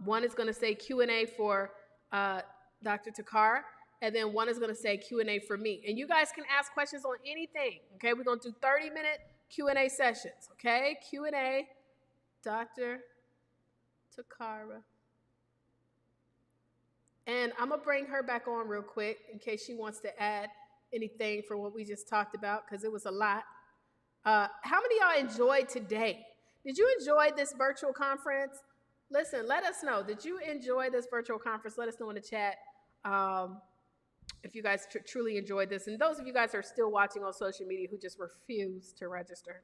One is going to say Q&A for Dr. Takara, and then one is going to say Q&A for me. And you guys can ask questions on anything, okay? We're going to do 30-minute Q&A sessions, okay? Q&A, Dr. Takara. And I'm going to bring her back on real quick in case she wants to add anything for what we just talked about, because it was a lot. How many of y'all enjoyed today? Did you enjoy this virtual conference? Listen, let us know. Did you enjoy this virtual conference? Let us know in the chat if you guys truly enjoyed this. And those of you guys who are still watching on social media who just refuse to register,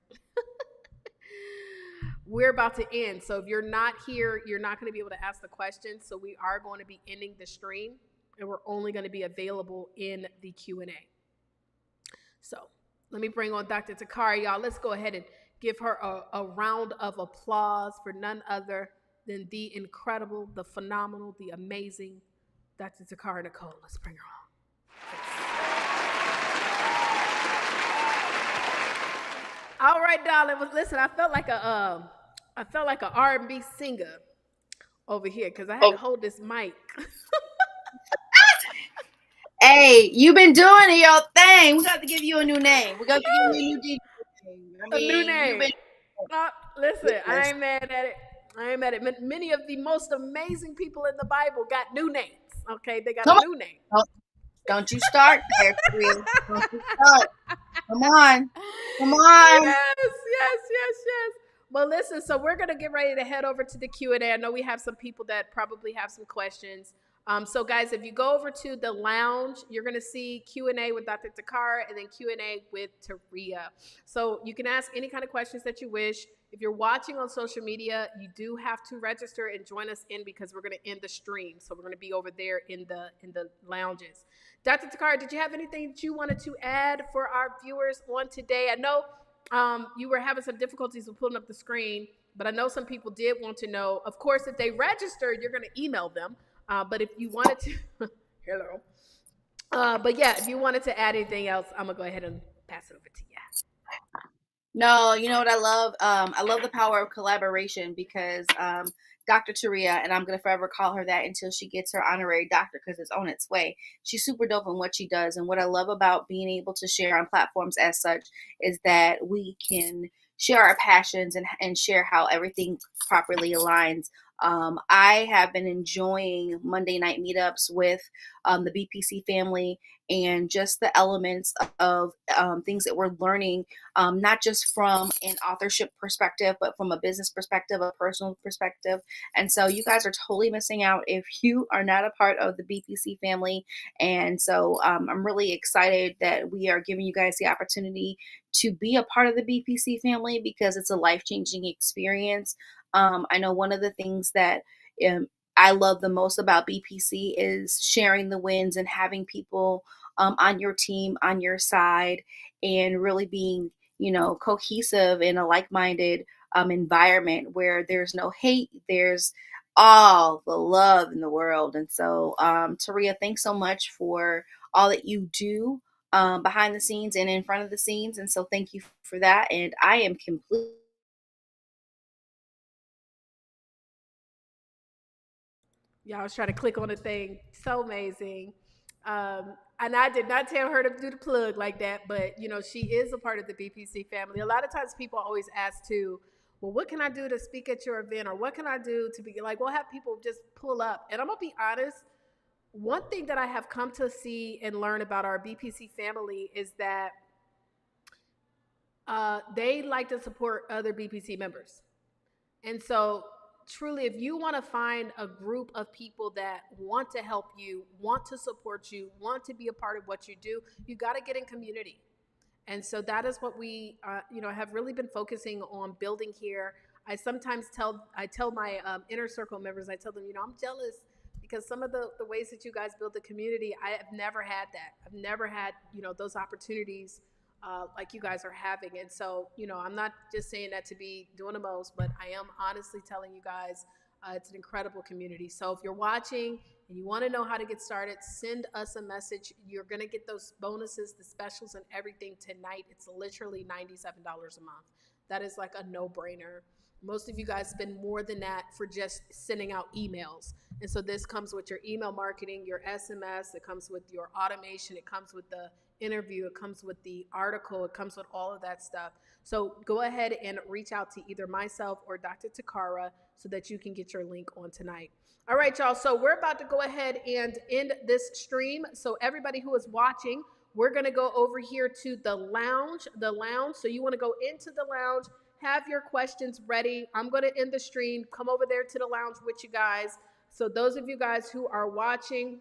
we're about to end. So if you're not here, you're not going to be able to ask the questions. So we are going to be ending the stream, and we're only going to be available in the Q&A. So let me bring on Dr. Takara, y'all. Let's go ahead and give her a round of applause for none other than the incredible, the phenomenal, the amazing Dr. Takara Nicole. Let's bring her on. All right, darling. Well, listen, I felt like a R&B singer over here because I had to hold this mic. Hey, you've been doing your thing. We got to give you a new name. We got to give you a new DJ name. A new name. Listen, I ain't mad at it. Many of the most amazing people in the Bible got new names. Okay, they got a new name. Don't you start there, Taria. Don't you start. Come on. Yes. Well, listen, so we're going to get ready to head over to the Q&A. I know we have some people that probably have some questions. So, guys, if you go over to the lounge, you're going to see Q&A with Dr. Takara and then Q&A with Taria. So you can ask any kind of questions that you wish. If you're watching on social media, you do have to register and join us in because we're going to end the stream. So we're going to be over there in the lounges. Dr. Takara, did you have anything that you wanted to add for our viewers on today? I know you were having some difficulties with pulling up the screen, but I know some people did want to know. Of course, if they register, you're going to email them. But if you wanted to, hello. But yeah, if you wanted to add anything else, I'm gonna go ahead and pass it over to you. No, you know what I love? I love the power of collaboration because Dr. Taria, and I'm going to forever call her that until she gets her honorary doctor because it's on its way. She's super dope in what she does. And what I love about being able to share on platforms as such is that we can share our passions and share how everything properly aligns. I have been enjoying Monday night meetups with the BPC family and just the elements of things that we're learning, not just from an authorship perspective, but from a business perspective, a personal perspective. And so you guys are totally missing out if you are not a part of the BPC family. And so I'm really excited that we are giving you guys the opportunity to be a part of the BPC family because it's a life-changing experience. I know one of the things that I love the most about BPC is sharing the wins and having people on your team, on your side, and really being, cohesive in a like-minded environment where there's no hate, there's all the love in the world. And so, Taria, thanks so much for all that you do behind the scenes and in front of the scenes. And so thank you for that. And I am complete. Y'all was trying to click on the thing. So amazing. And I did not tell her to do the plug like that, but she is a part of the BPC family. A lot of times people always ask too, well, what can I do to speak at your event? Or what can I do to be like, we'll have people just pull up. And I'm going to be honest. One thing that I have come to see and learn about our BPC family is that they like to support other BPC members. And so truly, if you want to find a group of people that want to help you, want to support you, want to be a part of what you do, you got to get in community. And so that is what we, have really been focusing on building here. I sometimes tell my inner circle members, I tell them, I'm jealous because some of the ways that you guys build the community, I have never had that. I've never had, those opportunities like you guys are having. And so, I'm not just saying that to be doing the most, but I am honestly telling you guys it's an incredible community. So if you're watching and you want to know how to get started, send us a message. You're going to get those bonuses, the specials and everything tonight. It's literally $97 a month. That is like a no-brainer. Most of you guys spend more than that for just sending out emails. And so this comes with your email marketing, your SMS, it comes with your automation, it comes with the interview, it comes with the article, it comes with all of that stuff. So go ahead and reach out to either myself or Dr. Takara so that you can get your link on tonight. All right, y'all. So we're about to go ahead and end this stream. So everybody who is watching, we're going to go over here to the lounge. So you want to go into the lounge, have your questions ready. I'm going to end the stream, come over there to the lounge with you guys. So those of you guys who are watching,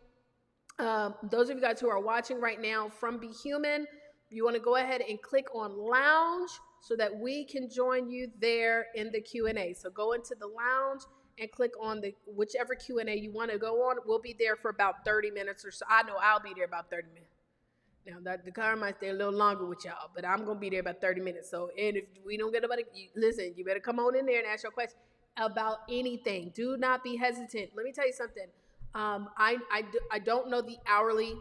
right now from Be Human, you want to go ahead and click on lounge so that we can join you there in the Q&A. So go into the lounge and click on the whichever Q&A you want to go on. We'll be there for about 30 minutes or so. I know I'll be there about 30 minutes. Now, the car might stay a little longer with y'all, but I'm going to be there about 30 minutes. So, and if we don't get nobody, listen, you better come on in there and ask your question about anything. Do not be hesitant. Let me tell you something. I don't know the hourly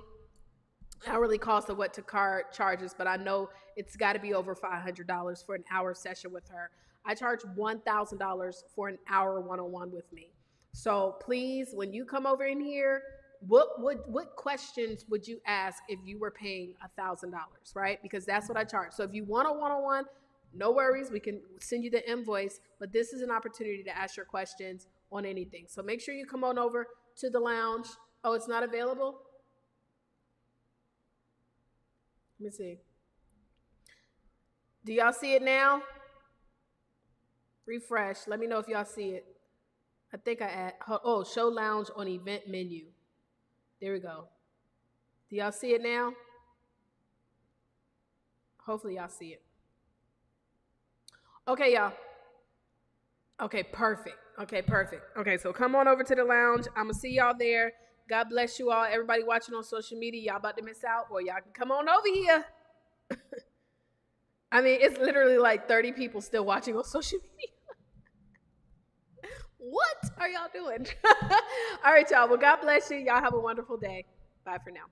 cost of what Takar charges, but I know it's got to be over $500 for an hour session with her. I charge $1,000 for an hour one-on-one with me. So please, when you come over in here, what questions would you ask if you were paying $1,000, right? Because that's what I charge. So if you want a one-on-one, no worries, we can send you the invoice, but this is an opportunity to ask your questions on anything. So make sure you come on over to the lounge. Oh, it's not available? Let me see. Do y'all see it now? Refresh. Let me know if y'all see it. I think show lounge on event menu. There we go. Do y'all see it now? Hopefully y'all see it. Okay, y'all. Okay, perfect. Okay, so come on over to the lounge. I'm going to see y'all there. God bless you all. Everybody watching on social media, y'all about to miss out, or y'all can come on over here. I mean, it's literally like 30 people still watching on social media. What are y'all doing? All right, y'all. Well, God bless you. Y'all have a wonderful day. Bye for now.